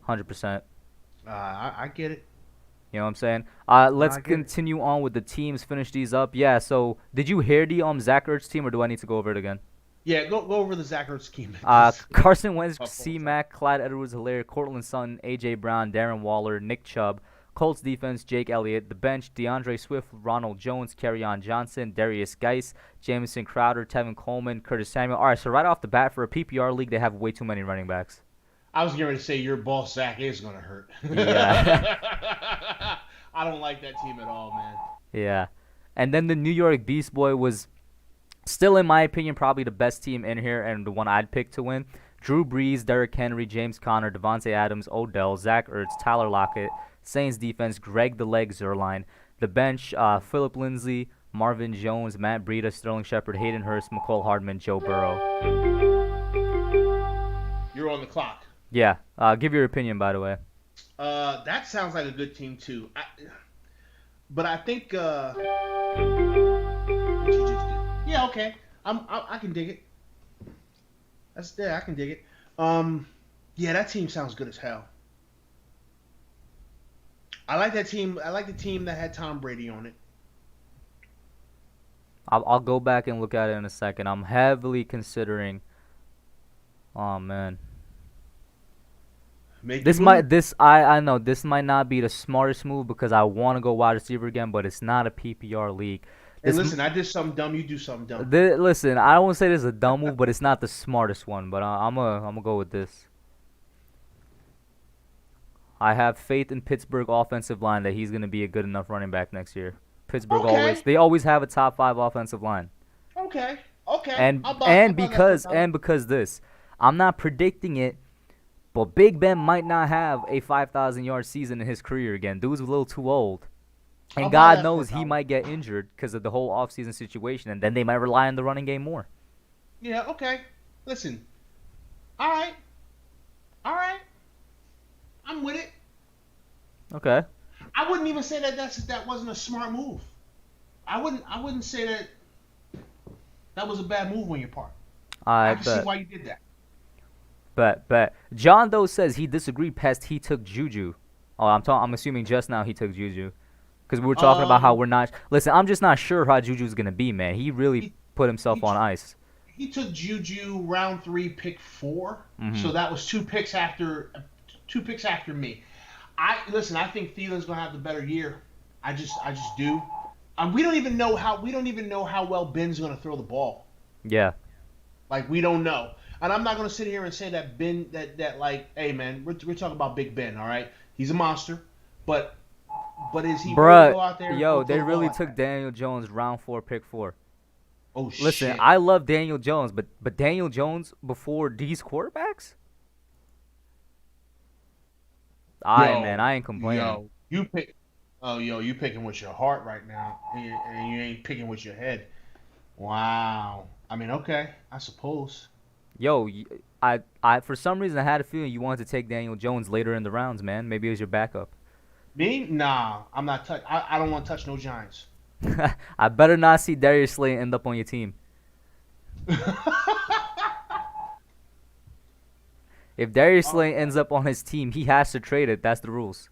100%. I get it. You know what I'm saying? Let's continue on with the teams. Finish these up. Yeah. So, did you hear the Zach Ertz team, or do I need to go over it again? Yeah, go over the Zach Ertz scheme. Carson Wentz, C-Mac, Clyde Edwards-Helaire, Cortland Sutton, A.J. Brown, Darren Waller, Nick Chubb. Colts defense, Jake Elliott. The bench, DeAndre Swift, Ronald Jones, Kerryon Johnson, Darius Geis, Jamison Crowder, Tevin Coleman, Curtis Samuel. All right, so right off the bat, for a PPR league, they have way too many running backs. I was getting ready to say your boss, Zach, is going to hurt. Yeah. I don't like that team at all, man. Yeah. And then the New York Beast Boy was still, in my opinion, probably the best team in here and the one I'd pick to win. Drew Brees, Derrick Henry, James Conner, Devontae Adams, Odell, Zach Ertz, Tyler Lockett. Saints defense, Greg the Leg Zuerlein. The bench, Phillip Lindsay, Marvin Jones, Matt Breida, Sterling Shepard, Hayden Hurst, McCole Hardman, Joe Burrow. You're on the clock. Yeah. Give your opinion, by the way. That sounds like a good team, too. But I think... what you just did. Yeah, okay. I can dig it. I can dig it. Yeah, that team sounds good as hell. I like that team. I like the team that had Tom Brady on it. I'll go back and look at it in a second. I'm heavily considering. Oh man. Make This your might move. this I know this might not be the smartest move because I want to go wide receiver again, but it's not a PPR league. Hey, This listen, I did something dumb. You do something dumb. listen, I don't want to say this is a dumb move, but it's not the smartest one. But I'm gonna go with this. I have faith in Pittsburgh offensive line that he's gonna be a good enough running back next year. Pittsburgh Okay. they always have a top 5 offensive line. Okay. Okay. And I'll buy and that for because $1. this, I'm not predicting it, but Big Ben might not have a 5,000-yard season in his career again. Dude's a little too old. And I'll buy God that for knows he $1. might get injured because of the whole offseason situation, and then they might rely on the running game more. Yeah. Okay. Listen. All right. All right. I'm with it. Okay. I wouldn't even say that wasn't a smart move. I wouldn't say that was a bad move on your part. I I can see bet. why you did that. Bet. John, though, says he disagreed past he took Juju. Oh, I'm assuming just now he took Juju. Because we were talking about how we're not... Listen, I'm just not sure how Juju's going to be, man. He really put himself on ice. He took Juju round 3, pick 4. Mhm. So that was 2 picks after me. I think Thielen's gonna have the better year. I just do. We don't even know how well Ben's gonna throw the ball. Yeah. Like, we don't know. And I'm not gonna sit here and say that Ben that like, hey man, we're talking about Big Ben, all right? He's a monster, but is he ready to go out there? And Yo, throw they the really ball like took that? Daniel Jones round 4, pick 4. Oh shit! Listen, I love Daniel Jones, but Daniel Jones before these quarterbacks? Man, I ain't complaining. Yo, you pick. Oh, you picking with your heart right now, and you ain't picking with your head. Wow. I mean, okay, I suppose. Yo, I for some reason I had a feeling you wanted to take Daniel Jones later in the rounds, man. Maybe it was your backup. Me? Nah, I'm not touch. I don't want to touch no Giants. I better not see Darius Slay end up on your team. If Darius Slay ends up on his team, he has to trade it. That's the rules.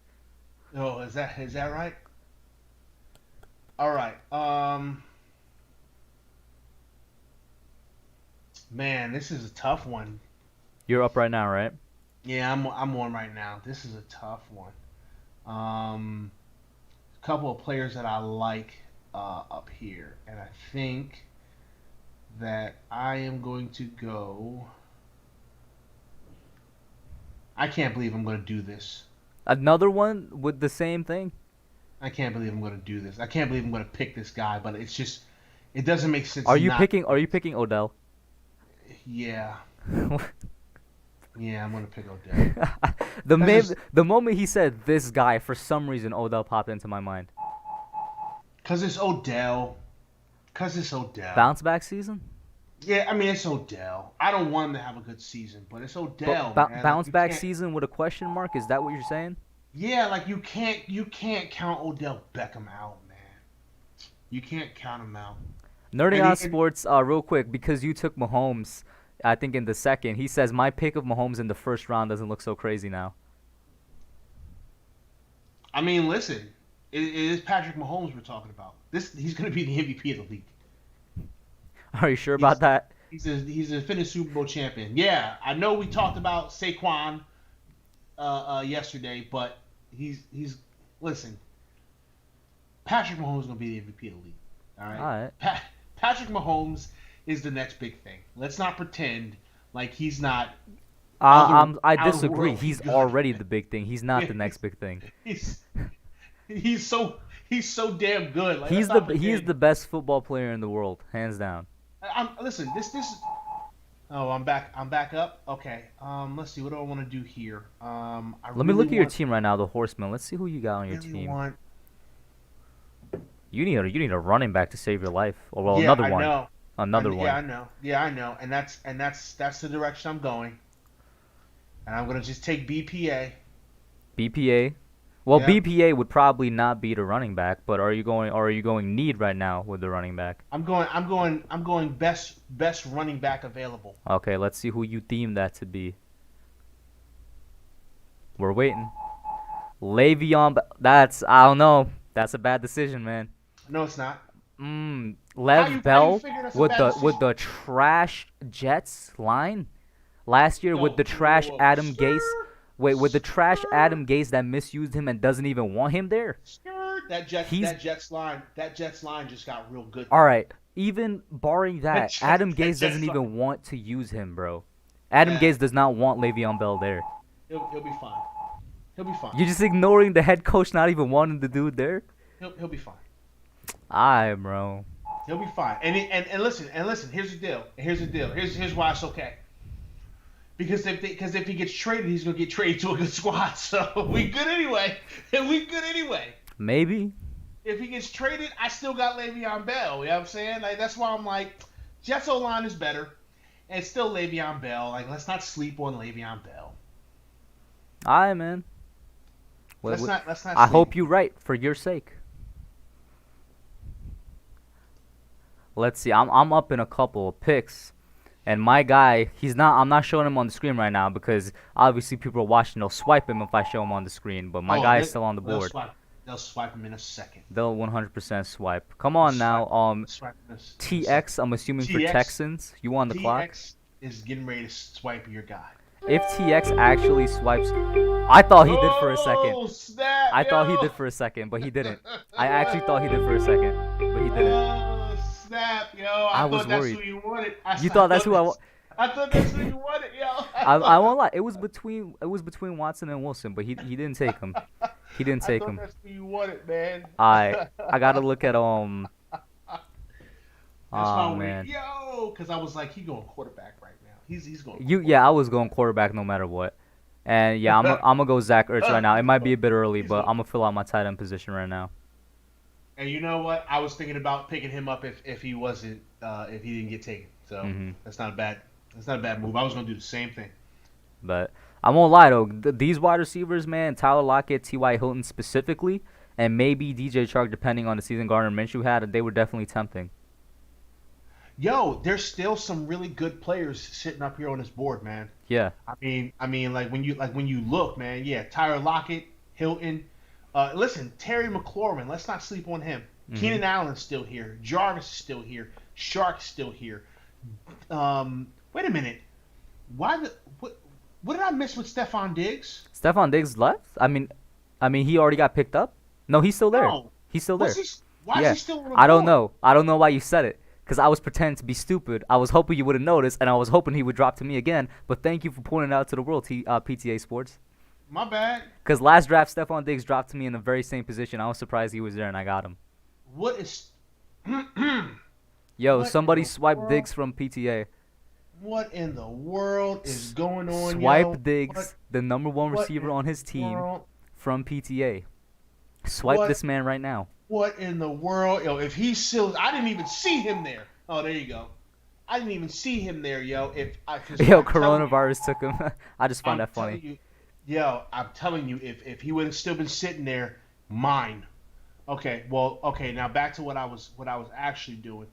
Oh, is that right? All right. Man, this is a tough one. You're up right now, right? Yeah, I'm on right now. This is a tough one. A couple of players that I like up here, and I think that I am going to go. I can't believe I'm going to do this. Another one with the same thing? I can't believe I'm going to do this. I can't believe I'm going to pick this guy, but it doesn't make sense. Are you picking Odell? Yeah. Yeah, I'm going to pick Odell. The moment he said this guy, for some reason Odell popped into my mind. Cuz it's Odell. Bounce back season? Yeah, I mean, it's Odell. I don't want him to have a good season, but it's Odell. Man. Bounce Like, back season with a question mark? Is that what you're saying? Yeah, like you can't count Odell Beckham out, man. You can't count him out. Nerding on Sports, real quick, because you took Mahomes, I think in the second, he says my pick of Mahomes in the first round doesn't look so crazy now. I mean, listen, it is Patrick Mahomes we're talking about. He's going to be the MVP of the league. Are you sure about that? He's a defending Super Bowl champion. Yeah, I know we talked about Saquon yesterday, but he's listen. Patrick Mahomes is going to be the MVP of the league. All right. Patrick Mahomes is the next big thing. Let's not pretend like he's not. I disagree. He's already the big thing. He's not the next big thing. He's so damn good. Like, he's the best football player in the world, hands down. Listen, this. Oh, I'm back up. Okay. Let's see. What do I want to do here? Let me look at your team right now, the Horsemen. Let's see who you got on your team. You need a running back to save your life. Or well, another one. Know. Another one. Yeah, I know. And that's the direction I'm going. And I'm gonna just take BPA. BPA. Well, yeah. BPA would probably not be the running back, but are you going need right now with the running back? I'm going best running back available. Okay, let's see who you deem that to be. We're waiting. Le'Veon, I don't know. That's a bad decision, man. No, it's not. Lev Bell figure that's a with bad the decision? trash Jets line last year with No, the trash whoa. Adam Gase. Sir, Wait, with the trash sir, Adam Gase that misused him and doesn't even want him there. sir. That Jets line just got real good. All right, even barring that, Adam That Gase Jets doesn't line. even want to use him, bro. Adam Yeah. Gase does not want Le'Veon Bell there. He'll be fine. He'll be fine. You're just ignoring the head coach not even wanting the dude there. He'll be fine. Alright, bro. He'll be fine. And listen. Here's the deal. Here's why it's okay. Because if he gets traded, he's gonna get traded to a good squad. So we good anyway. Maybe. If he gets traded, I still got Le'Veon Bell. You know what I'm saying? Like that's why I'm like, Jets O-line is better, and it's still Le'Veon Bell. Like let's not sleep on Le'Veon Bell. Alright, man. Let's not. I hope you're right for your sake. Let's see. I'm up in a couple of picks. And my guy, I'm not showing him on the screen right now because obviously people are watching. They'll swipe him if I show him on the screen. But my guy is still on the board. They'll swipe him in a second. They'll 100% swipe. Come on now. TX, I'm assuming for Texans. You on the clock? TX is getting ready to swipe your guy. If TX actually swipes, I thought he did for a second. Snap, I thought he did for a second, but he didn't. I actually thought he did for a second, but he didn't. Oh, snap, yo. I was thought that's worried. who you wanted. You thought that's who I want? I thought that's who you wanted, yo. I won't lie. It was between Watson and Wilson, but he didn't take him. He didn't take him. That's who you wanted, man. I gotta look at That's why Oh man. Yo, because I was like, he going quarterback right now. He's going. I was going quarterback no matter what. And yeah, I'm gonna go Zach Ertz right now. It might be a bit early, but I'm gonna fill out my tight end position right now. And you know what? I was thinking about picking him up if he wasn't if he didn't get taken. So that's not a bad move. I was gonna do the same thing. But I won't lie though, these wide receivers, man, Tyler Lockett, T.Y. Hilton specifically, and maybe DJ Chark, depending on the season Gardner Minshew had, they were definitely tempting. Yo, there's still some really good players sitting up here on this board, man. Yeah. I mean, like when you look, man. Yeah, Tyler Lockett, Hilton. Listen, Terry McLaurin. Let's not sleep on him. Keenan Allen's still here. Jarvis is still here. Shark's still here. Wait a minute. What did I miss with Stephon Diggs? Stephon Diggs left? I mean, he already got picked up. No, he's still there. No. He's still there. Why is he still on the I don't board? know. I don't know why you said it. Because I was pretending to be stupid. I was hoping you would have noticed, and I was hoping he would drop to me again. But thank you for pointing it out to the world, PTA Sports. My bad. Because last draft, Stephon Diggs dropped to me in the very same position. I was surprised he was there, and I got him. What is? Yo, What somebody in the swiped world? Diggs from PTA. What in the world is going on? Swipe yo? Diggs, the number one what receiver in on his the team, world? from PTA. Swipe What? this man right now. What in the world, yo? If he's still, I didn't even see him there. Oh, there you go. I didn't even see him there, yo. Yo, coronavirus took him. I just find that funny. I'm telling you, if he would have still been sitting there, mine. Okay, well, okay. Now back to what I was actually doing.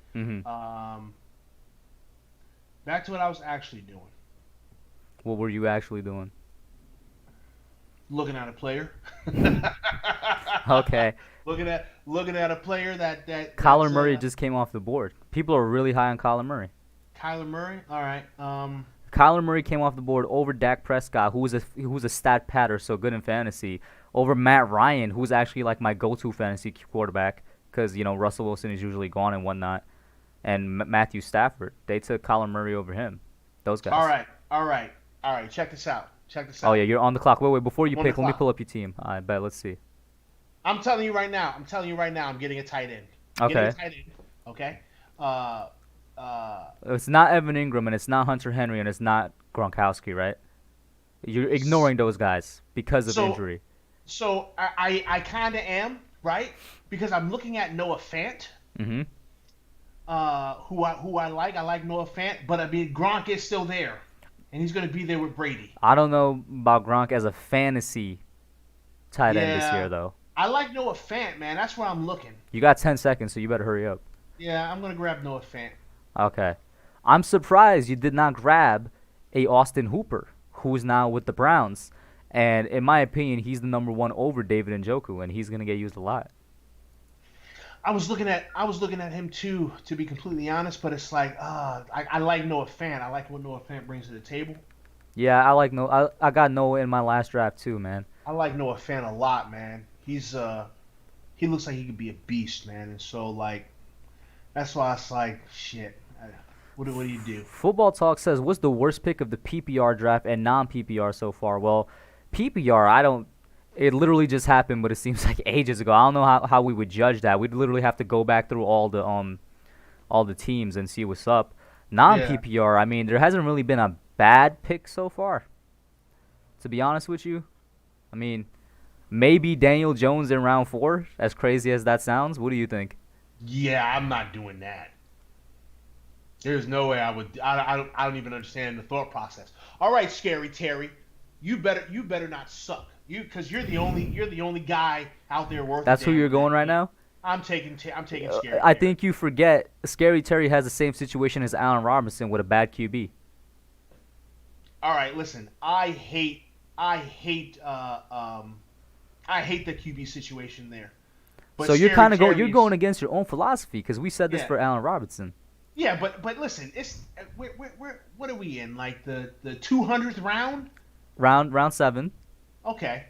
Back to what I was actually doing. What were you actually doing? Looking at a player. Okay. Looking at a player that Kyler that's, Murray just came off the board. People are really high on Kyler Murray. Kyler Murray. All right. Kyler Murray came off the board over Dak Prescott, who was a stat patter, so good in fantasy. Over Matt Ryan, who's actually like my go-to fantasy quarterback, because Russell Wilson is usually gone and whatnot. And Matthew Stafford, they took Kyler Murray over him. Those guys. All right. Check this out. Oh yeah, you're on the clock. Wait, before you On pick, the let me clock. pull up your team. I bet. Let's see. I'm telling you right now. I'm getting a tight end. Okay. Getting a tight end. Okay. It's not Evan Ingram, and it's not Hunter Henry, and it's not Gronkowski, right? You're ignoring those guys because of injury. So I kind of am, right? Because I'm looking at Noah Fant. Mm-hmm. Who I like. I like Noah Fant, but I mean Gronk is still there, and he's going to be there with Brady. I don't know about Gronk as a fantasy tight end this year, though. I like Noah Fant, man. That's where I'm looking. You got 10 seconds, so you better hurry up. Yeah, I'm going to grab Noah Fant. Okay. I'm surprised you did not grab a Austin Hooper, who's now with the Browns. And in my opinion, he's the number one over David Njoku, and he's gonna get used a lot. I was looking at him too, to be completely honest. But it's like, I like Noah Fant. I like what Noah Fant brings to the table. Yeah, I got Noah in my last draft too, man. I like Noah Fant a lot, man. He looks like he could be a beast, man. And so like, that's why it's like, shit. What do you do? Football Talk says, what's the worst pick of the PPR draft and non-PPR so far? Well, PPR, it literally just happened, but it seems like ages ago. I don't know how we would judge that. We'd literally have to go back through all the teams and see what's up. Non-PPR, I mean, there hasn't really been a bad pick so far, to be honest with you. I mean, maybe Daniel Jones in round 4, as crazy as that sounds. What do you think? Yeah, I'm not doing that. There's no way I would. I don't even understand the thought process. All right, Scary Terry, you better not suck. Because you're the only guy out there worth. That's who you're going right now. I'm taking Scary. I think you forget Scary Terry has the same situation as Allen Robinson with a bad QB. All right, listen. I hate the QB situation there. But so you're Scary you're going against your own philosophy because we said this for Allen Robinson. Yeah, but listen, it's what are we in, like the 200th round? Round 7. Okay.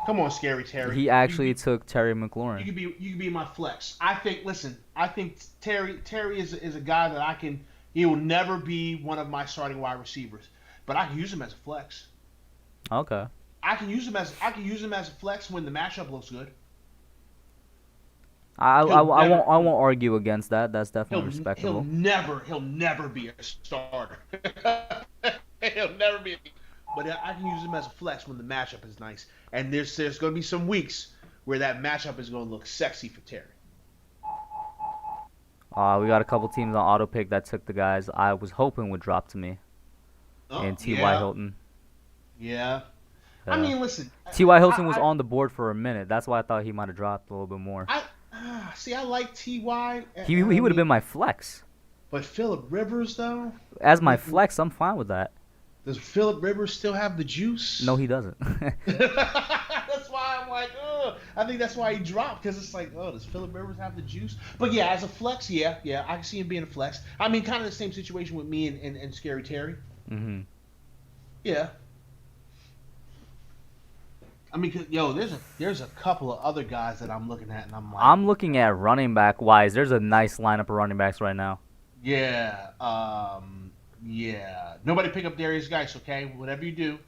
Come on, Scary Terry. He actually took Terry McLaurin. You could be my flex. I think Terry is a guy that he will never be one of my starting wide receivers, but I can use him as a flex. Okay. I can use him as a flex when the matchup looks good. I won't argue against that. That's definitely respectable. He'll never be a starter. He'll never be. But I can use him as a flex when the matchup is nice. And there's going to be some weeks where that matchup is going to look sexy for Terry. We got a couple teams on auto pick that took the guys I was hoping would drop to me. And T.Y. Hilton. Yeah. I mean, listen. T.Y. Hilton was on the board for a minute. That's why I thought he might have dropped a little bit more. I like T.Y. He would have been my flex. But Phillip Rivers, though? As my flex, I'm fine with that. Does Phillip Rivers still have the juice? No, he doesn't. That's why I'm like, I think that's why he dropped, because it's like, does Phillip Rivers have the juice? But yeah, as a flex, yeah, I can see him being a flex. I mean, kind of the same situation with me and Scary Terry. Mm-hmm. Yeah. I mean, there's a couple of other guys that I'm looking at, and I'm like, I'm looking at running back wise. There's a nice lineup of running backs right now. Yeah. Yeah. Nobody pick up Darius Geis, okay? Whatever you do,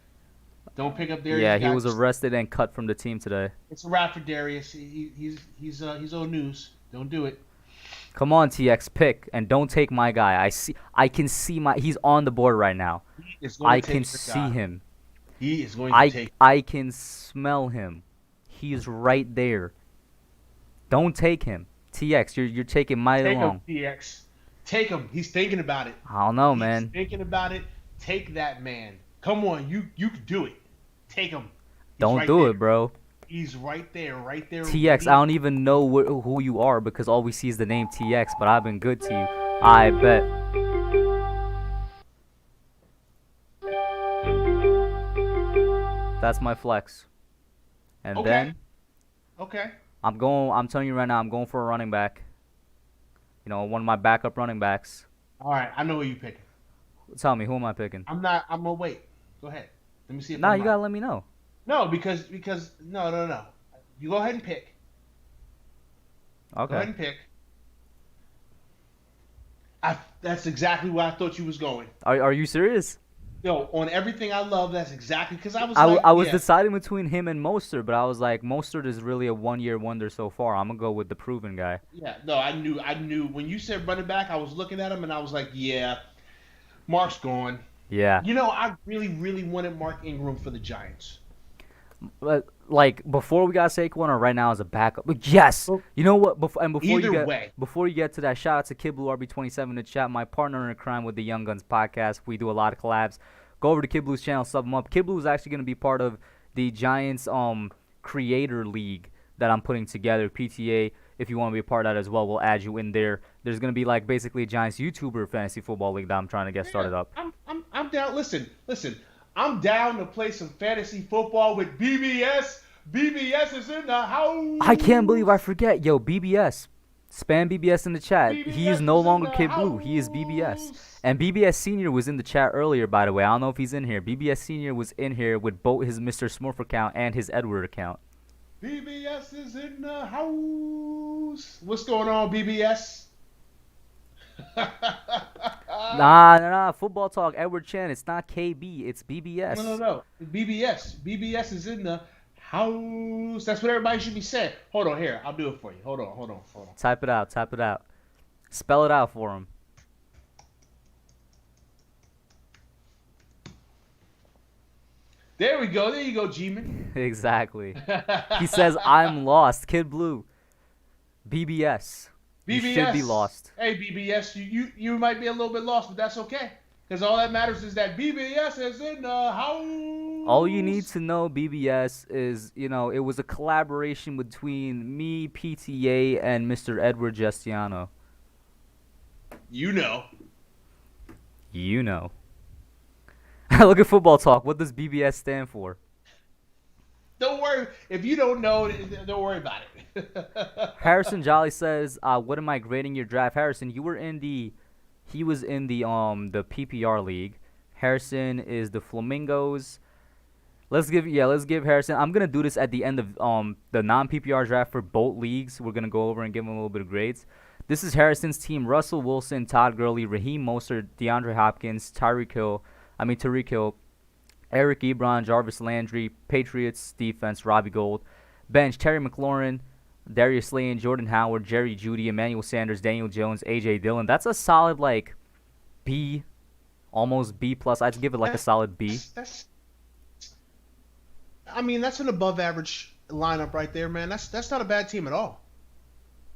don't pick up Darius Geis. Yeah, he was arrested and cut from the team today. It's a wrap for Darius. He's old news. Don't do it. Come on, TX, pick and don't take my guy. I can see he's on the board right now. I can see him. He is going to take. I can smell him. He's right there. Don't take him. TX, you're taking mighty long. Take him, TX. Take him. He's thinking about it. I don't know, man. He's thinking about it. Take that man. Come on, you can do it. Take him. Don't do it, bro. He's right there. TX, I don't even know who you are because all we see is the name TX, but I've been good to you. I bet. That's my flex. And then I'm telling you right now, I'm going for a running back. You know, one of my backup running backs. All right, I know who you picking. Tell me, who am I picking? I'm gonna wait. Go ahead. Let me see if you gotta let me know. No, because no. You go ahead and pick. Okay. Go ahead and pick. That's exactly where I thought you was going. Are you serious? Yo, on everything I love, that's exactly because I was. I was deciding between him and Mostert, but I was like, Mostert is really a one-year wonder so far. I'm gonna go with the proven guy. Yeah, no, I knew when you said running back, I was looking at him and I was like, yeah, Mark's gone. Yeah. You know, I really wanted Mark Ingram for the Giants. But like before we got Saquon, or right now as a backup. Yes. You know what? Before you get to that, shout out to Kiblu RB27 in the chat, my partner in crime with the Young Guns podcast. We do a lot of collabs. Go over to Kiblu's channel, sub him up. Kiblu is actually going to be part of the Giants creator league that I'm putting together. PTA if you want to be a part of that as well, we'll add you in there. There's gonna be like basically a Giants YouTuber fantasy football league that I'm trying to get started up. I'm down. Listen. I'm down to play some fantasy football with BBS. BBS is in the house. I can't believe I forget. Yo, BBS. Spam BBS in the chat. BBS He is no is in longer the Kid Blue. He is BBS. house. And BBS Senior was in the chat earlier, by the way. I don't know if he's in here. BBS Senior was in here with both his Mr. Smurf account and his Edward account. BBS is in the house. What's going on, BBS? Nah. Football talk. Edward Chen. It's not KB. It's BBS. No. BBS. BBS is in the house. That's what everybody should be saying. Hold on here. I'll do it for you. Hold on. Type it out. Spell it out for him. There we go. There you go, G-Man. Exactly. He says, I'm lost. Kid Blue. BBS. You BBS. should be lost. Hey, BBS, you might be a little bit lost, but that's okay. Because all that matters is that BBS is in the house. All you need to know, BBS, is, it was a collaboration between me, PTA, and Mr. Edward Gestiano. You know. Look at Football Talk. What does BBS stand for? Don't worry. If you don't know, don't worry about it. Harrison Jolly says, what am I grading your draft? Harrison, he was in the PPR league. Harrison is the Flamingos. Let's give Harrison. I'm gonna do this at the end of the non-PPR draft for both leagues. We're gonna go over and give him a little bit of grades. This is Harrison's team: Russell Wilson, Todd Gurley, Raheem Mostert, DeAndre Hopkins, Tyreek Hill, Eric Ebron, Jarvis Landry. Patriots defense: Robbie Gould. Bench: Terry McLaurin, Darius Slay, Jordan Howard, Jerry Jeudy, Emmanuel Sanders, Daniel Jones, A.J. Dillon. That's a solid B, almost B plus. I'd give it a solid B. That's an above average lineup right there, man. That's not a bad team at all.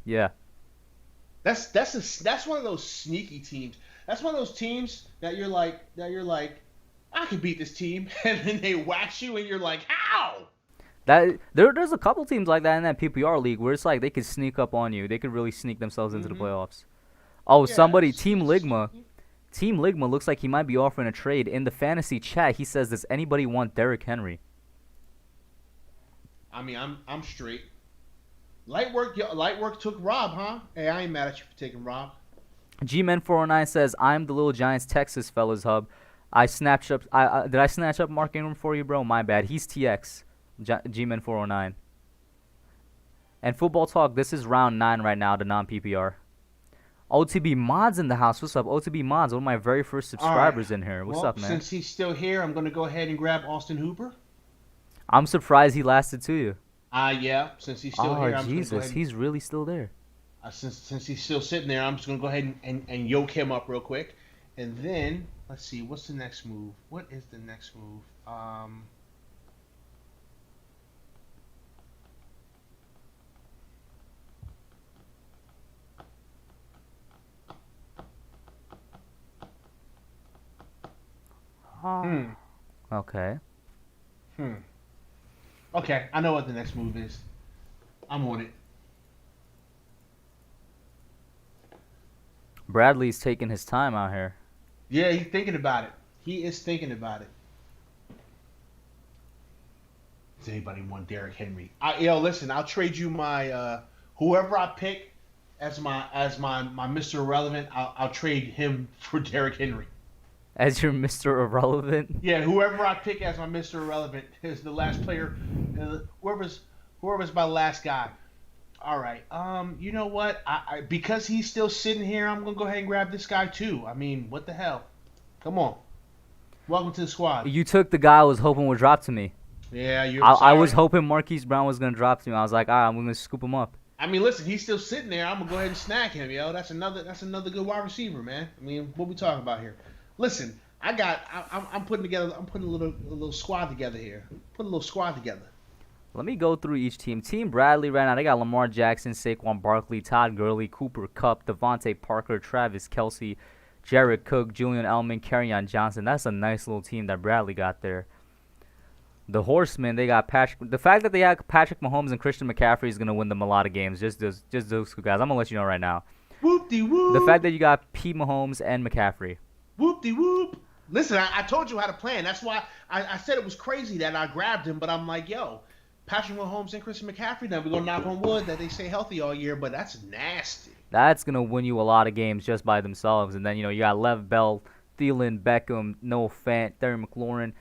Yeah. That's one of those sneaky teams. That's one of those teams that you're like, I could beat this team, and then they wax you, and you're like, how? There's a couple teams like that in that PPR league where it's like they could sneak up on you. They could really sneak themselves into the playoffs. Oh, yeah, Team Ligma. Team Ligma looks like he might be offering a trade. In the fantasy chat, he says, does anybody want Derrick Henry? I'm straight. Light work took Rob, huh? Hey, I ain't mad at you for taking Rob. Gmen409 says, I'm the Little Giants Texas fellas hub. I snatched up. Did I snatch up Mark Ingram for you, bro? My bad. He's TX. Gmen409. And Football Talk, this is round 9 right now, the non-PPR. OTB Mods in the house. What's up, OTB Mods? One of my very first subscribers in here. What's up, man? Since he's still here, I'm going to go ahead and grab Austin Hooper. I'm surprised he lasted to you. Yeah. Since he's still here, I'm Jesus, going to go ahead and, he's really still there. Since he's still sitting there, I'm just going to go ahead and yoke him up real quick. And then, let's see, what's the next move? What is the next move? Okay. Okay, I know what the next move is. I'm on it. Bradley's taking his time out here. Yeah, he's thinking about it. He is thinking about it. Does anybody want Derrick Henry? Listen, I'll trade you my whoever I pick as my Mr. Irrelevant. I'll trade him for Derrick Henry. As your Mr. Irrelevant? Yeah, whoever I pick as my Mr. Irrelevant is the last player. Whoever's my last guy. All right. You know what? I because he's still sitting here, I'm gonna go ahead and grab this guy too. I mean, what the hell? Come on. Welcome to the squad. You took the guy I was hoping would drop to me. Yeah, I was hoping Marquise Brown was gonna drop to me. I was like, all right, I'm gonna scoop him up. I mean, listen, he's still sitting there. I'm gonna go ahead and snag him, yo. That's another good wide receiver, man. I mean, what we talking about here? Listen, I'm putting a little squad together here. Put a little squad together. Let me go through each team. Team Bradley right now, they got Lamar Jackson, Saquon Barkley, Todd Gurley, Cooper Kupp, Devontae Parker, Travis Kelce, Jared Cook, Julian Edelman, Kerryon Johnson. That's a nice little team that Bradley got there. The Horsemen, they got Patrick. The fact that they got Patrick Mahomes and Christian McCaffrey is gonna win them a lot of games. Just those two guys. I'm gonna let you know right now. Whoop-de-whoop. The fact that you got Pete Mahomes and McCaffrey. Whoop-de-whoop. Listen, I told you how to plan. That's why I said it was crazy that I grabbed him, but I'm like, yo, Patrick Mahomes and Christian McCaffrey, now we're going to knock on wood that they stay healthy all year, but that's nasty. That's going to win you a lot of games just by themselves. And then, you got Lev Bell, Thielen, Beckham, Noah Fant, Terry McLaurin,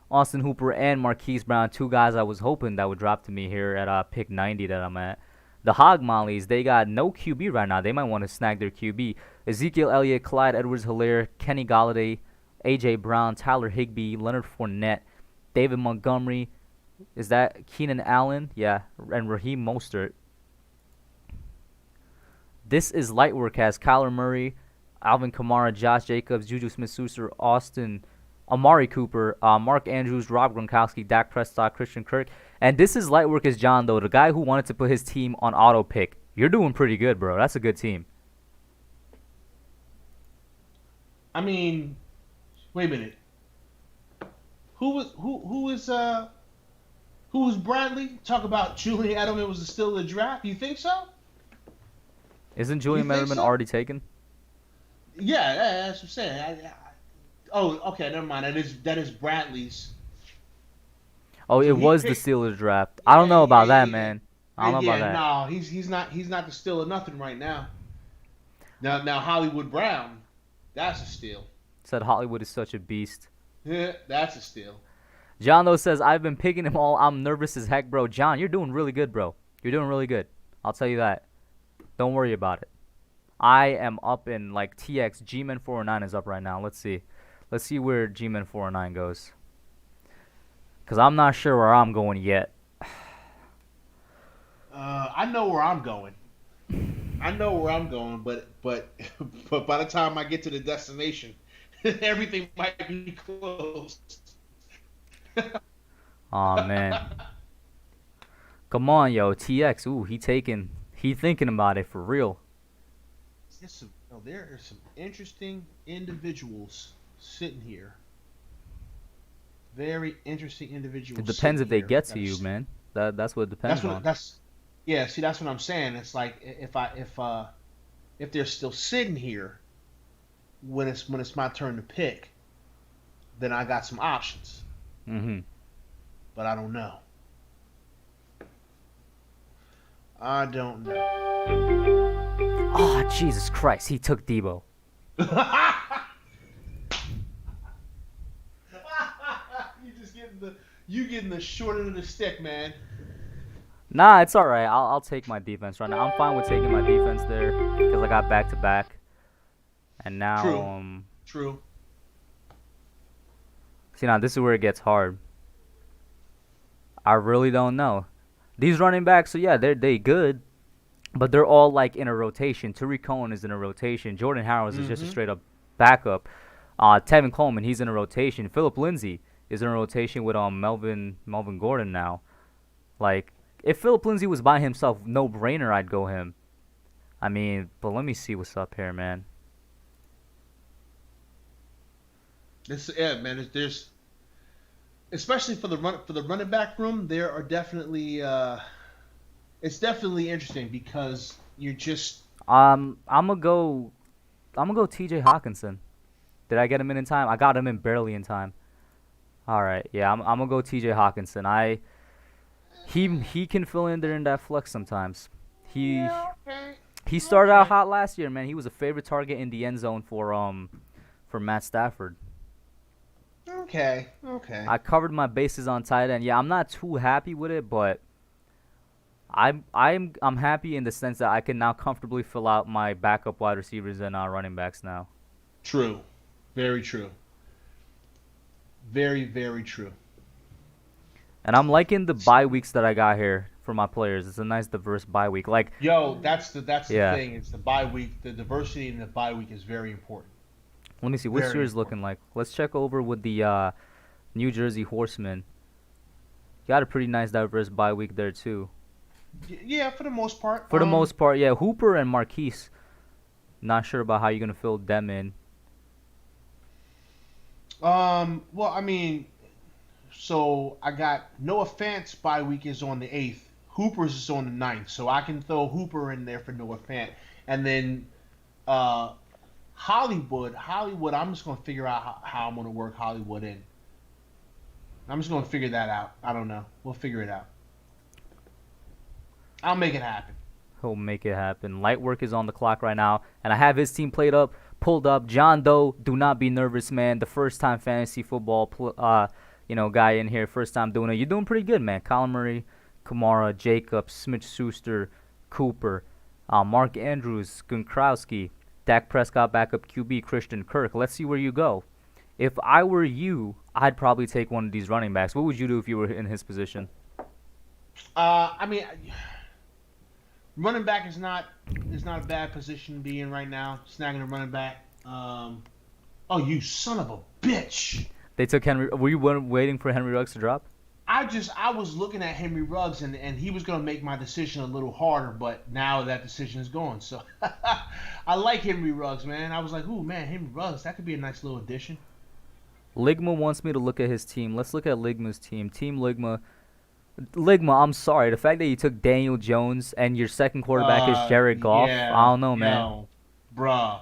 Austin Hooper, and Marquise Brown, two guys I was hoping that would drop to me here at pick 90 that I'm at. The Hog Mollies, they got no QB right now. They might want to snag their QB. Ezekiel Elliott, Clyde Edwards-Helaire, Kenny Galladay, A.J. Brown, Tyler Higbee, Leonard Fournette, David Montgomery. Is that Keenan Allen? Yeah, and Raheem Mostert. This is light work. Has Kyler Murray, Alvin Kamara, Josh Jacobs, Juju Smith-Schuster, Amari Cooper, Mark Andrews, Rob Gronkowski, Dak Prescott, Christian Kirk. And this is light work as John, though, the guy who wanted to put his team on auto pick. You're doing pretty good, bro. That's a good team. I mean, wait a minute. Who was Bradley? Talk about Julian Edelman was still in the draft. You think so? Isn't Julian Edelman already taken? Yeah, that's what I'm saying. Okay, never mind. That is Bradley's. Oh, it was the Steelers draft. I don't know about that, man. I don't know about that. No, he's not the steal of nothing right now. Now Hollywood Brown, that's a steal. Said Hollywood is such a beast. Yeah, that's a steal. John, though, says, I've been picking him all. I'm nervous as heck, bro. John, you're doing really good, bro. You're doing really good. I'll tell you that. Don't worry about it. I am up in, like, TX. G-Man 409 is up right now. Let's see. Let's see where G-Man 409 goes. Because I'm not sure where I'm going yet. I know where I'm going. But by the time I get to the destination, everything might be closed. Aw, man. Come on, yo. TX. Ooh, he thinking about it for real. There are some interesting individuals sitting here. Very interesting individuals. It depends if they get to you, man. That's what it depends on. Yeah, see, that's what I'm saying. It's like if they're still sitting here when it's my turn to pick, then I got some options. Mm-hmm. But I don't know. I don't know. Oh, Jesus Christ. He took Debo. You getting the short end of the stick, man. Nah, it's all right. I'll take my defense right now. I'm fine with taking my defense there because I got back-to-back. And now... True. See, now this is where it gets hard. I really don't know. These running backs, so yeah, they good, but they're all like in a rotation. Tariq Cohen is in a rotation. Jordan Harris is just a straight-up backup. Tevin Coleman, he's in a rotation. Philip Lindsay is in a rotation with Melvin Gordon now. Like, if Philip Lindsay was by himself, no-brainer, I'd go him. I mean, but let me see what's up here, man. There's especially for the running back room, there are definitely it's definitely interesting because you're just I'm gonna go TJ Hawkinson. Did I get him in time? I got him in barely in time. All right, yeah, I'm gonna go TJ Hawkinson. He can fill in there in that flex sometimes. He started out hot last year, man. He was a favorite target in the end zone for Matt Stafford. Okay. I covered my bases on tight end. Yeah, I'm not too happy with it, but I'm happy in the sense that I can now comfortably fill out my backup wide receivers and running backs now. True. Very true. Very, very true. And I'm liking the bye weeks that I got here for my players. It's a nice diverse bye week. Like, that's the thing. It's the bye week. The diversity in the bye week is very important. Let me see. What's yours looking like? Let's check over with the New Jersey Horsemen. Got a pretty nice diverse bye week there, too. Yeah, for the most part. For the most part, yeah. Hooper and Marquise. Not sure about how you're going to fill them in. Well, I mean, So I got Noah Fant's bye week is on the 8th. Hooper's is on the 9th. So I can throw Hooper in there for Noah Fant. And then uh, Hollywood, I'm just going to figure out how I'm going to work Hollywood in. I'm just going to figure that out. I don't know. We'll figure it out. I'll make it happen. He'll make it happen. Light work is on the clock right now, and I have his team pulled up. John Doe, do not be nervous, man. The first time fantasy football, guy in here, first time doing it. You're doing pretty good, man. Colin Murray, Kamara, Jacobs, Smith-Schuster, Cooper, Mark Andrews, Gronkowski, Dak Prescott backup QB, Christian Kirk. Let's see where you go. If I were you, I'd probably take one of these running backs. What would you do if you were in his position? I mean, running back is not a bad position to be in right now. Snagging a running back. Oh, you son of a bitch! They took Henry. Were you waiting for Henry Ruggs to drop? I was looking at Henry Ruggs and he was going to make my decision a little harder, but now that decision is gone. So I like Henry Ruggs, man. I was like, ooh, man, Henry Ruggs, that could be a nice little addition. Ligma wants me to look at his team. Let's look at Ligma's team. Team Ligma. Ligma, I'm sorry. The fact that you took Daniel Jones and your second quarterback is Jared Goff, Yeah, I don't know, man. yo, bruh.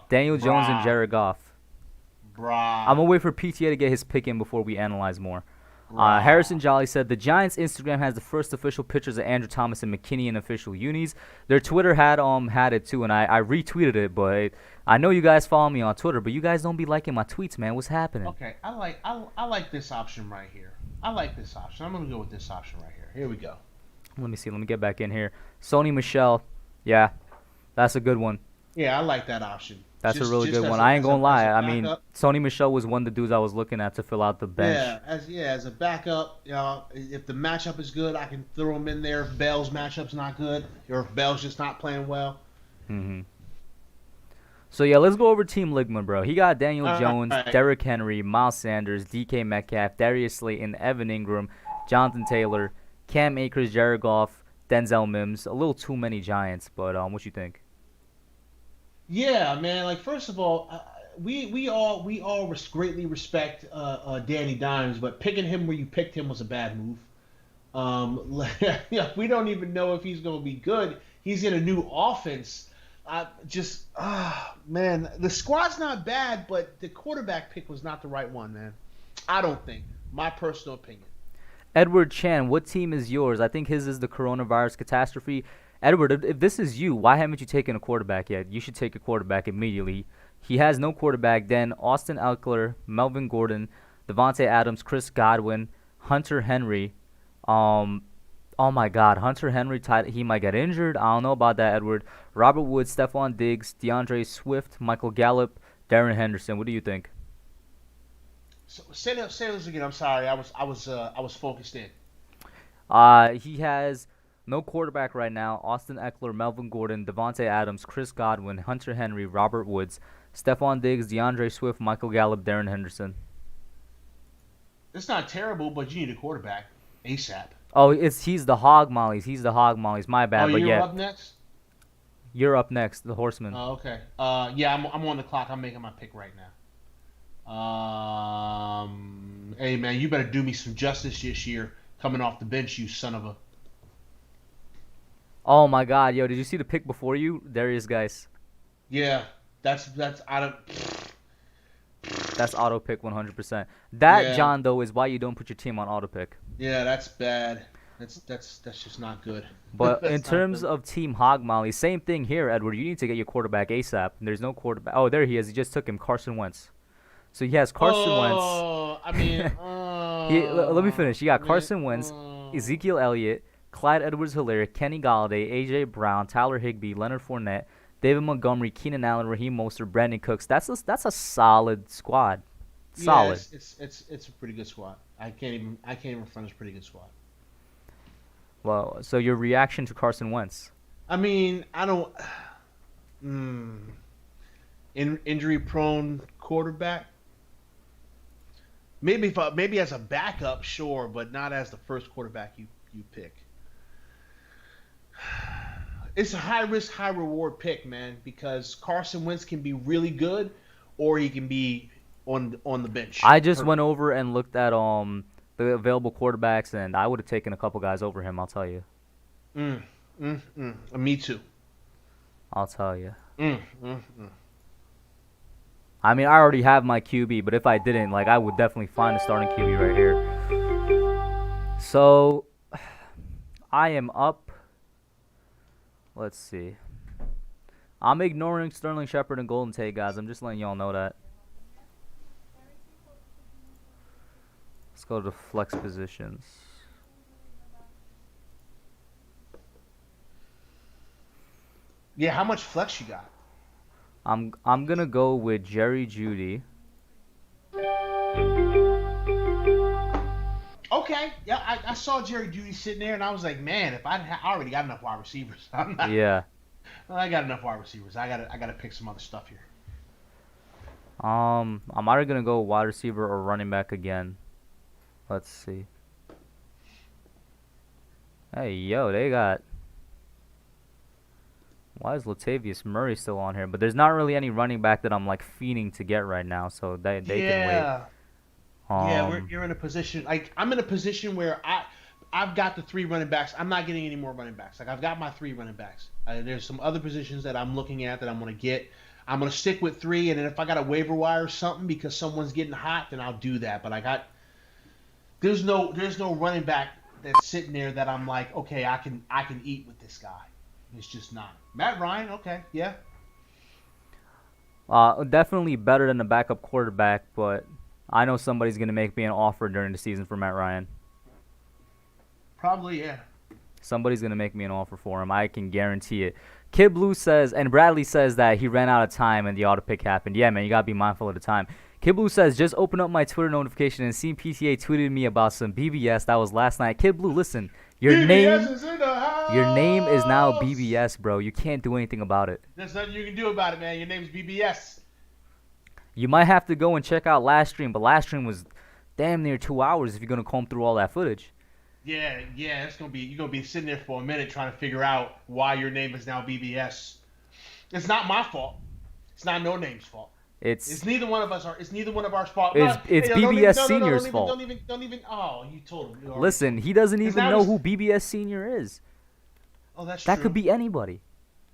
Daniel Jones and Jared Goff. Bruh. I'm going to wait for PTA to get his pick in before we analyze more. Bruh. Harrison Jolly said, the Giants' Instagram has the first official pictures of Andrew Thomas and McKinney in official unis. Their Twitter had it too, and I retweeted it, but I know you guys follow me on Twitter, but you guys don't be liking my tweets, man. What's happening? Okay, I like this option right here. I like this option. I'm going to go with this option right here. Here we go. Let me see. Let me get back in here. Sony Michel. Yeah, that's a good one. Yeah, I like that option. That's a really good one. I ain't gonna lie. I mean, Sony Michel was one of the dudes I was looking at to fill out the bench. As a backup, if the matchup is good, I can throw him in there. If Bell's matchup's not good, or if Bell's just not playing well. Mm-hmm. So yeah, let's go over Team Ligma, bro. He got Daniel Jones, right. Derrick Henry, Miles Sanders, DK Metcalf, Darius Slayton, Evan Ingram, Jonathan Taylor, Cam Akers, Jared Goff, Denzel Mims. A little too many Giants, but what you think? Yeah, man. Like, first of all, we all greatly respect Danny Dimes, but picking him where you picked him was a bad move. We don't even know if he's going to be good. He's in a new offense. Man, the squad's not bad, but the quarterback pick was not the right one, man. I don't think. My personal opinion. Edward Chan, what team is yours? I think his is the coronavirus catastrophe. Edward, if this is you, why haven't you taken a quarterback yet? You should take a quarterback immediately. He has no quarterback. Then Austin Eckler, Melvin Gordon, Devontae Adams, Chris Godwin, Hunter Henry. Oh my God, Hunter Henry, he might get injured. I don't know about that, Edward. Robert Woods, Stephon Diggs, DeAndre Swift, Michael Gallup, Darren Henderson. What do you think? So, say those again. I'm sorry. I was focused in. He has no quarterback right now. Austin Eckler, Melvin Gordon, Devontae Adams, Chris Godwin, Hunter Henry, Robert Woods, Stephon Diggs, DeAndre Swift, Michael Gallup, Darren Henderson. It's not terrible, but you need a quarterback ASAP. Oh, he's the hog mollies. He's the hog mollies. My bad, but you're yeah. up next? You're up next, the Horseman. Oh, okay. Yeah, I'm on the clock. I'm making my pick right now. Hey man, you better do me some justice this year. Coming off the bench, you son of a. Oh my God, yo! Did you see the pick before you? Darius Geis. Yeah, that's out of. That's auto pick 100%. That, Yeah. John, though, is why you don't put your team on auto pick. Yeah, that's bad. That's just not good. But That's in not terms good. of team hog molly, same thing here, Edward. You need to get your quarterback ASAP. There's no quarterback. Oh, there he is. He just took him, Carson Wentz. So he has Carson Wentz. Oh, I mean, Let me finish. You got man, Carson Wentz, Ezekiel Elliott, Clyde Edwards-Helaire, Kenny Galladay, A.J. Brown, Tyler Higbee, Leonard Fournette, David Montgomery, Keenan Allen, Raheem Mostert, Brandon Cooks. That's a solid squad. Solid. Yeah, it's a pretty good squad. I can't even front. It's a pretty good squad. Well, so your reaction to Carson Wentz? I mean, I don't. Injury-prone quarterback. Maybe as a backup, sure, but not as the first quarterback you pick. It's a high risk, high reward pick, man, because Carson Wentz can be really good, or he can be on the bench. I just went over and looked at the available quarterbacks, and I would have taken a couple guys over him. I'll tell you. Me too. I'll tell you. I mean, I already have my QB, but if I didn't, like, I would definitely find a starting QB right here. So, I am up. Let's see. I'm ignoring Sterling Shepard and Golden Tate, guys. I'm just letting y'all know that. Let's go to flex positions. Yeah, how much flex you got? I'm gonna go with Jerry Jeudy. Okay, yeah, I saw Jerry Jeudy sitting there, and I was like, man, if I already got enough wide receivers. Yeah. I got enough wide receivers. I gotta pick some other stuff here. I'm either gonna go wide receiver or running back again. Let's see. Hey, yo, they got. Why is Latavius Murray still on here? But there's not really any running back that I'm like fiending to get right now, so they can wait. Yeah, you're in a position like I'm in a position where I've got the 3 running backs. I'm not getting any more running backs. Like I've got my 3 running backs. There's some other positions that I'm looking at that I'm gonna get. I'm gonna stick with 3, and then if I got a waiver wire or something because someone's getting hot, then I'll do that. But there's no running back that's sitting there that I'm like, okay, I can eat with this guy. It's just not. Matt Ryan, okay, yeah. Definitely better than the backup quarterback, but I know somebody's going to make me an offer during the season for Matt Ryan. Probably, yeah. Somebody's going to make me an offer for him. I can guarantee it. Kid Blue says, and Bradley says that he ran out of time and the auto pick happened. Yeah, man, you got to be mindful of the time. Kid Blue says, just open up my Twitter notification and see PTA tweeted me about some BBS. That was last night. Kid Blue, listen. Your name is now BBS, bro. You can't do anything about it. There's nothing you can do about it, man. Your name's BBS. You might have to go and check out last stream, but last stream was damn near 2 hours if you're gonna comb through all that footage. Yeah, it's gonna be you're gonna be sitting there for a minute trying to figure out why your name is now BBS. It's not my fault. It's not No Name's fault. It's neither one of us are. It's neither one of our fault. It's BBS Senior's fault. Don't even. Oh, you told him. Listen, he doesn't even know who BBS Senior is. Oh, that's true. That could be anybody.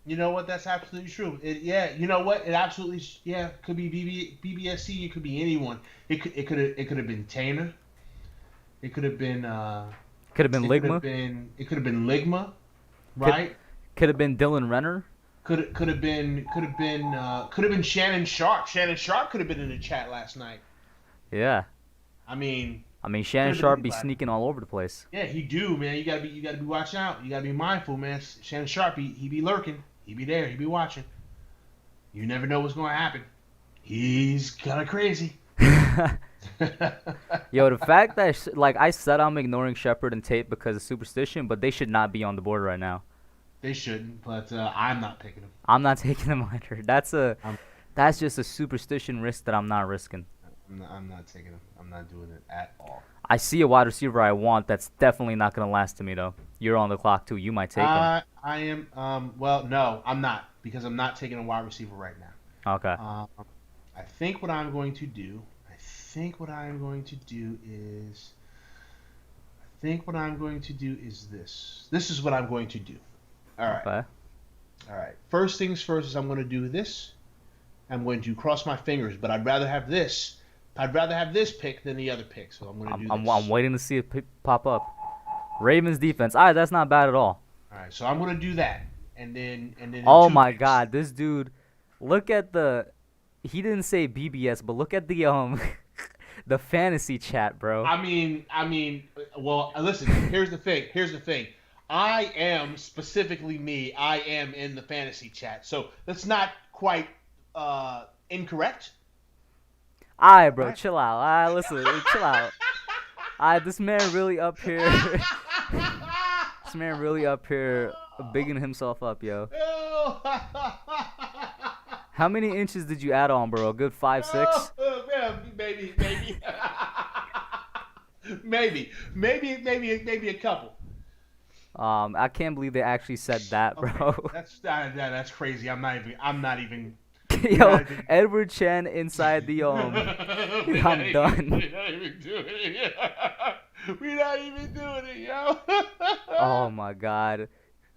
You know what? That's absolutely true. You know what? It absolutely could be BBS Senior. Could be anyone. It could have been Tanner. It could have been. Could have been Ligma. It could have been Ligma, right? Could have been Dylan Renner. Could have been Shannon Sharp. Shannon Sharp could have been in the chat last night. Yeah. I mean Shannon Sharp be sneaking all over the place. Yeah, he do, man. You gotta be watching out. You gotta be mindful, man. Shannon Sharp, he be lurking. He be there. He be watching. You never know what's gonna happen. He's kind of crazy. Yo, the fact that I said I'm ignoring Shepard and Tate because of superstition, but they should not be on the board right now. They shouldn't, but I'm not picking them. I'm not taking them either. That's just a superstition risk that I'm not risking. I'm not taking them. I'm not doing it at all. I see a wide receiver I want that's definitely not going to last to me, though. You're on the clock, too. You might take him. I am. Well, no, I'm not, because I'm not taking a wide receiver right now. Okay. I think what I'm going to do is this. This is what I'm going to do. All right. Okay. All right. First things first is I'm going to do this. I'm going to cross my fingers, but I'd rather have this. I'd rather have this pick than the other pick, so I'm going to do this. I'm waiting to see it pop up. Ravens defense. All right, that's not bad at all. All right, so I'm going to do that, and then. Oh my God, this dude! Look at the. He didn't say BBS, but look at the the fantasy chat, bro. I mean, well, listen. Here's the thing. I am specifically me. I am in the fantasy chat, so that's not quite incorrect. All right, bro, chill out. All right, listen, chill out. All right, this man really up here. This man really up here, bigging himself up, yo. How many inches did you add on, bro? A good 5, 6? Yeah, maybe. maybe a couple. I can't believe they actually said that, bro. Okay. That's crazy. I'm not even Yo, Edward Chen inside the I'm done. We're not even doing it. We're not even doing it, yo. Oh my God.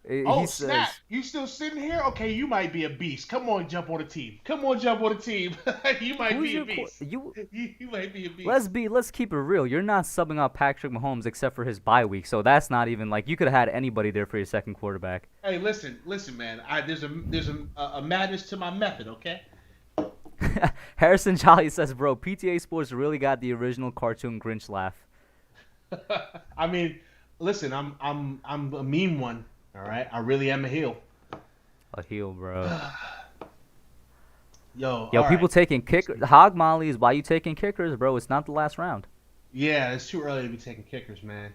Oh, He snap. says, You still sitting here? Okay, you might be a beast. Come on, jump on the team. Come on, jump on the team. You might "Who's be a your beast. you?" You might be a beast. Let's keep it real. You're not subbing out Patrick Mahomes except for his bye week, so that's not even like you could have had anybody there for your second quarterback. Hey, listen, man. There's a madness to my method, okay? Harrison Jolly says, "Bro, PTA Sports really got the original cartoon Grinch laugh." I mean, listen, I'm a mean one. All right, I really am a heel. A heel, bro. Yo, People taking kickers. Hog Mollies, why you taking kickers, bro? It's not the last round. Yeah, it's too early to be taking kickers, man.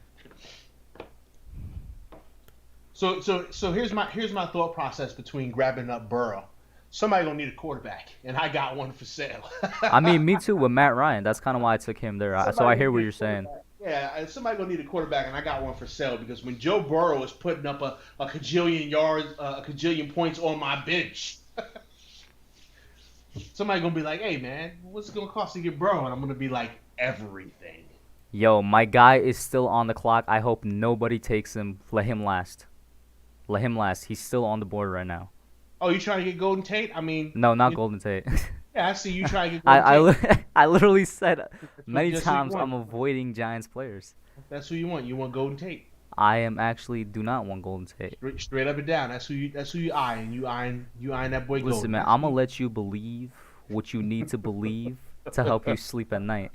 So here's my thought process between grabbing up Burrow. Somebody gonna need a quarterback, and I got one for sale. I mean, me too with Matt Ryan. That's kind of why I took him there. So I hear what you're saying. Yeah, somebody gonna need a quarterback, and I got one for sale because when Joe Burrow is putting up a cajillion yards, a cajillion points on my bench, somebody gonna be like, "Hey, man, what's it gonna cost to get Burrow?" And I'm gonna be like, "Everything." Yo, my guy is still on the clock. I hope nobody takes him. Let him last. Let him last. He's still on the board right now. Oh, you trying to get Golden Tate? I mean, No, not Golden Tate. yeah, I see you trying to get Golden Tate. I literally said many That's who you times want. I'm avoiding Giants players. That's who you want. You want Golden Tate. I am actually do not want Golden Tate. Straight up and down. That's who you eyeing. You eyeing that boy. Listen, Golden. man, I'm gonna let you believe what you need to believe to help you sleep at night.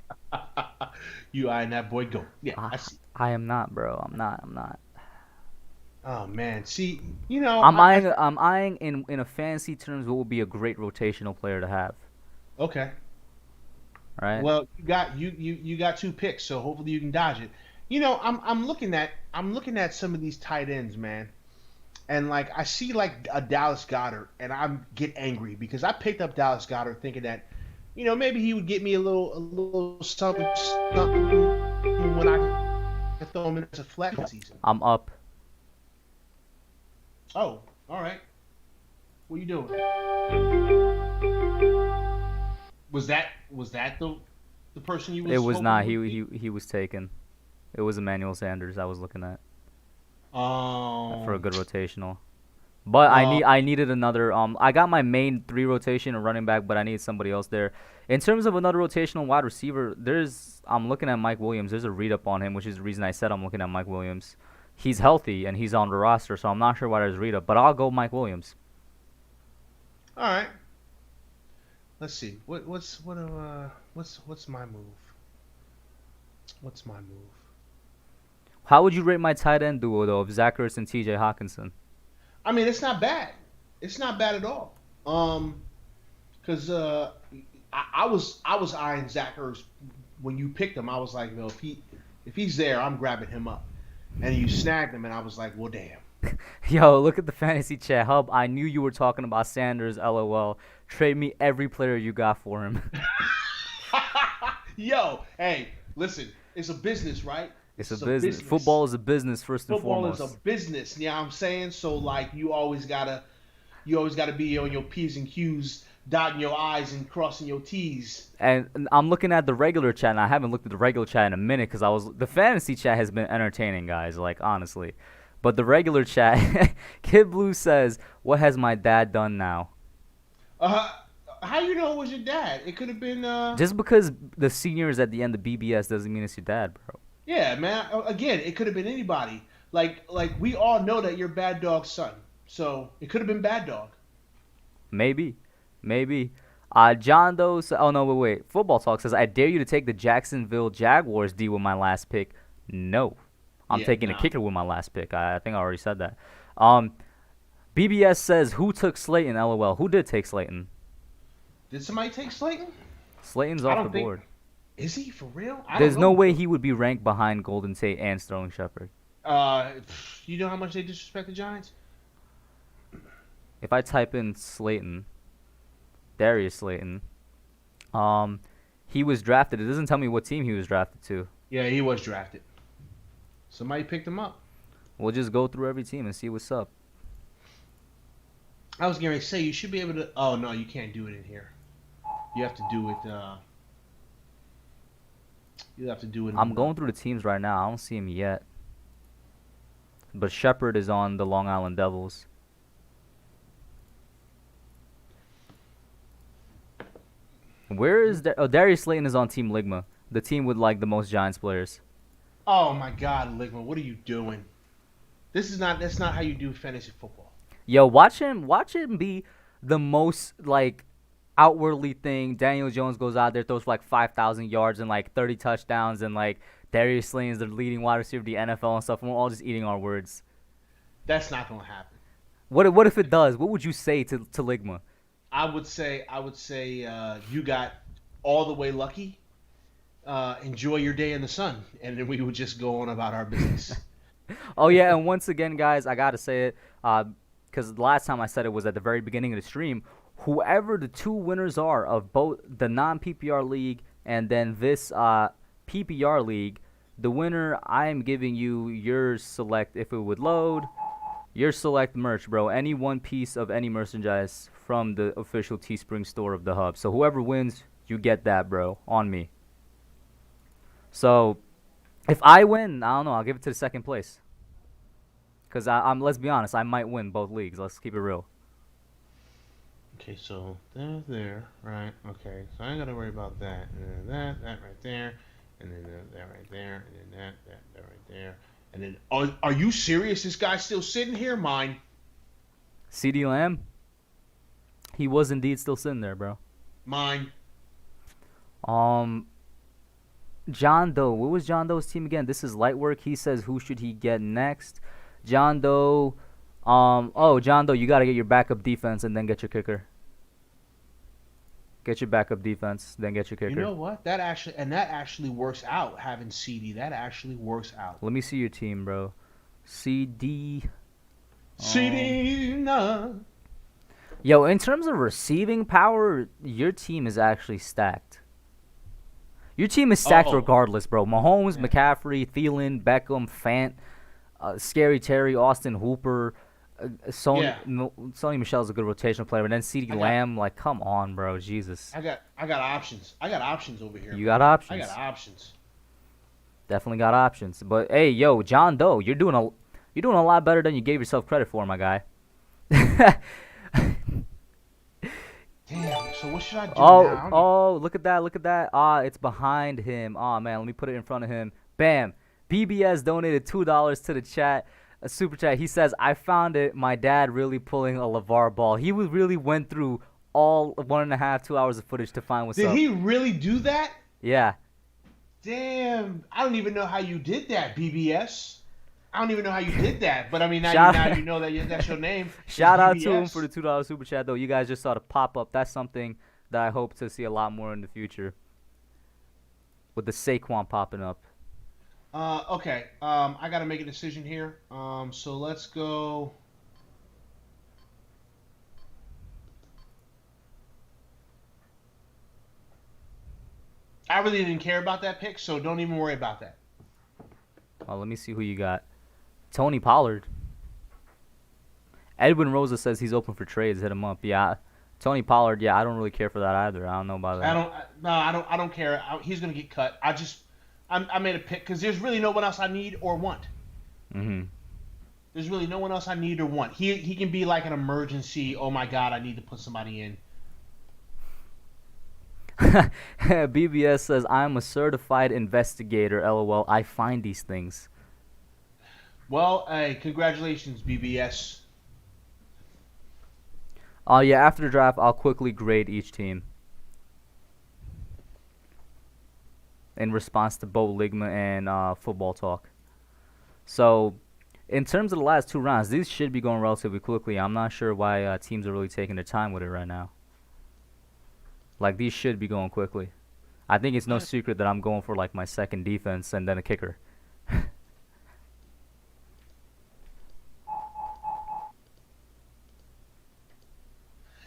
You eyeing that boy Golden. Yeah, I see. I am not, bro. I'm not. Oh man, see, you know, I'm eyeing in a fantasy terms what would be a great rotational player to have. Okay. Right. Well, you got two picks, so hopefully you can dodge it. You know, I'm looking at some of these tight ends, man, and like I see like a Dallas Goedert, and I get angry because I picked up Dallas Goedert thinking that, you know, maybe he would get me a little something when I throw him in as a flex season. I'm up. Oh, all right. What are you doing? Was that the person you was? It was hoping not. would be? He was taken. It was Emmanuel Sanders I was looking at for a good rotational. But I needed another. I got my main 3 rotation and running back, but I need somebody else there. In terms of another rotational wide receiver, I'm looking at Mike Williams. There's a read up on him, which is the reason I said I'm looking at Mike Williams. He's healthy and he's on the roster, so I'm not sure why there's read up, but I'll go Mike Williams. All right. Let's see. What's my move? What's my move? How would you rate my tight end duo though of Zach Ertz and T.J. Hawkinson? I mean, it's not bad. It's not bad at all. Because I was eyeing Zach Ertz when you picked him. I was like, no, if he's there, I'm grabbing him up. And you snagged him, and I was like, well, damn. Yo, look at the fantasy chat. Hub, I knew you were talking about Sanders, LOL. Trade me every player you got for him. Yo, hey, listen, it's a business, right? It's a business. Football is a business first and foremost. Football is a business, you know what I'm saying? So, like, you always gotta be on your P's and Q's, dotting your I's and crossing your T's. And I'm looking at the regular chat, and I haven't looked at the regular chat in a minute because the fantasy chat has been entertaining, guys, like, honestly. But the regular chat, Kid Blue says, what has my dad done now? How you know it was your dad? It could have been... Just because the senior is at the end of BBS doesn't mean it's your dad, bro. Yeah, man. Again, it could have been anybody. Like we all know that you're Bad Dog's son. So, it could have been Bad Dog. Maybe. John Doe says, oh no, wait. Football Talk says, I dare you to take the Jacksonville Jaguars D with my last pick. No. I'm taking a kicker with my last pick. I think I already said that. BBS says, who took Slayton? LOL. Who did take Slayton? Did somebody take Slayton? Slayton's off the board. Is he for real? There's no way he would be ranked behind Golden Tate and Sterling Shepard. You know how much they disrespect the Giants? If I type in Slayton, Darius Slayton, he was drafted. It doesn't tell me what team he was drafted to. Yeah, he was drafted. Somebody picked him up. We'll just go through every team and see what's up. I was going to say you should be able to. Oh no, you can't do it in here. You have to do it. You have to do it. I'm going through the teams right now. I don't see him yet. But Shepard is on the Long Island Devils. Where is Darius Slayton is on Team Ligma, the team with like the most Giants players. Oh my God, Ligma, what are you doing? That's not how you do fantasy football. Yo, watch him be the most like outwardly thing. Daniel Jones goes out there, throws for like 5,000 yards and like 30 touchdowns, and like Darius Slayton is the leading wide receiver of the NFL and stuff. And we're all just eating our words. That's not gonna happen. What if it does? What would you say to Ligma? I would say you got all the way lucky. Enjoy your day in the sun, and then we would just go on about our business. Oh yeah, and once again, guys, I gotta say it, because the last time I said it was at the very beginning of the stream. Whoever the two winners are of both the non-PPR league and then this PPR league, the winner, I am giving you your select, if it would load, your select merch, bro. Any one piece of any merchandise from the official Teespring store of the Hub. So whoever wins, you get that, bro, on me. So if I win, I don't know, I'll give it to the second place. Because I'm, let's be honest, I might win both leagues. Let's keep it real. Okay, so there, right? Okay, so I ain't gotta worry about that, and then that right there, and then that right there, and then that right there, and then are you serious? This guy's still sitting here? Mine. CeeDee Lamb, he was indeed still sitting there, bro. Mine. John Doe. What was John Doe's team again? This is Lightwork. He says, who should he get next? John Doe. John Doe, you got to get your backup defense and then get your kicker. Get your backup defense, then get your kicker. You know what? That actually works out, having CD. That actually works out. Let me see your team, bro. CD. CD, no. Yo, in terms of receiving power, your team is actually stacked. Your team is stacked regardless, bro. Mahomes, yeah. McCaffrey, Thielen, Beckham, Fant, Scary Terry, Austin Hooper, Sony Michel's a good rotational player, and then CeeDee Lamb, like, come on, bro, Jesus. I got options. I got options over here. You got options. I got options. Definitely got options. But hey, yo, John Doe, you're doing a lot better than you gave yourself credit for, my guy. Damn, so what should I do now? Oh, look at that. It's behind him. Oh, man, let me put it in front of him. Bam. BBS donated $2 to the chat, a super chat. He says, I found it. My dad really pulling a LeVar Ball. He really went through all 1.5, 2 hours of footage to find what's up. Did he really do that? Yeah. Damn. I don't even know how you did that, BBS. I don't even know how you did that, but I mean, now you know that's your name. Shout out to him for the $2 super chat, though. You guys just saw the pop up. That's something that I hope to see a lot more in the future. With the Saquon popping up. Okay. I got to make a decision here. So let's go. I really didn't care about that pick, so don't even worry about that. Oh, let me see who you got. Tony Pollard. Edwin Rosa says he's open for trades. Hit him up. Yeah. Tony Pollard, yeah, I don't really care for that either. I don't know about that. I don't care. He's going to get cut. I made a pick because there's really no one else I need or want. Mm-hmm. There's really no one else I need or want. He can be like an emergency, oh my God, I need to put somebody in. BBS says, I'm a certified investigator, LOL. I find these things. Well, hey, congratulations, BBS. Yeah, after the draft, I'll quickly grade each team. In response to Bo Ligma and Football Talk. So, in terms of the last two rounds, these should be going relatively quickly. I'm not sure why teams are really taking their time with it right now. Like, these should be going quickly. I think it's no secret that I'm going for, like, my second defense and then a kicker.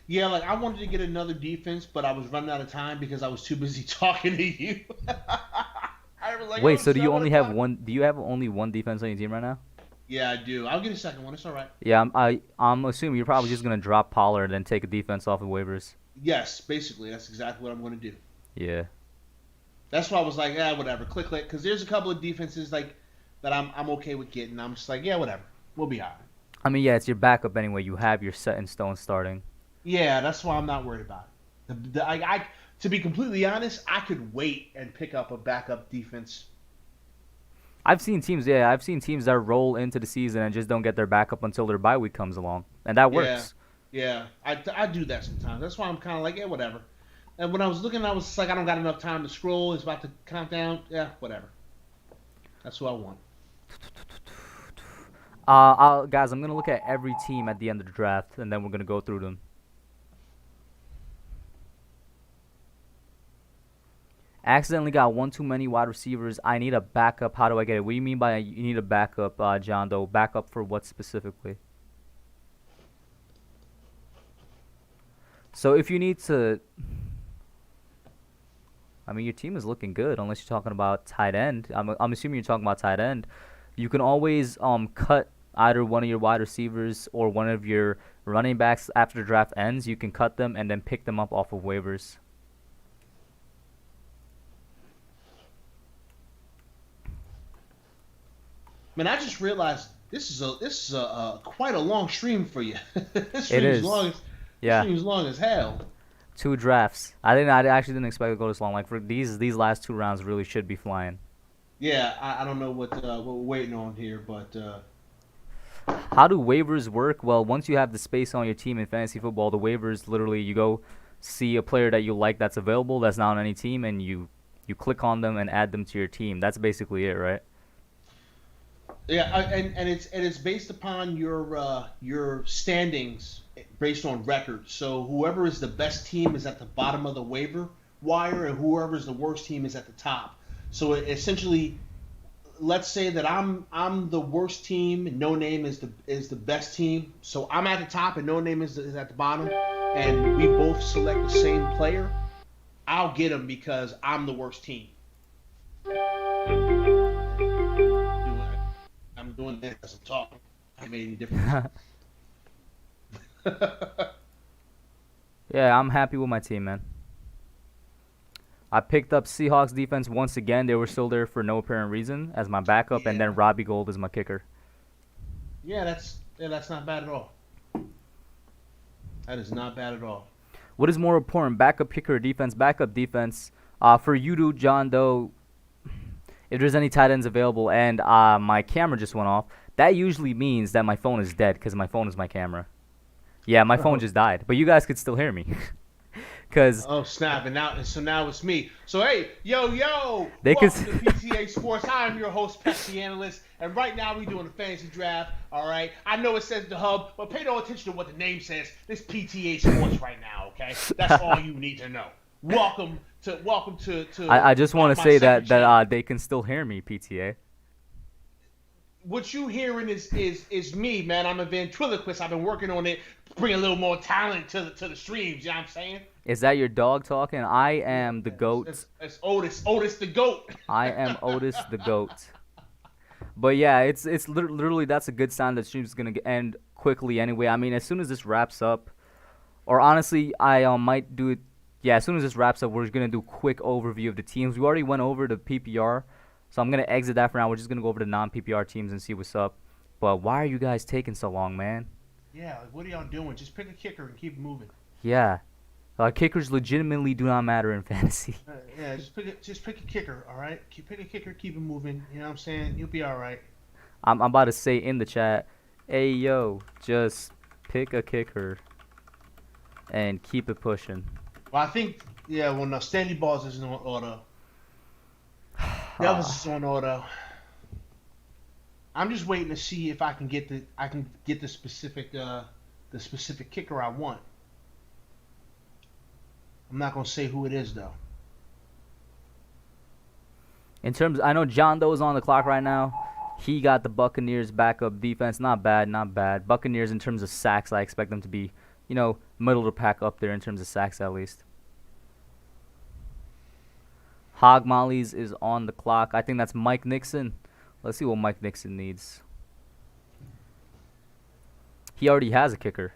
Yeah, like, I wanted to get another defense, but I was running out of time because I was too busy talking to you. I was like, wait, so do you only have one? Do you have only one defense on your team right now? Yeah, I do. I'll get a second one. It's all right. Yeah, I'm assuming you're probably just gonna drop Pollard and then take a defense off of waivers. Yes, basically, that's exactly what I'm going to do. Yeah. That's why I was like, whatever, click. Because there's a couple of defenses like that I'm okay with getting. I'm just like, yeah, whatever, we'll be alright. I mean, yeah, it's your backup anyway. You have your set in stone starting. Yeah, that's why I'm not worried about it. To be completely honest, I could wait and pick up a backup defense. I've seen teams that roll into the season and just don't get their backup until their bye week comes along, and that works. Yeah, I do that sometimes. That's why I'm kind of like, yeah, whatever. And when I was looking, I was like, I don't got enough time to scroll. It's about to count down. Yeah, whatever. That's who I want. Guys, I'm gonna look at every team at the end of the draft, and then we're gonna go through them. Accidentally got one too many wide receivers. I need a backup. How do I get it? What do you mean by you need a backup, John? Though backup for what specifically? So if you need to, I mean, your team is looking good unless you're talking about tight end. I'm assuming you're talking about tight end. You can always cut either one of your wide receivers or one of your running backs after the draft ends. You can cut them and then pick them up off of waivers. Man, I just realized this is a quite a long stream for you. This It is. Yeah. Stream's long as hell. 2 drafts. I actually didn't expect it to go this long. Like for these last 2 rounds really should be flying. Yeah, I don't know what we're waiting on here, but how do waivers work? Well, once you have the space on your team in fantasy football, the waivers literally you go see a player that you like that's available that's not on any team, and you click on them and add them to your team. That's basically it, right? yeah, and it's based upon your standings based on record. So whoever is the best team is at the bottom of the waiver wire, and whoever is the worst team is at the top. So essentially, let's say that I'm the worst team, and Noname is the best team. So I'm at the top, and Noname is at the bottom, and we both select the same player. I'll get him because I'm the worst team. I'm doing this as I'm talking. I made any difference. Yeah, I'm happy with my team, man. I picked up Seahawks defense once again. They were still there for no apparent reason as my backup, and then Robbie Gould is my kicker. Yeah, that's not bad at all. That is not bad at all. What is more important, backup kicker or defense? Backup defense. For you to John Doe, if there's any tight ends available, and my camera just went off, that usually means that my phone is dead because my phone is my camera. Yeah, my phone just died, but you guys could still hear me. Oh snap! And now it's me. So hey, yo, they welcome to PTA Sports. I am your host, Pesky Analyst, and right now we're doing a fantasy draft. All right, I know it says the hub, but pay no attention to what the name says. This PTA Sports right now. Okay, that's all you need to know. Welcome to. I just want to say that they can still hear me, PTA. What you hearing is me, man. I'm a ventriloquist. I've been working on it, bring a little more talent to the streams. You know what I'm saying? Is that your dog talking? I am the goat. It's Otis the goat. I am Otis the goat. But yeah, it's literally that's a good sign that stream's gonna end quickly anyway. I mean, as soon as this wraps up, or honestly, I might do it. Yeah, as soon as this wraps up, we're gonna do a quick overview of the teams. We already went over the PPR, so I'm gonna exit that for now. We're just gonna go over the non-PPR teams and see what's up. But why are you guys taking so long, man? Yeah, like, what are y'all doing? Just pick a kicker and keep moving. Yeah. Kickers legitimately do not matter in fantasy. Yeah, just pick a kicker, all right? Pick a kicker, keep it moving. You know what I'm saying? You'll be all right. I'm about to say in the chat, hey, yo, just pick a kicker and keep it pushing. Well, I think, no, Stanley Balls isn't on auto. Elvis is on auto. I'm just waiting to see if I can get the specific kicker I want. I'm not gonna say who it is though. I know John Doe is on the clock right now. He got the Buccaneers backup defense. Not bad. Buccaneers in terms of sacks, I expect them to be, middle of the pack up there in terms of sacks at least. Hog Mollies is on the clock. I think that's Mike Nixon. Let's see what Mike Nixon needs. he already has a kicker,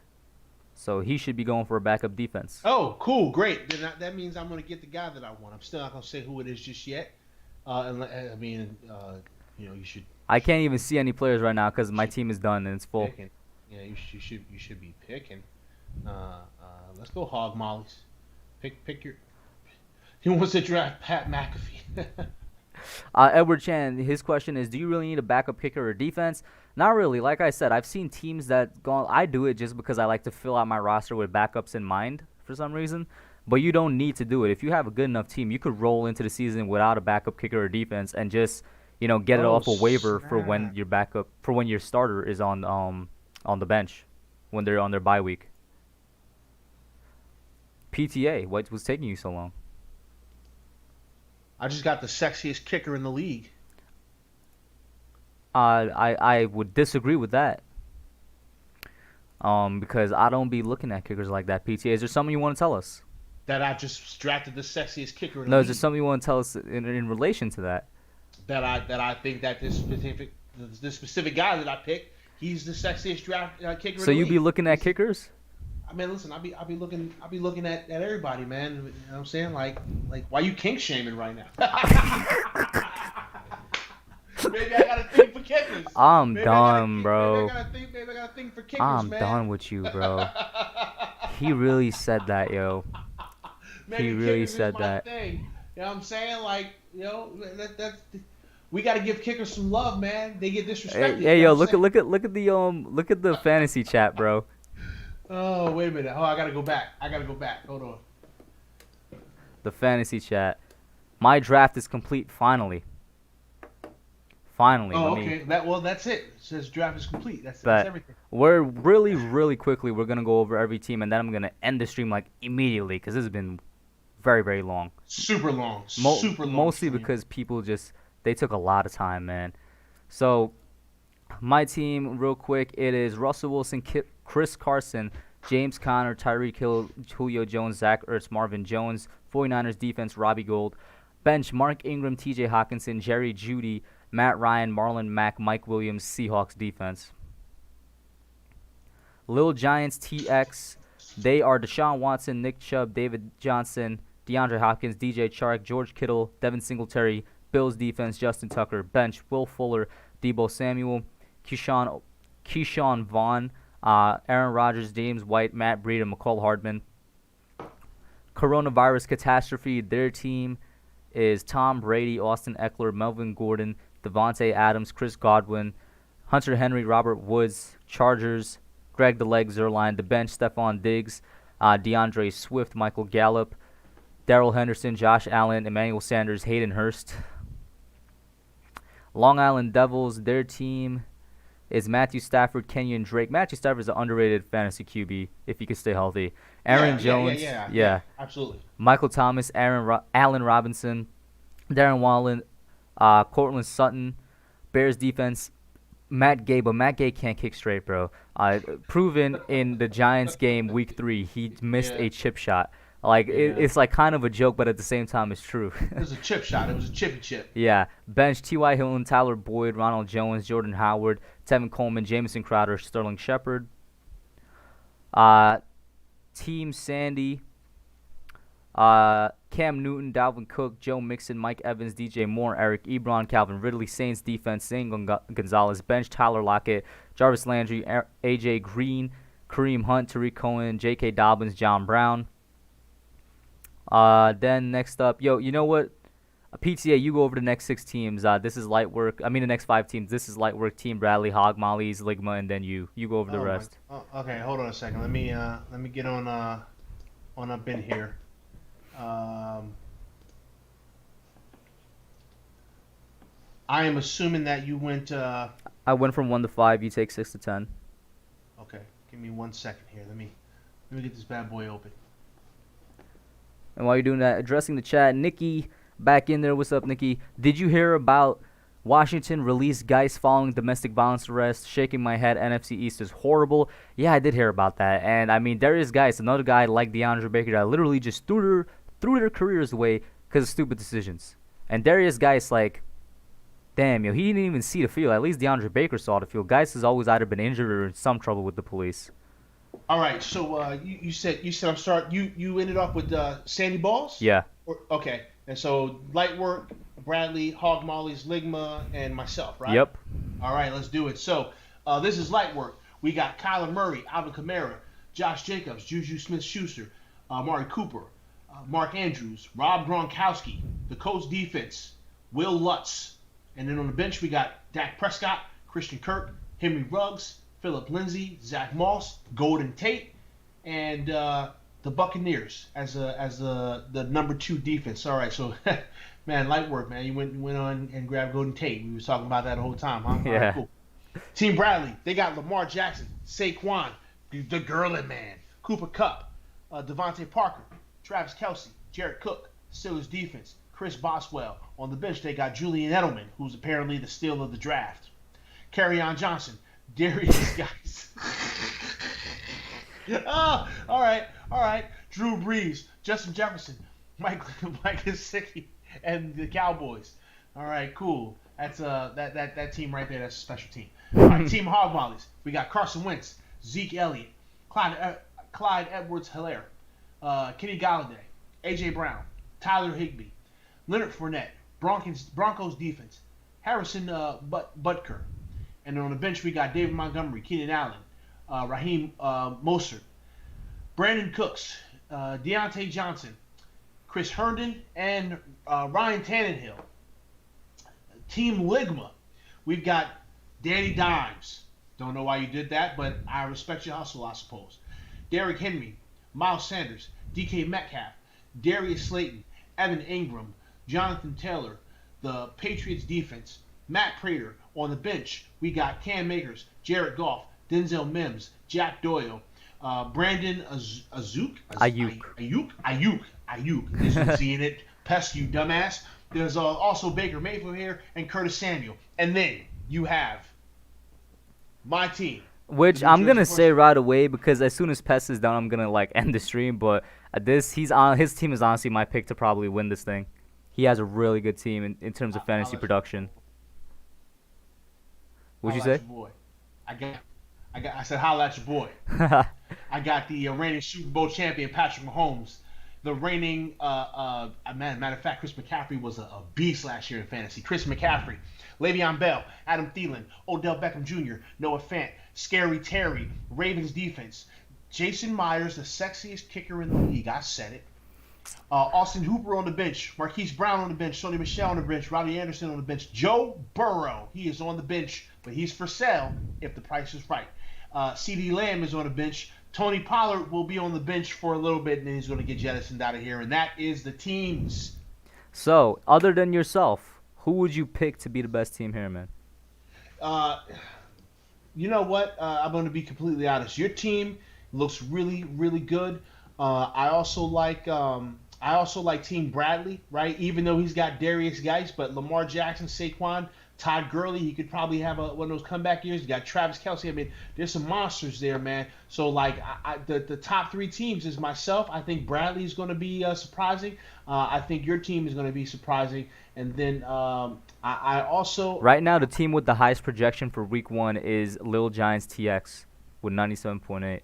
so he should be going for a backup defense. Oh, cool, great. Then that means I'm going to get the guy that I want. I'm still not going to say who it is just yet. You should. I can't even see any players right now because my team is done and it's full. Picking. Yeah, you should be picking. Let's go hog mollies. Pick your. He wants to draft Pat McAfee. Edward Chan, his question is, do you really need a backup kicker or defense? Not really. Like I said, I've seen teams that go. I do it just because I like to fill out my roster with backups in mind for some reason. But you don't need to do it. If you have a good enough team, you could roll into the season without a backup kicker or defense and just, get it off a waiver for when your starter is on the bench when they're on their bye week. PTA, what was taking you so long? I just got the sexiest kicker in the league. I would disagree with that. Because I don't be looking at kickers like that. PTA, is there something you want to tell us? That I just drafted the sexiest kicker in the league. No, is there something you want to tell us in relation to that? That I think that this specific guy that I picked, he's the sexiest draft kicker in the league. So you be looking at kickers? I mean, listen, I'll be looking at everybody, man. You know what I'm saying? Like why you kink shaming right now? Maybe I got a thing for kickers. I'm done, bro. Maybe I got a thing for kickers, I'm man. done with you, bro. He really said that, yo. Maybe He really kickers said is my that. thing. You know what I'm saying? That's we got to give kickers some love, man. They get disrespected. Hey, you yo, know what I'm look at the fantasy chat, bro. Oh, wait a minute. Oh, I gotta go back. Hold on. The fantasy chat. My draft is complete finally. Finally. Oh, okay. That's it. It says draft is complete. That's But everything. we're really quickly, we're going to go over every team, and then I'm going to end the stream immediately because this has been very, very long. Super long. Mostly because people they took a lot of time, man. So, my team, real quick, it is Russell Wilson, Chris Carson, James Conner, Tyreek Hill, Julio Jones, Zach Ertz, Marvin Jones, 49ers defense, Robbie Gould, bench, Mark Ingram, TJ Hawkinson, Jerry Jeudy, Matt Ryan, Marlon Mack, Mike Williams, Seahawks defense. Lil Giants TX, they are Deshaun Watson, Nick Chubb, David Johnson, DeAndre Hopkins, DJ Chark, George Kittle, Devin Singletary, Bills defense, Justin Tucker, bench, Will Fuller, Deebo Samuel, Keyshawn Vaughn, Aaron Rodgers, James White, Matt Breida, McCall Hardman. Coronavirus catastrophe, their team is Tom Brady, Austin Eckler, Melvin Gordon, Devontae Adams, Chris Godwin, Hunter Henry, Robert Woods, Chargers, Greg the Leg Zerline, the bench, Stephon Diggs, DeAndre Swift, Michael Gallup, Darrell Henderson, Josh Allen, Emmanuel Sanders, Hayden Hurst. Long Island Devils, their team is Matthew Stafford, Kenyon Drake. Matthew Stafford is an underrated fantasy QB if he could stay healthy. Aaron Jones, yeah, absolutely. Michael Thomas, Allen Robinson, Darren Wallen, Cortland Sutton, Bears defense, Matt Gay, but Matt Gay can't kick straight, bro. Proven in the Giants game week 3, he missed a chip shot. It's like kind of a joke, but at the same time, it's true. It was a chip shot. It was a chippy chip. Yeah. Bench, T.Y. Hilton, Tyler Boyd, Ronald Jones, Jordan Howard, Tevin Coleman, Jamison Crowder, Sterling Shepard. Team Sandy, Cam Newton, Dalvin Cook, Joe Mixon, Mike Evans, DJ Moore, Eric Ebron, Calvin Ridley, Saints defense, Zane Gonzalez, bench, Tyler Lockett, Jarvis Landry, AJ Green, Kareem Hunt, Tariq Cohen, J.K. Dobbins, John Brown. Then next up, you know what? PTA, you go over the next 6 teams. This is light work. I mean, the next 5 teams. This is light work. Team Bradley, Hog Mollies, Ligma, and then you go over the rest. Okay, hold on a second. Let me get on up in here. I am assuming that you went. I went from 1 to 5. You take 6 to 10. Okay, give me 1 second here. Let me get this bad boy open. And while you're doing that, addressing the chat, Nikki back in there. What's up, Nikki? Did you hear about Washington released Geist following domestic violence arrest? Shaking my head. NFC East is horrible. Yeah, I did hear about that. And I mean, Darius Geist, another guy like DeAndre Baker that literally just threw their careers away because of stupid decisions. And Darius Geist, Damn, yo, he didn't even see the field. At least DeAndre Baker saw the field. Geis has always either been injured or in some trouble with the police. All right, so you said I'm sorry. You ended up with Sandy Balls. Yeah. Okay, and so light work, Bradley, Hog Molly's, Ligma, and myself, right? Yep. All right, let's do it. So this is light work. We got Kyler Murray, Alvin Kamara, Josh Jacobs, Juju Smith-Schuster, Amari Cooper, Mark Andrews, Rob Gronkowski, the Colts defense, Will Lutz, and then on the bench we got Dak Prescott, Christian Kirk, Henry Ruggs, Philip Lindsay, Zach Moss, Golden Tate, and the Buccaneers as the number 2 defense. All right, so man, light work, man. You went on and grabbed Golden Tate. We was talking about that the whole time, huh? Yeah. All right, cool. Team Bradley, they got Lamar Jackson, Saquon, the Girlin Man, Cooper Kupp, Devontae Parker, Travis Kelce, Jared Cook, Steelers defense, Chris Boswell. On the bench, they got Julian Edelman, who's apparently the steal of the draft. Kerryon Johnson, Darius Geis. All right. Drew Brees, Justin Jefferson, Mike Gesicki, and the Cowboys. All right, cool. That's that team right there. That's a special team. All right, Team Hog Mollies. We got Carson Wentz, Zeke Elliott, Clyde Edwards-Helaire, Kenny Galladay, A.J. Brown, Tyler Higbee, Leonard Fournette, Broncos defense, Harrison Butker. And on the bench, we got David Montgomery, Keenan Allen, Raheem Mostert, Brandon Cooks, Deontay Johnson, Chris Herndon, and Ryan Tannehill. Team Ligma, we've got Danny Dimes. Don't know why you did that, but I respect your hustle, I suppose. Derrick Henry, Miles Sanders, DK Metcalf, Darius Slayton, Evan Ingram, Jonathan Taylor, the Patriots defense, Matt Prater. On the bench, we got Cam Akers, Jared Goff, Denzel Mims, Jack Doyle, Brandon Ayuk. Isn't seeing it. Pest, you dumbass. There's also Baker Mayfield here and Curtis Samuel. And then you have my team. Which I'm gonna say right away because as soon as Pest is done, I'm gonna end the stream. But his team is honestly my pick to probably win this thing. He has a really good team in terms of fantasy production. What'd you say? Your boy. I said holla at your boy. I got the reigning Super Bowl champion Patrick Mahomes. The reigning matter of fact, Chris McCaffrey was a beast last year in fantasy. Chris McCaffrey, Le'Veon Bell, Adam Thielen, Odell Beckham Jr., Noah Fant, Scary Terry, Ravens defense, Jason Myers, the sexiest kicker in the league. I said it. Austin Hooper on the bench, Marquise Brown on the bench, Sony Michel on the bench, Robbie Anderson on the bench, Joe Burrow, he is on the bench, but he's for sale if the price is right. CeeDee Lamb is on the bench. Tony Pollard will be on the bench for a little bit, and then he's going to get jettisoned out of here, and that is the teams. So, other than yourself, who would you pick to be the best team here, man? You know what? I'm going to be completely honest. Your team looks really, really good. I also like Team Bradley, right? Even though he's got Darius Geis, but Lamar Jackson, Saquon, Todd Gurley, he could probably have one of those comeback years. You got Travis Kelce. I mean, there's some monsters there, man. So the top 3 teams is myself. I think Bradley's going to be surprising. I think your team is going to be surprising, and then I also right now the team with the highest projection for Week 1 is Lil Giants TX with 97.8.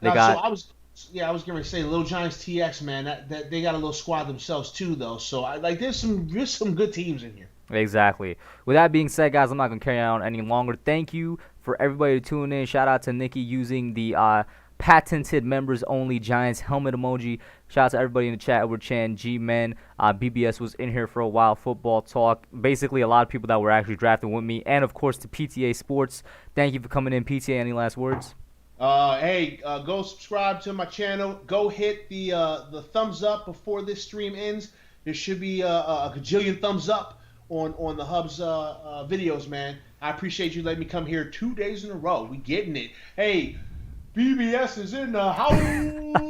I was going to say Lil Giants TX, man. That they got a little squad themselves too, though. So there's some good teams in here. Exactly. With that being said, guys, I'm not going to carry on any longer. Thank you for everybody tuning in. Shout out to Nikki using the patented members-only Giants helmet emoji. Shout out to everybody in the chat. Edward Chan, G-Men, BBS was in here for a while. Football Talk. Basically, a lot of people that were actually drafted with me. And, of course, to PTA Sports. Thank you for coming in. PTA, any last words? Go subscribe to my channel. Go hit the thumbs up before this stream ends. There should be a gajillion thumbs up on the Hub's videos, man. I appreciate you letting me come here 2 days in a row. We getting it. Hey, BBS is in the house.